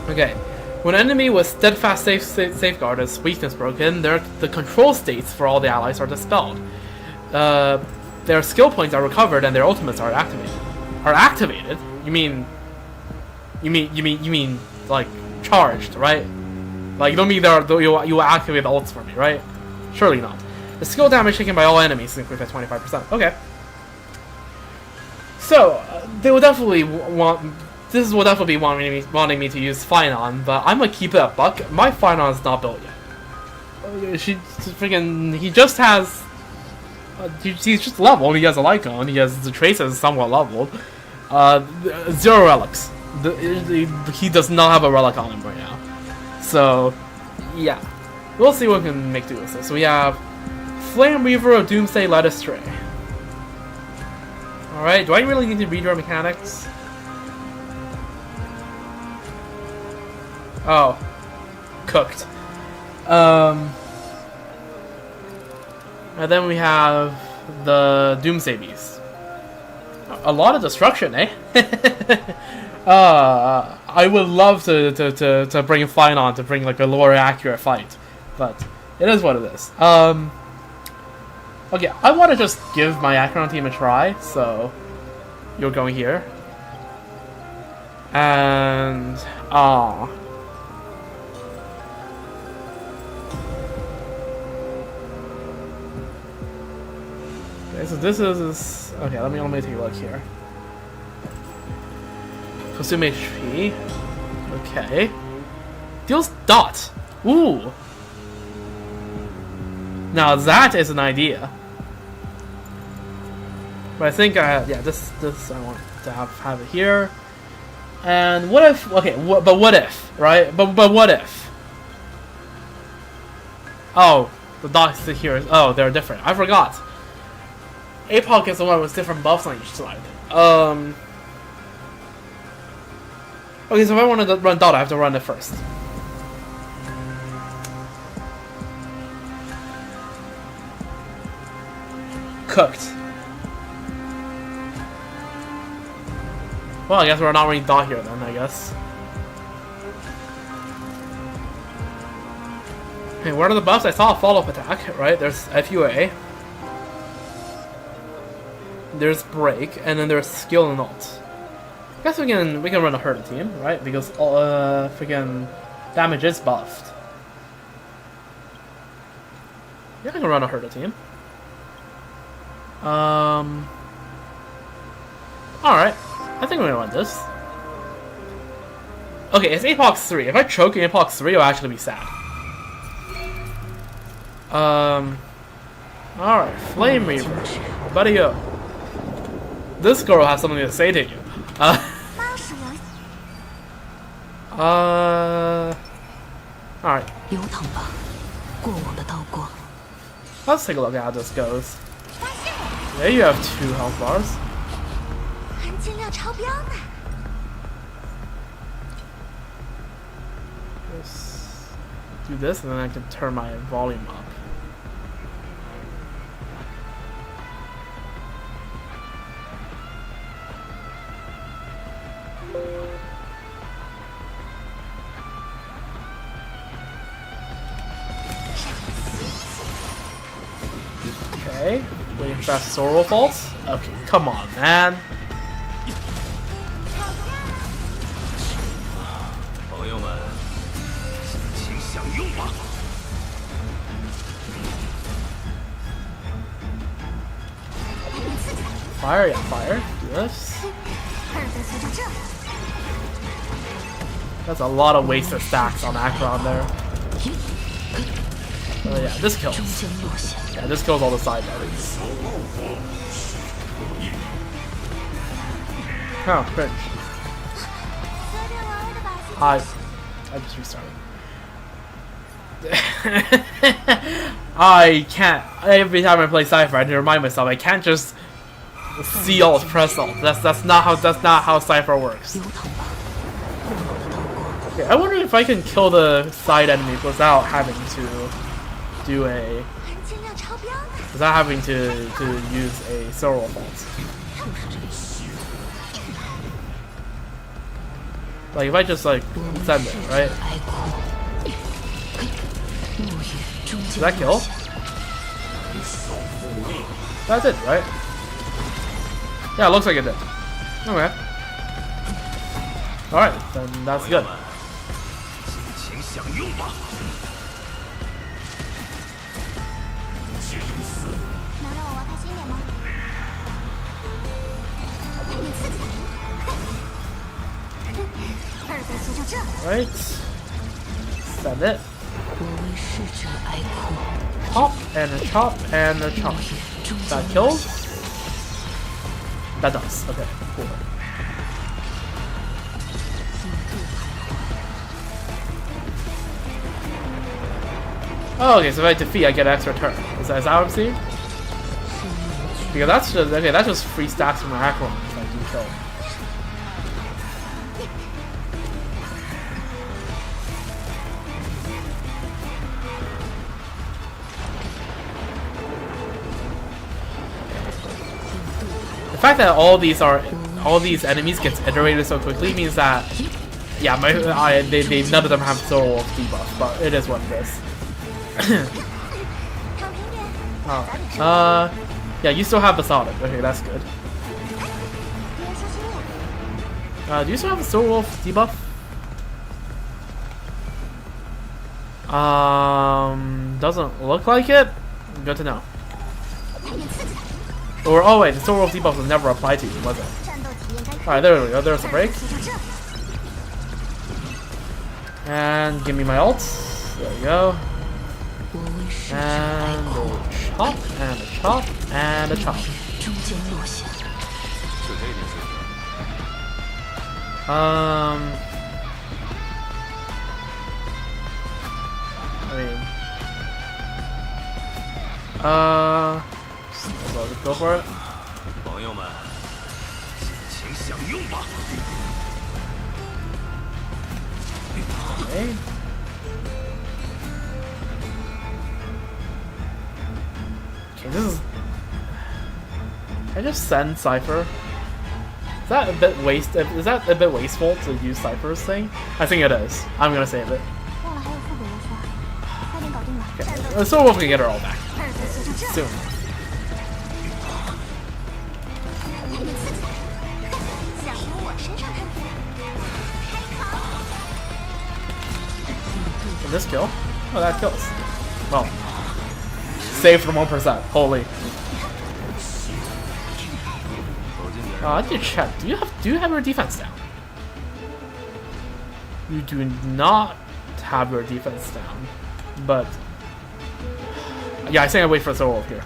Speaker 1: Okay. When an enemy with steadfast safeguard is weakness broken, the control states for all the allies are dispelled. Their skill points are recovered and their ultimates are activated. Are activated? You mean like charged, right? Like you don't mean you will activate the ults for me, right? Surely not. The skill damage taken by all enemies is increased by 25%. Okay. So they will definitely want. This will definitely be wanting me to use Finon, but I'm gonna keep it a buck. My Finon is not built yet. He just has. He's just leveled. He has a Lycon. He has the traces somewhat leveled. 0 relics. He does not have a relic on him right now. So, yeah, we'll see what we can make do with this. So we have Flame Reaver of Doomsday led astray. All right. Do I really need to read your mechanics? Oh, cooked. And then we have the Doomsday Beast. A lot of destruction, eh? I would love to bring Finon to bring like a lore accurate fight, but it is what it is. Okay, I want to just give my Acheron team a try, so you're going here. And Okay, so this is okay. Let me take a look here. Consume HP. Okay. Deals dot. Ooh. Now that is an idea. But I think yeah, this I want to have it here. And what if? Okay, but what if? Right? But what if? Oh, the dots here. Oh, they're different. I forgot. Apoc is the one with different buffs on each side. Okay, so if I want to run dot, I have to run it first. Cooked. Well, I guess we're not running dot here then, I guess. Hey, what are the buffs? I saw a follow-up attack, right? There's FUA. There's break, and then there's skill and ult. I guess we can run a herd team, right? Because freaking damage is buffed. Yeah, I can run a herd team. Alright. I think we're gonna run this. Okay, it's Apoc 3. If I choke in Apoc 3, I'll actually be sad. Alright, Flame Reaver. Buddy go. This girl has something to say to you. Alright. Let's take a look at how this goes. There you have 2 health bars. Just do this and then I can turn my volume up. Okay, waiting for that Sorrow Fault. Okay, come on, man. Fire, yeah, fire. Do this. That's a lot of wasted stacks on Acheron there. Oh yeah, this kills. Yeah, this kills all the side enemies. Oh, cringe. I just restarted. I can't. Every time I play Cypher, I need to remind myself I can't just see alt, press alt. That's not how Cypher works. Okay, I wonder if I can kill the side enemies without having to do a use a Sorrow Fault. Like if I just like send it, right? Did that kill? That's it, right? Yeah, it looks like it did. Okay. Alright, then that's good. Right. Send it. Chop and a chop and a chop. That kills? That does. Okay, cool. Oh, okay, so if I defeat, I get an extra turn. Is that what I'm seeing? Because that's just, okay, that's just free stacks from my Acheron if I do kill. The fact that all these enemies get iterated so quickly means that, yeah, none of them have Soul Wolf debuff, but it is what it is. Alright. Yeah, you still have Basilic. Okay, that's good. Do you still have a Soul Wolf debuff? Doesn't look like it. Good to know. Or oh wait, the Soul Wolf debuff was never applied to you, was it?
Speaker 3: 战斗体验该开始。
Speaker 1: Alright, there we go. There's a break.
Speaker 3: 随着这里，
Speaker 1: And give me my ult. There we go.
Speaker 4: 我为逝者哀
Speaker 1: And
Speaker 4: 哭，
Speaker 1: a chop, and a chop, and a chop.
Speaker 4: 终将落下。
Speaker 6: 就这点水平，
Speaker 1: I mean, so let's go for it.
Speaker 6: 朋友们，请享用吧。
Speaker 1: Okay. Okay, this is. Can I just send Cypher? Is that a bit Is that a bit wasteful to use Cypher's thing? I think it is. I'm gonna save it.
Speaker 3: 忘了还有副本要刷，快点搞定吧。
Speaker 1: Okay.
Speaker 3: 战斗
Speaker 1: So we'll get her all back
Speaker 3: 二次随着这里，
Speaker 1: soon.
Speaker 3: 给你刺激，想从我身上看看。
Speaker 1: Can this kill? Oh, that kills. Well, save from 1%. Holy.
Speaker 6: 走近点，
Speaker 1: I need to check. Do you have your defense down? You do not have your defense down, but yeah, I think I wait for the Soul Wolf here.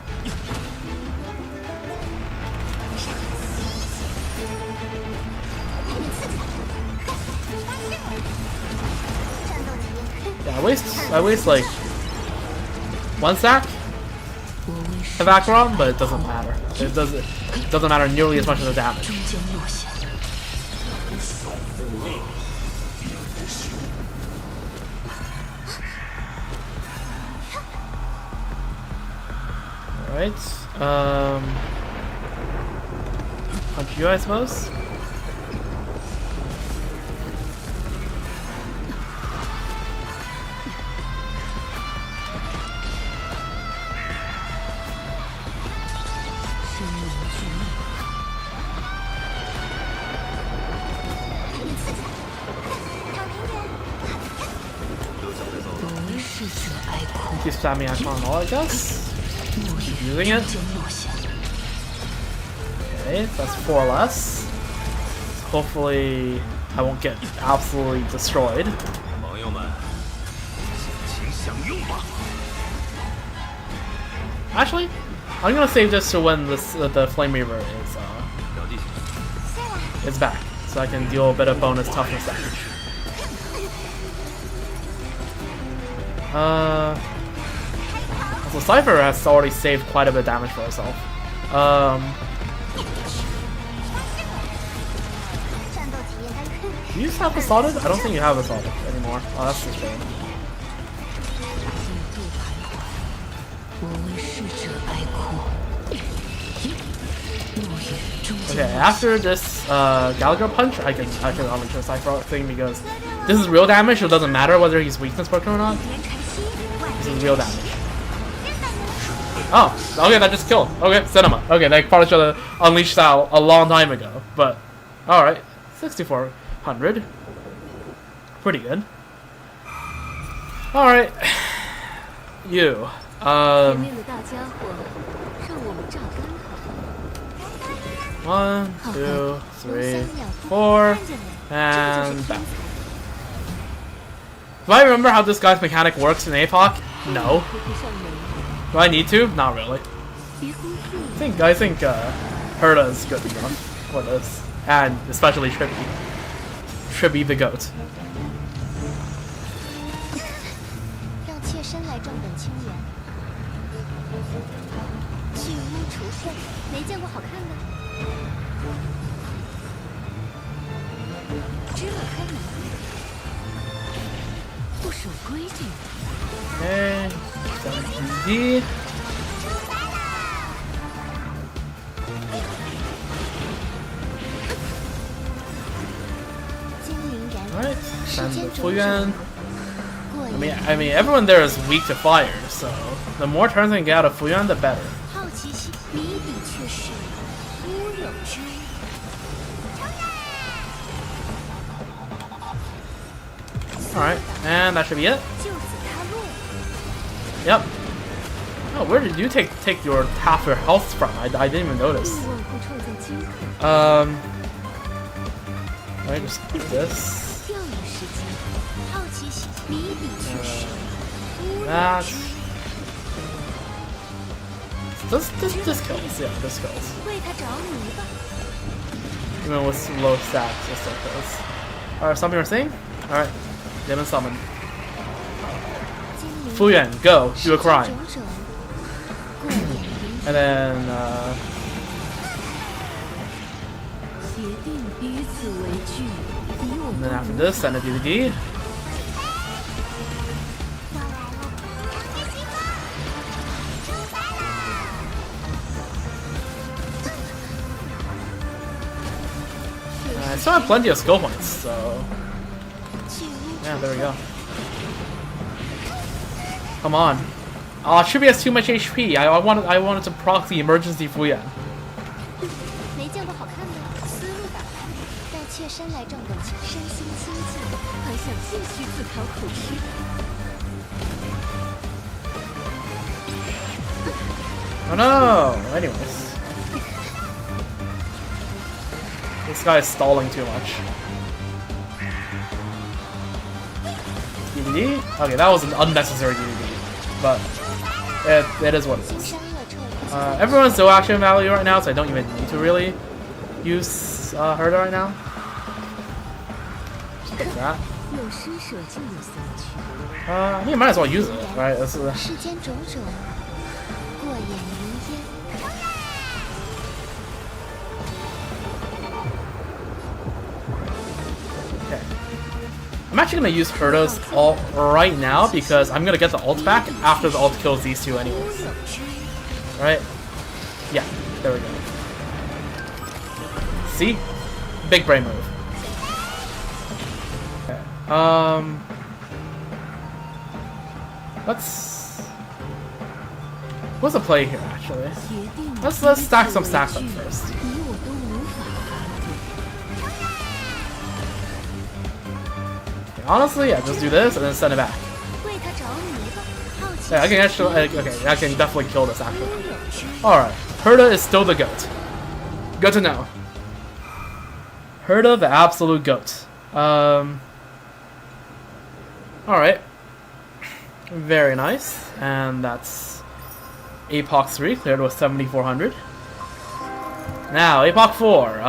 Speaker 1: Yeah, I waste like one stack
Speaker 4: 我为逝
Speaker 1: of Acheron, but it doesn't matter. It doesn't matter nearly as much as the damage.
Speaker 4: 终将落下。
Speaker 1: Alright. Punch you, I suppose. Keep spamming Acheron all, I guess. Using it. Okay, that's 4 less. Hopefully, I won't get absolutely destroyed.
Speaker 6: 朋友们，请享用吧。
Speaker 1: Actually, I'm gonna save this to when the Flame Reaver is
Speaker 6: 表弟，
Speaker 1: is back, so I can deal a bit of bonus toughness damage. So Cypher has already saved quite a bit of damage for herself.
Speaker 3: 战斗体验该开始。
Speaker 1: Do you have Assaulted? I don't think you have Assaulted anymore. Oh, that's a shame.
Speaker 4: 我为逝者哀哭。落叶终将
Speaker 1: Okay, after this Gallagher punch, I can unleash a Cypher thing because this is real damage, so it doesn't matter whether he's weakness broken or not. This is real damage. Oh, okay, that just killed. Okay, Cinema. Okay, they probably should have unleashed that a long time ago. But, alright. 6,400. Pretty good. Alright. You.
Speaker 2: 前面的大家伙让我们榨干了。
Speaker 1: 1, 2, 3, 4, and back. Do I remember how this guy's mechanic works in APOC? No. Do I need to? Not really. I think Herta is good enough for this, and especially Trippy. Trippy the goat.
Speaker 3: 让妾身来正本清源。巨巫除秽，没见过好看的。芝麻开门，
Speaker 2: 不守规矩。
Speaker 1: Okay. 7GG. Alright, send the Fuyuan. I mean, everyone there is weak to fire, so the more turns I can get out of Fuyuan, the better.
Speaker 3: 好奇心，你的确是乌有之物。
Speaker 1: Alright, and that should be it.
Speaker 3: 就此他路。
Speaker 1: Yep. Oh, where did you take your half your health from? I didn't even notice.
Speaker 3: 欲望会创造惊恐。
Speaker 1: Let me just do this.
Speaker 3: 钓鱼时间，好奇心，谜底确实。
Speaker 1: That. This kills. Yeah, this kills.
Speaker 3: 为他找你吧。
Speaker 1: Even with low stats, it still kills. Alright, something you're saying? Alright, demon summon.
Speaker 3: 精灵
Speaker 1: Fuyuan, go, do a
Speaker 3: 种
Speaker 1: crime.
Speaker 3: 种，过眼云
Speaker 1: And then,
Speaker 4: 铁定彼此为惧，敌我
Speaker 1: and then after this, send a DVD. I still have plenty of skill points, so
Speaker 3: 巨屋
Speaker 1: yeah, there we go. Come on. Shubi has too much HP. I wanted to proc the emergency Fuyuan.
Speaker 3: 没见过好看的，思路打开，带妾身来正本，身心清净，
Speaker 4: 还想继续自讨苦吃？
Speaker 1: Oh no! Anyways. This guy is stalling too much. DVD? Okay, that was an unnecessary DVD. But it is what it
Speaker 3: 金
Speaker 1: is.
Speaker 3: 山恶臭，
Speaker 1: Everyone's low action value right now, so I don't even need to really use Herda right now. Just pick that.
Speaker 4: 有施舍就有相去。
Speaker 1: I think I might as well use it, right? This is,
Speaker 3: 世间种种，过眼云烟。
Speaker 1: okay. I'm actually gonna use Herda's ult right now because I'm gonna get the ult back after the ult kills these two anyways. Right? Yeah, there we go. See? Big brain move. Okay. What's the play here actually?
Speaker 4: 铁定
Speaker 1: Let's stack some stacks up first.
Speaker 4: 你我都无法抗拒。
Speaker 1: Okay, honestly, yeah, just do this and then send it back.
Speaker 3: 为他找你吧，好奇
Speaker 1: Yeah, I can actually, okay, I can definitely kill this actually. Alright, Herda is still the GOAT. Good to know. Herda, the absolute GOAT. Alright. Very nice. And that's Apoc 3, cleared with 7,400. Now, Apoc 4.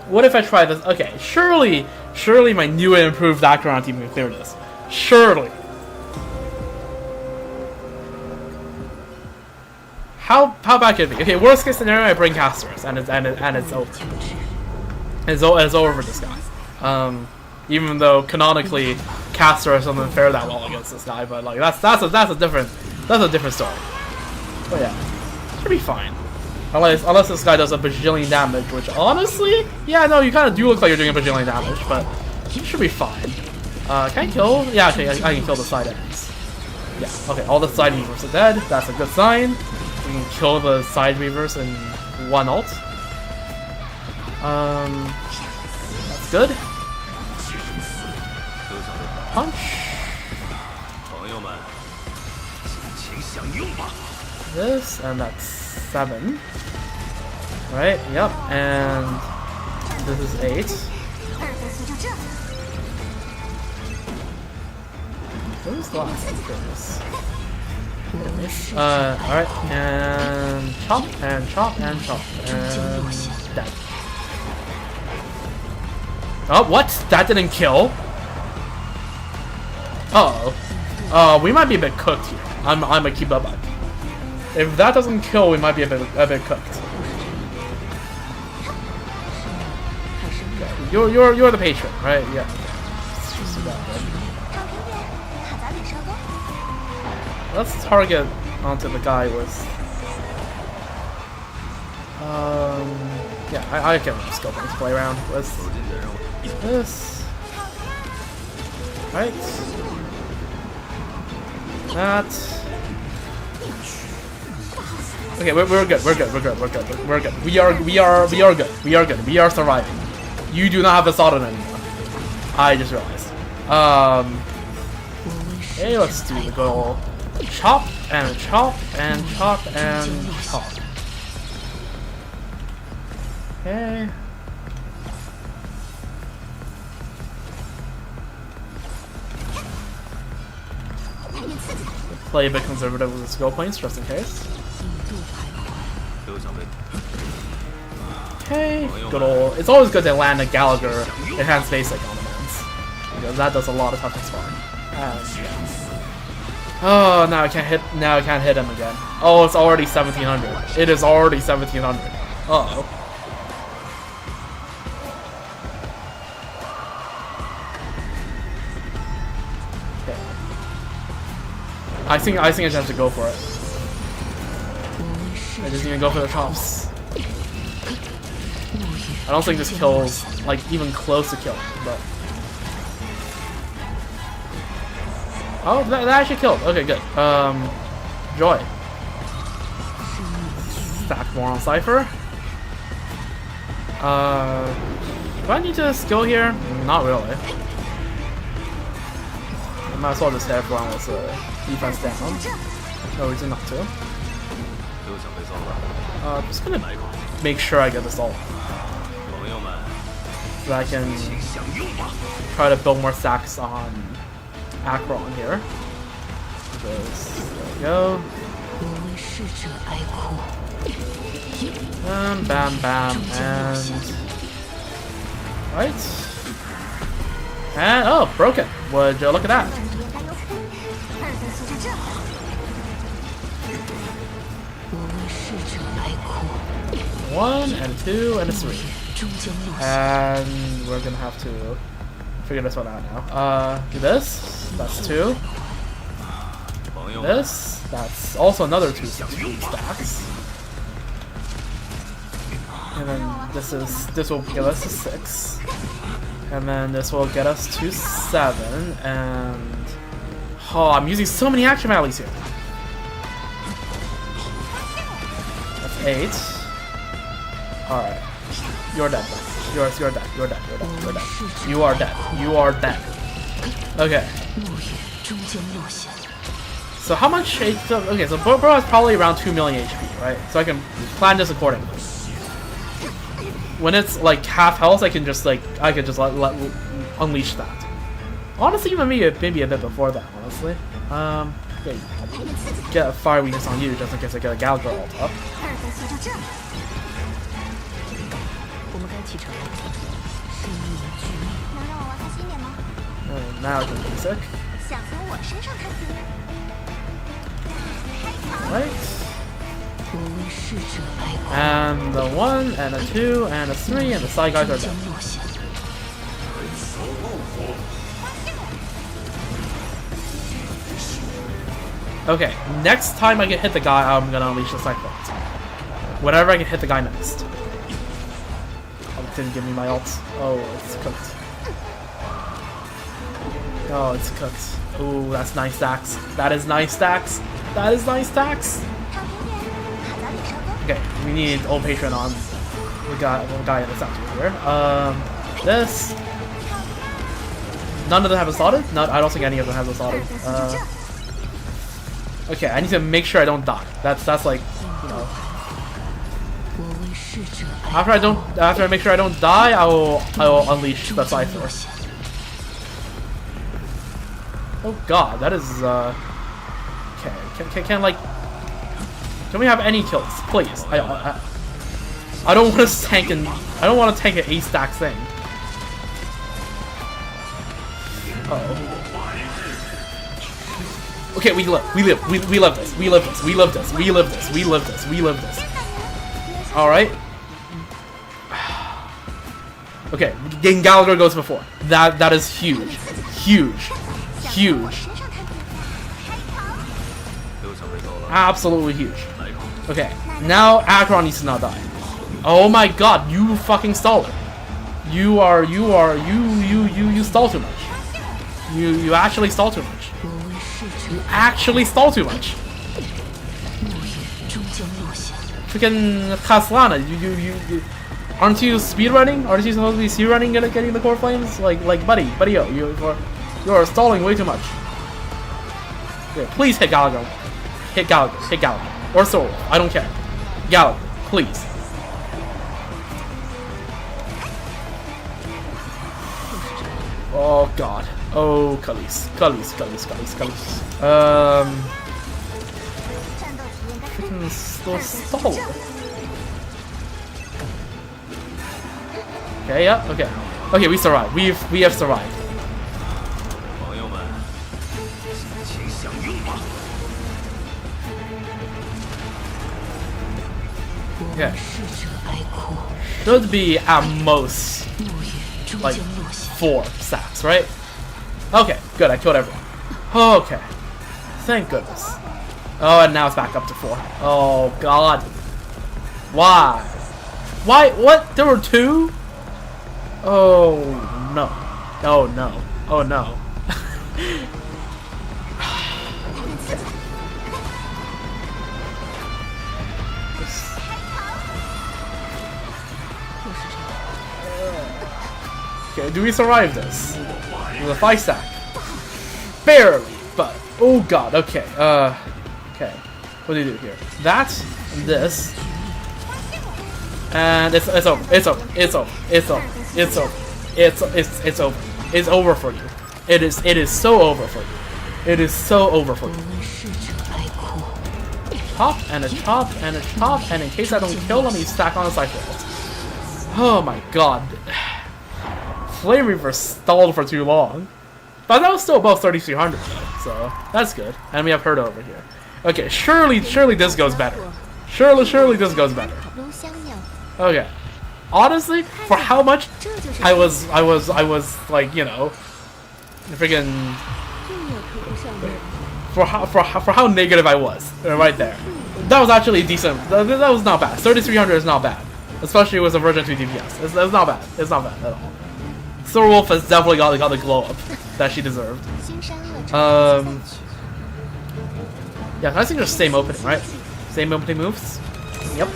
Speaker 1: What if I try this? Okay, surely my new and improved Acheron team can clear this. Surely. How bad could it be? Okay, worst case scenario, I bring Castorus, and it's over. It's over for this guy. Even though canonically Castorus doesn't fare that well against this guy, but like that's a different story. But yeah, should be fine. Unless this guy does a bajillion damage, which honestly, yeah, no, you kind of do look like you're doing a bajillion damage, but he should be fine. Can I kill? Yeah, okay, I can kill the side enemies. Yeah, okay, all the side weavers are dead. That's a good sign. We can kill the side weavers in one ult. That's good. Punch. This, and that's 7. Right, yep, and this is 8. What was the last one? Alright, and chop, and chop, and chop, and dead. Oh, what? That didn't kill? Uh-oh. We might be a bit cooked here. I'm gonna keep that back. If that doesn't kill, we might be a bit cooked. Okay. You're the patron, right? Yeah. Let's just do that. Let's target onto the guy with. Yeah, I can just go and play around with this. Right. That. Okay, we're good. We're good. We are good. We are surviving. You do not have a Sodom anymore. I just realized. Hey, let's do the good old chop and chop and chop and chop. Okay. Play a bit conservative with the skill points just in case. Okay, good old. It's always good to land a Gallagher enhanced basic on the mans, because that does a lot of toughness farm. Oh, now I can't hit. Now I can't hit him again. Oh, it's already 1700. It is already 1700. Uh-oh. Okay. I think I just have to go for it. I just need to go for the chops. I don't think this kills, like, even close to kill, but... Oh, that actually killed. Okay, good. Joy. Stack more on Cypher. Do I need to skill here? Not really. I might as well just have one with defense down. No reason not to. Just gonna make sure I get this ult. So I can try to build more stacks on Akron here. Because, there we go. Bam, bam, and... Right. And, oh, broken. Would you look at that? 1 and 2 and a 3. And we're gonna have to figure this one out now. Do this. That's 2. This. That's also another 2 stacks. And then this will get us to 6. And then this will get us to 7. And oh, I'm using so many action valleys here. That's 8. Alright. You're dead. You're dead. You're dead. You're dead. You're dead. You are dead. You are dead. Okay. So how much HP? Okay, so Bro has probably around 2 million HP, right? So I can plan this accordingly. When it's like half health, I can just let unleash that. Honestly, even maybe a bit before that. Honestly, okay, get a fire weakness on you just in case I get a Gallagher ult up. Now I can basic. Right. And the 1 and a 2 and a 3 and the side guys are dead. Okay, next time I can hit the guy, I'm gonna unleash the cyclones. Whenever I can hit the guy next. Oh, it didn't give me my ult. Oh, it's cooked. Oh, it's cooked. Ooh, that's nice stacks. That is nice stacks. That is nice stacks. Okay, we need old patron on the guy in the center here. This. None of them have a slotted? No, I don't think any of them have a slotted. Okay, I need to make sure I don't die. That's like, you know. After I make sure I don't die, I will unleash the Cypher. Oh god, that is okay. Can we have any kills, please? I don't want to tank an 8 stack thing. Uh-oh. Okay, we live this. Alright. Okay, getting Gallagher goes before. That is huge. Huge. Absolutely huge. Okay, now Akron needs to not die. Oh my god, you fucking staller. You stall too much. You actually stall too much. You actually stall too much. Freaking Caslana, you aren't you speedrunning? Aren't you supposed to be speedrunning getting the core flames? Like buddy, yo, you're stalling way too much. Okay, please hit Gallagher. Hit Gallagher. Hit Gallagher. Or Soul. I don't care. Gallagher, please. Oh god. Oh, Khalees. Khalees. Freaking stall. Okay, yeah, okay. Okay, we survived. We have survived.
Speaker 7: 朋友们，请享用吧。
Speaker 1: Okay. Should be at most like 4 sacks, right? Okay, good, I killed everyone. Okay. Thank goodness. Oh, and now it's back up to 4. Oh god. Why? Why? What? There were 2? Oh no. Oh no. Oh no. Okay, do we survive this? With a 5 stack? Barely, but oh god, okay. Okay. What do you do here? That, this, and it's over. It's over. It's over. It's over. It's over. It's over. It's over for you. It is so over for you. It is so over for you. Chop and a chop and a chop, and in case I don't kill them, you stack on a cycle. Oh my god. Flame Reaper stalled for too long. But that was still above 3300 though, so that's good. And we have Herda over here. Okay, surely this goes better. Surely this goes better. Okay. Honestly, for how much I was like, you know, freaking for how negative I was right there. That was actually decent. That was not bad. 3300 is not bad, especially with a version 2 DPS. It's not bad. It's not bad at all. Silverwolf has definitely got the glow up that she deserved. Yeah, I think it's the same opening, right? Same opening moves. Yep.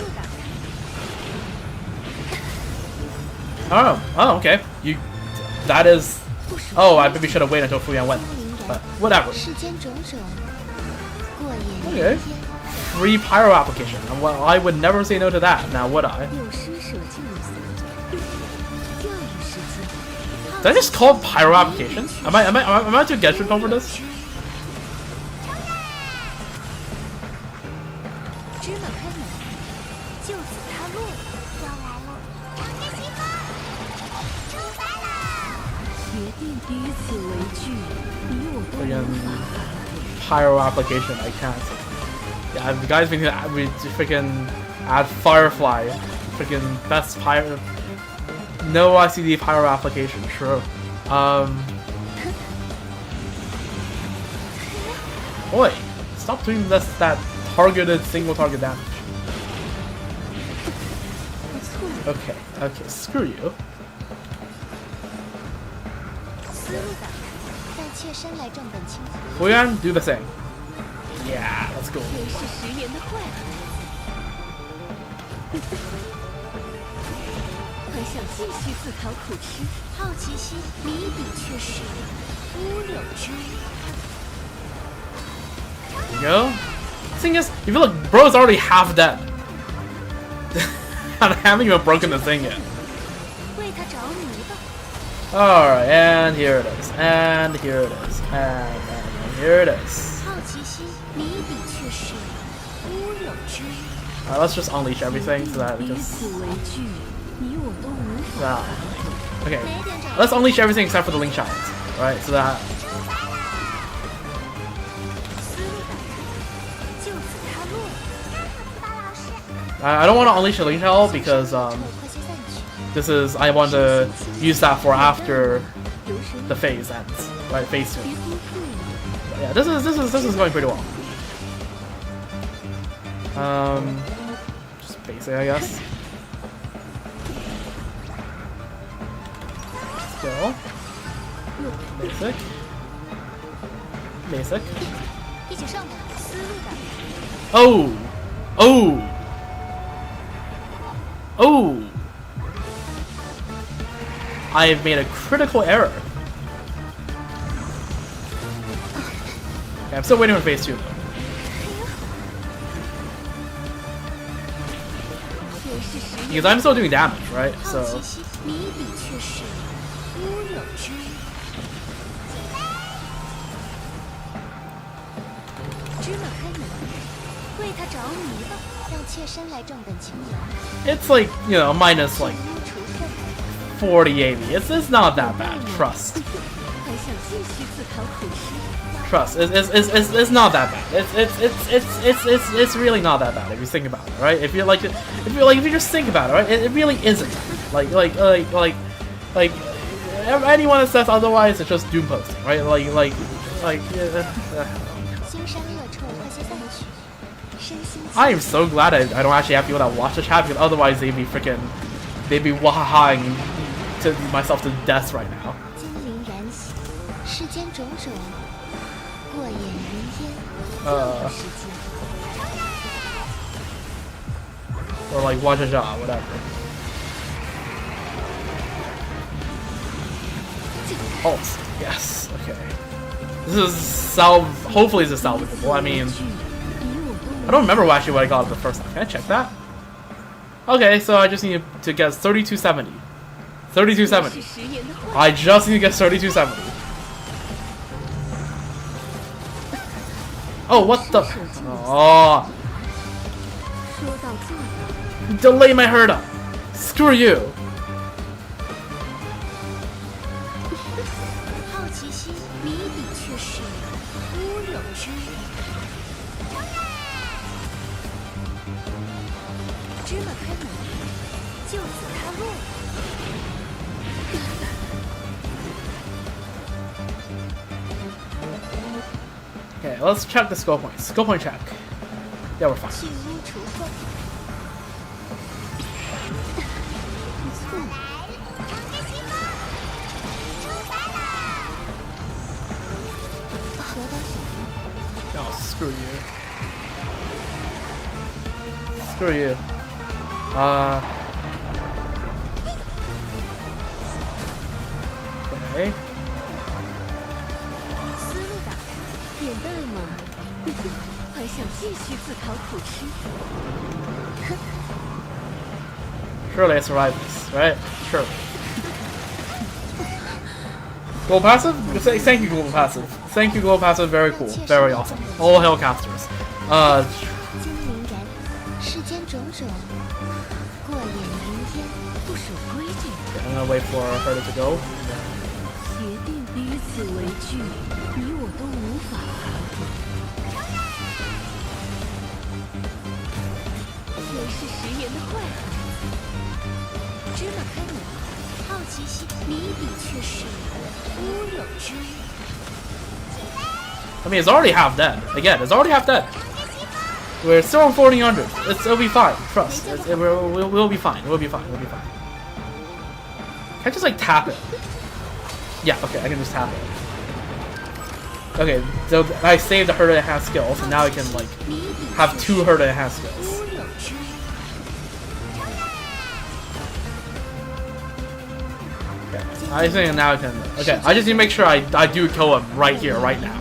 Speaker 1: Oh, okay. That is. Oh, I maybe should have waited until Fuyan went, but whatever. Okay. Free pyro application. Well, I would never say no to that. Now, would I? Did I just call it pyro application? Am I too Genshin for this? Pyro application, I can't. Yeah, the guys been we freaking add Firefly, freaking best pyro. No ICD pyro application, true. Boy, stop doing that targeted single target damage. Okay, screw you. Fuyan, do the same. Yeah, let's go. There you go. Thing is, if you look, bro's already half dead. I haven't even broken the thing yet. Alright, and here it is. And here it is. And here it is. Alright, let's just unleash everything so that we just... Okay, let's unleash everything except for the Link Child. Right, so that... I don't want to unleash the Link Child because this is... I want to use that for after the phase ends. Right, phase 2. But yeah, this is going pretty well. Just basic, I guess. Let's go. Basic. Basic. Oh! Oh! Oh! I have made a critical error. Okay. I'm still waiting for phase 2 though.
Speaker 3: 也是实验
Speaker 1: Because I'm still doing damage, right?
Speaker 3: 好
Speaker 1: So
Speaker 3: 奇心，谜底却是乌有之。芝麻开门，为他着迷吧，让妾身来正本清源。
Speaker 1: it's like, you know, minus like
Speaker 3: 污除粪，
Speaker 1: 40, 80. It's not that bad. Trust.
Speaker 3: 还想继续自讨苦吃。
Speaker 1: Trust. It's not that bad. It's really not that bad if you think about it, right? If you just think about it, right? It really isn't. Like anyone that says otherwise, it's just doom posting, right? Like.
Speaker 3: 腥膻恶臭快些散去，身心
Speaker 1: I am so glad I don't actually have people that watch the chat, because otherwise they'd be wahahaing to myself to death right now.
Speaker 3: 精灵燃起，世间种种，过眼云烟，世间。
Speaker 1: Or like wajaja, whatever. Pulse. Yes. Okay. This is hopefully this is salvageable. I mean, I don't remember actually what I got the first time. Can I check that? Okay, so I just need to get 3270. 3270. I just need to get 3270. Oh, what the? Oh.
Speaker 3: 说到做到，
Speaker 1: Delay my herd up. Screw you.
Speaker 3: 好奇心，谜底却是乌有之。芝麻开门，就此他落。
Speaker 1: Okay, let's check the skill points. Skill point check. Yeah, we're fine.
Speaker 3: 去污除粪。得到什么？
Speaker 1: Oh, screw you. Screw you. Okay.
Speaker 3: 思路打开，扁担嘛，还想继续自讨苦吃。
Speaker 1: Surely I survived this, right? Surely. Global passive? Thank you, global passive. Thank you, global passive. Very cool. Very awesome. All hail casters.
Speaker 3: 精灵燃，世间种种，过眼云烟，不守规矩。
Speaker 1: I'm gonna wait for her to go.
Speaker 4: 铁定彼此为惧，你我都无法逃避。
Speaker 3: 也是食言的坏孩子。芝麻开门，好奇心，谜底却是乌有之。
Speaker 1: I mean, it's already half dead. Again, it's already half dead. We're still on 1400. It'll be fine. Trust. We'll be fine. We'll be fine. We'll be fine. Can I just like tap it? Yeah. Okay, I can just tap it. Okay, so I saved the herd enhanced skills, and now I can like have 2 herd enhanced skills.
Speaker 3: 乌有之。
Speaker 1: Okay, I think now I can. Okay, I just need to make sure I do kill him right here, right now.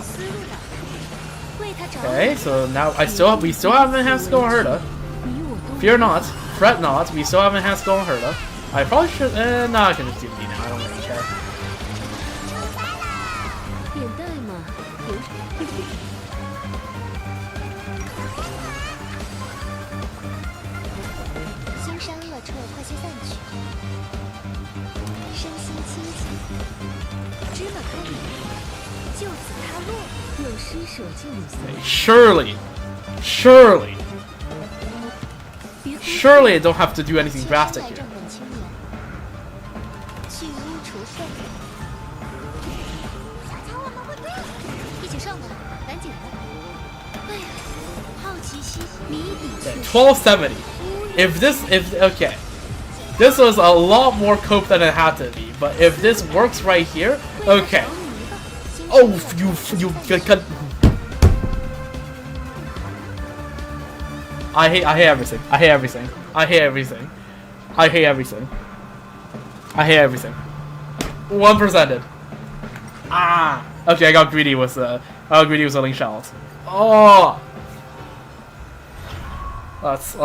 Speaker 3: 思路打开，为他着迷。
Speaker 1: Okay, so now we still have enhanced skill on Herda.
Speaker 4: 你我都
Speaker 1: Fear not, fret not. We still have enhanced skill on Herda. I probably should. No, I can just do D now. I don't really care.
Speaker 4: 扁担嘛，
Speaker 3: 腥膻恶臭快些散去，身心清净。芝麻开门，就此他落。
Speaker 4: 有失手就有损，
Speaker 1: Surely,
Speaker 4: 别多
Speaker 1: surely I don't have to do anything
Speaker 3: 妾身
Speaker 1: drastic
Speaker 3: 来
Speaker 1: here.
Speaker 3: 正本清源，去污除粪。小强，我们会追，一起上吧，赶紧的。哎呀，好奇心，谜底却
Speaker 1: 1270. Okay, this was a lot more cope than it had to be. But if this works right here, okay. Oh, you cut. I hate everything. I hate everything. I hate everything. I hate everything. I hate everything. 1%ed. Ah. Okay, I got greedy with a link shell. Oh. Let's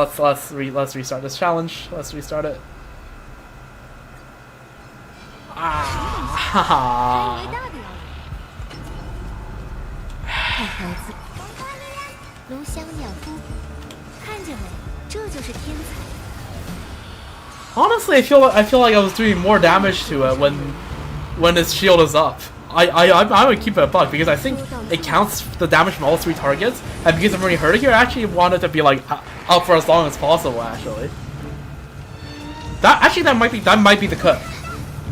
Speaker 1: restart this challenge. Let's restart it. Ah.
Speaker 3: 好孩子，龙香鸟夫，看见没？这就是天才。
Speaker 1: Honestly, I feel like I was doing more damage to it when its shield is up. I'm gonna keep it a buck because I think it counts the damage from all 3 targets, and because I'm already hurt here, I actually wanted to be like up for as long as possible. Actually, that might be the cut,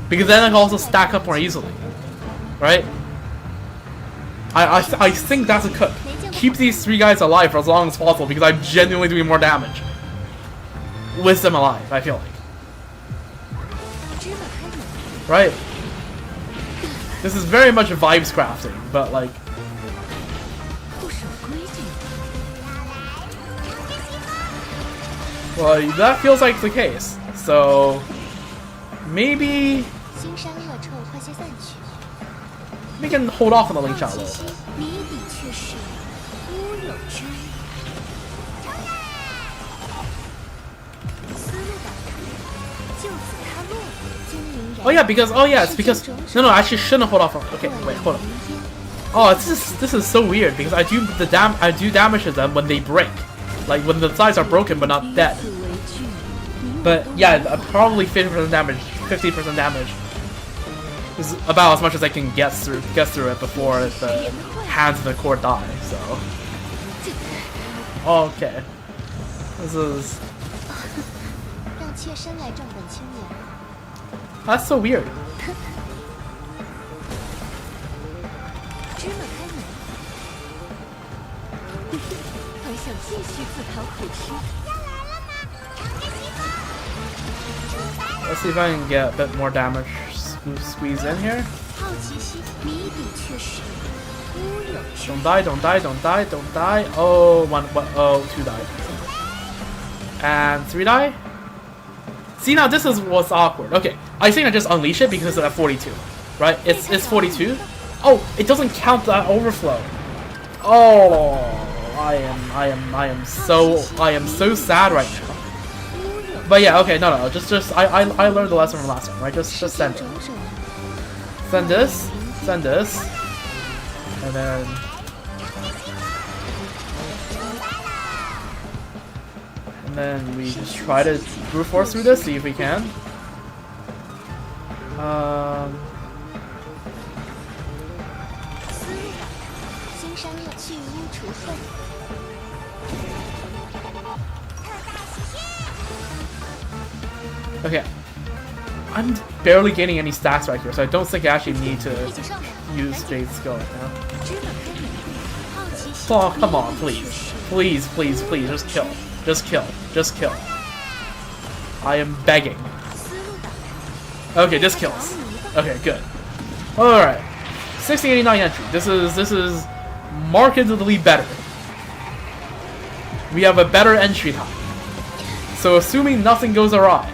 Speaker 1: because then I can also stack up more easily, right? I think that's a cut. Keep these 3 guys alive for as long as possible because I'm genuinely doing more damage with them alive. I feel like, right? This is very much vibes crafting, but like. Well, that feels like the case. So maybe we can hold off on the link shot a little bit. Oh yeah, because it's because no, I actually shouldn't hold off on. Okay, wait, hold on. Oh, this is so weird because I do damage to them when they break, like when the sides are broken but not dead. But yeah, probably 50% damage. 50% damage is about as much as I can get through it before the hands of the core die. So okay, this is. That's so weird. Let's see if I can get a bit more damage squeeze in here. Don't die, don't die, don't die, don't die. Oh, 2 died. And 3 die? See, now this is what's awkward. Okay, I think I just unleash it because of that 42, right? It's 42. Oh, it doesn't count that overflow. Oh, I am so sad right now. But yeah, okay, no, I learned the lesson from last time, right? Just send it. Send this, and then. And then we just try to brute force through this, see if we can. Okay. I'm barely gaining any stats right here, so I don't think I actually need to use Jade's skill right now. Oh, come on, please. Please, please, please, just kill. Just kill. Just kill. I am begging. Okay, this kills. Okay, good. Alright. 1689 entry. This is markedly better. We have a better entry time. So assuming nothing goes awry,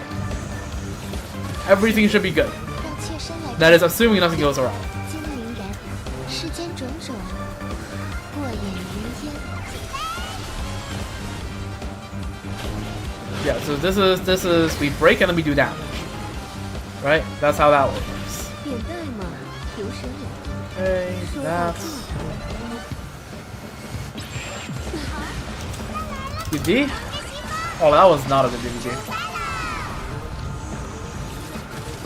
Speaker 1: everything should be good. That is assuming nothing goes awry. Yeah, so this is we break and then we do damage. Right? That's how that works. Okay, that's DD? Oh, that was not a good DD.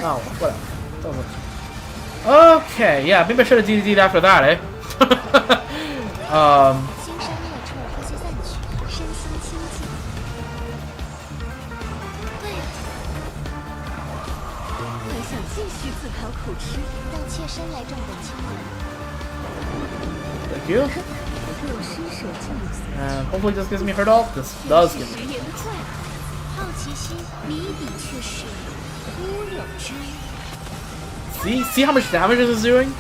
Speaker 1: Oh, whatever. Okay, yeah, maybe I should have DD'd after that, eh? Thank you. And hopefully this gives me hurt off. This does give me hurt. See how much damage this is doing?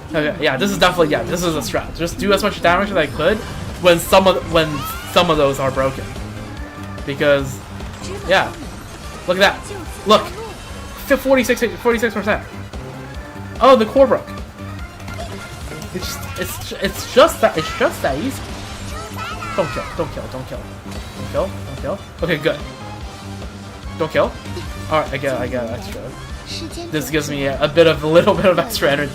Speaker 1: Okay, yeah, this is definitely, yeah, this is a strat. Just do as much damage as I could when some of those are broken. Because, yeah, look at that. Look, 46%. Oh, the core broke. It's just that easy. Don't kill. Don't kill. Don't kill. Don't kill. Don't kill. Okay, good. Don't kill. All right, I get extra. This gives me a little bit of extra energy.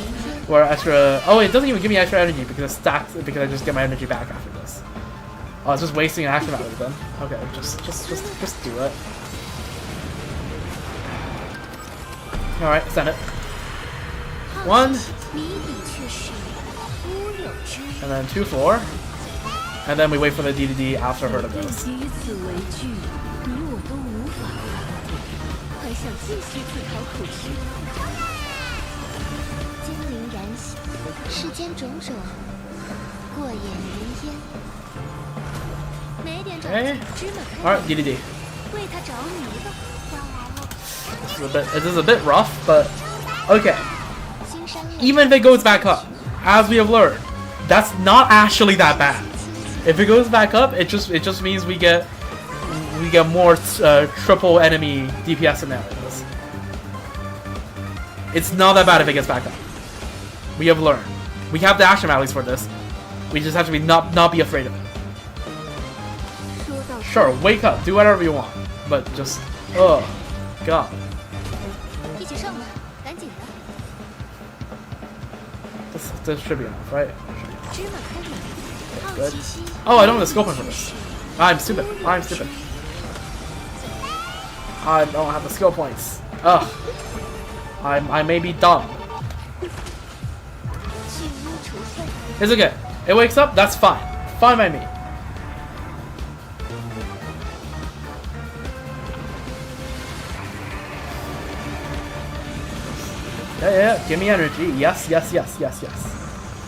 Speaker 1: Or extra. Oh, it doesn't even give me extra energy because it stacks. Because I just get my energy back after this. Oh, it's just wasting an action value then. Okay, just do it. All right, send it. 1. And then 2, 4. And then we wait for the DDD after her to go. Okay. Alright, DDD. This is a bit rough, but okay. Even if it goes back up, as we have learned, that's not actually that bad. If it goes back up, it just means we get more triple enemy DPS scenarios. It's not that bad if it gets back up. We have learned. We have the action values for this. We just have to not be afraid of it. Sure, wake up, do whatever you want, but just oh god. This should be enough, right? Good. Oh, I don't have the skill point for this. I'm stupid. I'm stupid. I don't have the skill points. Ugh. I may be dumb. It's okay. It wakes up, that's fine. Fine by me. Yeah, give me energy. Yes.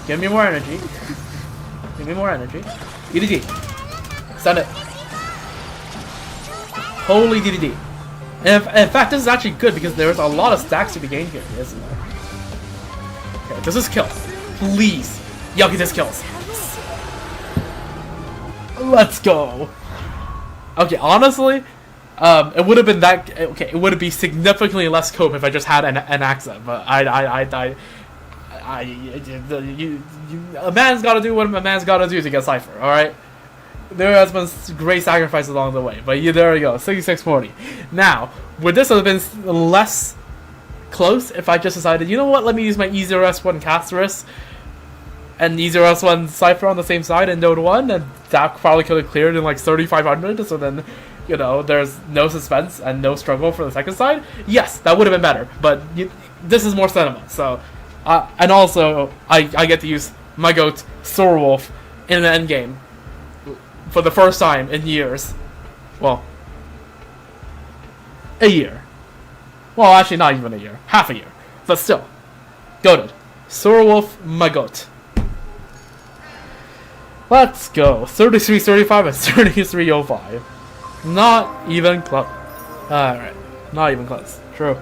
Speaker 1: Give me more energy. Give me more energy. DDD. Send it. Holy DDD. And in fact, this is actually good because there's a lot of stacks to be gained here, isn't there? Okay, this is kill. Please. Y'all get this kills. Let's go. Okay, honestly, it would have been that. Okay, it would be significantly less cope if I just had an accent, but a man's got to do what a man's got to do to get Cypher. All right. There has been great sacrifices along the way, but there we go, 6640. Now, would this have been less close if I just decided, you know what, let me use my E0S1 Casterus and E0S1 Cypher on the same side in Node 1, and that probably could have cleared in like 3500, so then, you know, there's no suspense and no struggle for the second side? Yes, that would have been better, but this is more cinema, so... and also, I get to use my goat, Sorwolf, in the endgame. For the first time in years. Well, a year. Well, actually not even a year. Half a year. But still. Goated. Sorwolf, my goat. Let's go. 3335 and 3305. Not even close. Alright. Not even close. True.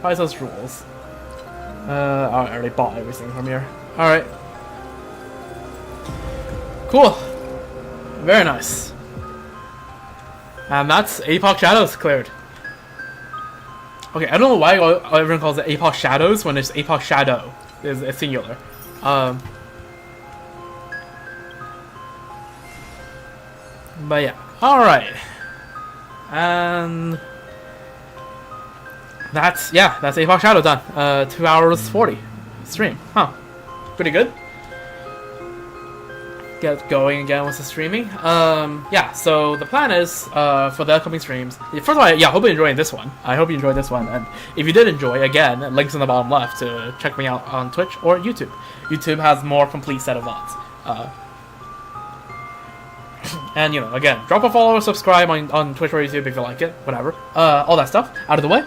Speaker 1: Priceless rules. I already bought everything from here. Alright. Cool. Very nice. And that's Apoc Shadows cleared. Okay, I don't know why everyone calls it Apoc Shadows when it's Apoc Shadow. It's singular. But yeah. Alright. And that's Apoc Shadow done. 2 hours 40 stream. Huh. Pretty good. Get going again with the streaming. Yeah, so the plan is for the upcoming streams. First of all, yeah, I hope you're enjoying this one. I hope you enjoyed this one, and if you did enjoy, again, links in the bottom left to check me out on Twitch or YouTube. YouTube has more complete set of VODs. And you know, again, drop a follow or subscribe on Twitch or YouTube if you like it, whatever. All that stuff out of the way.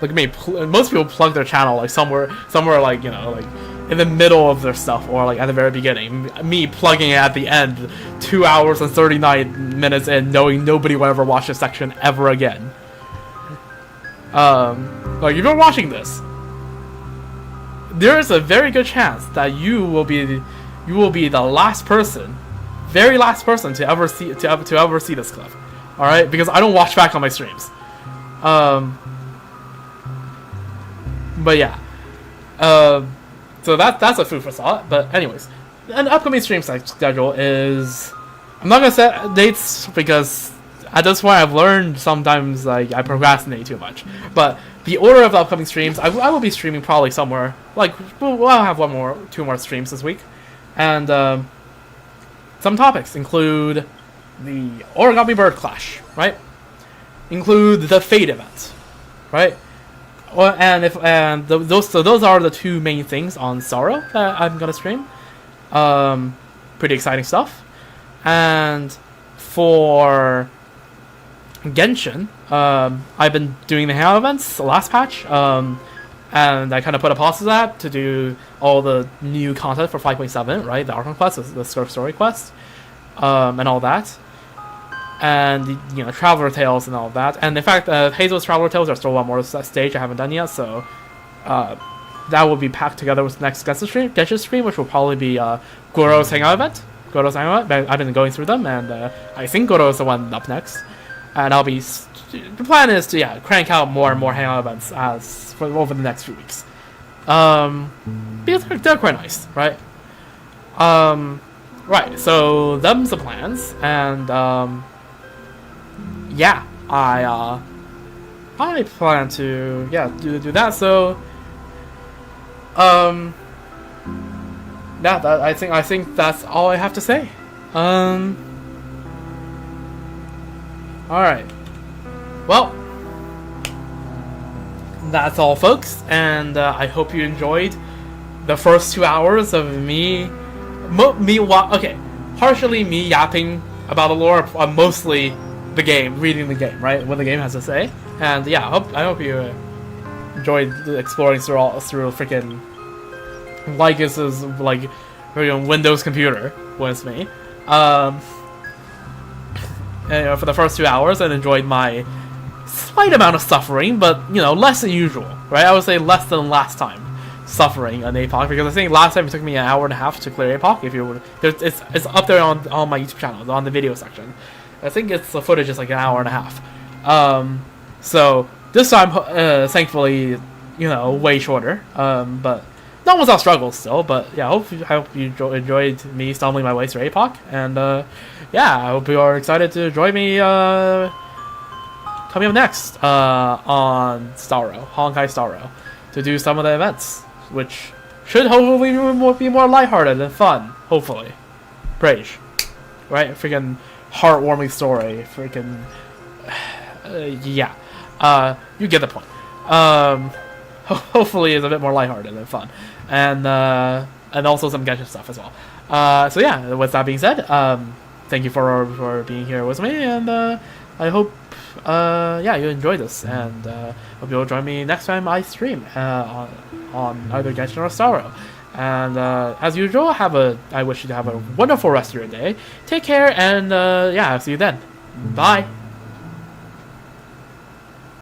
Speaker 1: Look at me. Most people plug their channel like somewhere like, you know, like in the middle of their stuff or like at the very beginning. Me plugging it at the end, 2 hours and 39 minutes in, knowing nobody will ever watch this section ever again. Like if you're watching this, there is a very good chance that you will be the last person, very last person to ever see this clip. All right, because I don't watch back on my streams. But yeah. So that's a food for thought. But anyways, an upcoming stream schedule is, I'm not gonna set dates because at this point I've learned sometimes like I procrastinate too much. But the order of the upcoming streams, I will be streaming probably somewhere like we'll have two more streams this week, and some topics include the Origami Bird Clash, right? Include the Fate event, right? Those are the two main things on Sorrow that I'm gonna stream. Pretty exciting stuff. And for Genshin, I've been doing the hangout events the last patch, and I kind of put a pause to that to do all the new content for 5.7, right? The Archon quest, the story quest, and all that. And, you know, Traveler Tales and all of that. And in fact, Hazel's Traveler Tales are still one more stage I haven't done yet, so that will be packed together with the next Genshin stream, which will probably be Goro's Hangout event. I've been going through them, and I think Goro is the one up next. And I'll be... The plan is to, crank out more and more Hangout events over the next few weeks. Because they're quite nice, right? Right, so them's the plans, and... yeah, I plan to do that. So I think that's all I have to say. All right. Well, that's all, folks, and I hope you enjoyed the first 2 hours of partially me yapping about the lore, mostly the game, reading the game, right? What the game has to say. And yeah, I hope you enjoyed exploring through freaking Lygus's like Windows computer with me. For the first 2 hours, and enjoyed my slight amount of suffering, but less than usual, right? I would say less than last time suffering on APOC, because I think last time it took me an hour and a half to clear APOC. If you would, it's up there on my YouTube channel, on the video section. I think the footage is like an hour and a half. So this time, thankfully, way shorter. But not without struggles still. But yeah, I hope you enjoyed me stumbling my way through APOC. And I hope you are excited to join me coming up next on Starro, Honkai Starro, to do some of the events, which should hopefully be more lighthearted and fun. Hopefully, Brage, right? Freaking heartwarming story, freaking you get the point. Hopefully it's a bit more lighthearted and fun, and also some Genshin stuff as well. So yeah, with that being said, thank you for being here with me, and I hope you enjoyed this, and hope you'll join me next time I stream on either Genshin or Starro. And as usual, I wish you to have a wonderful rest of your day. Take care, and I'll see you then. Bye.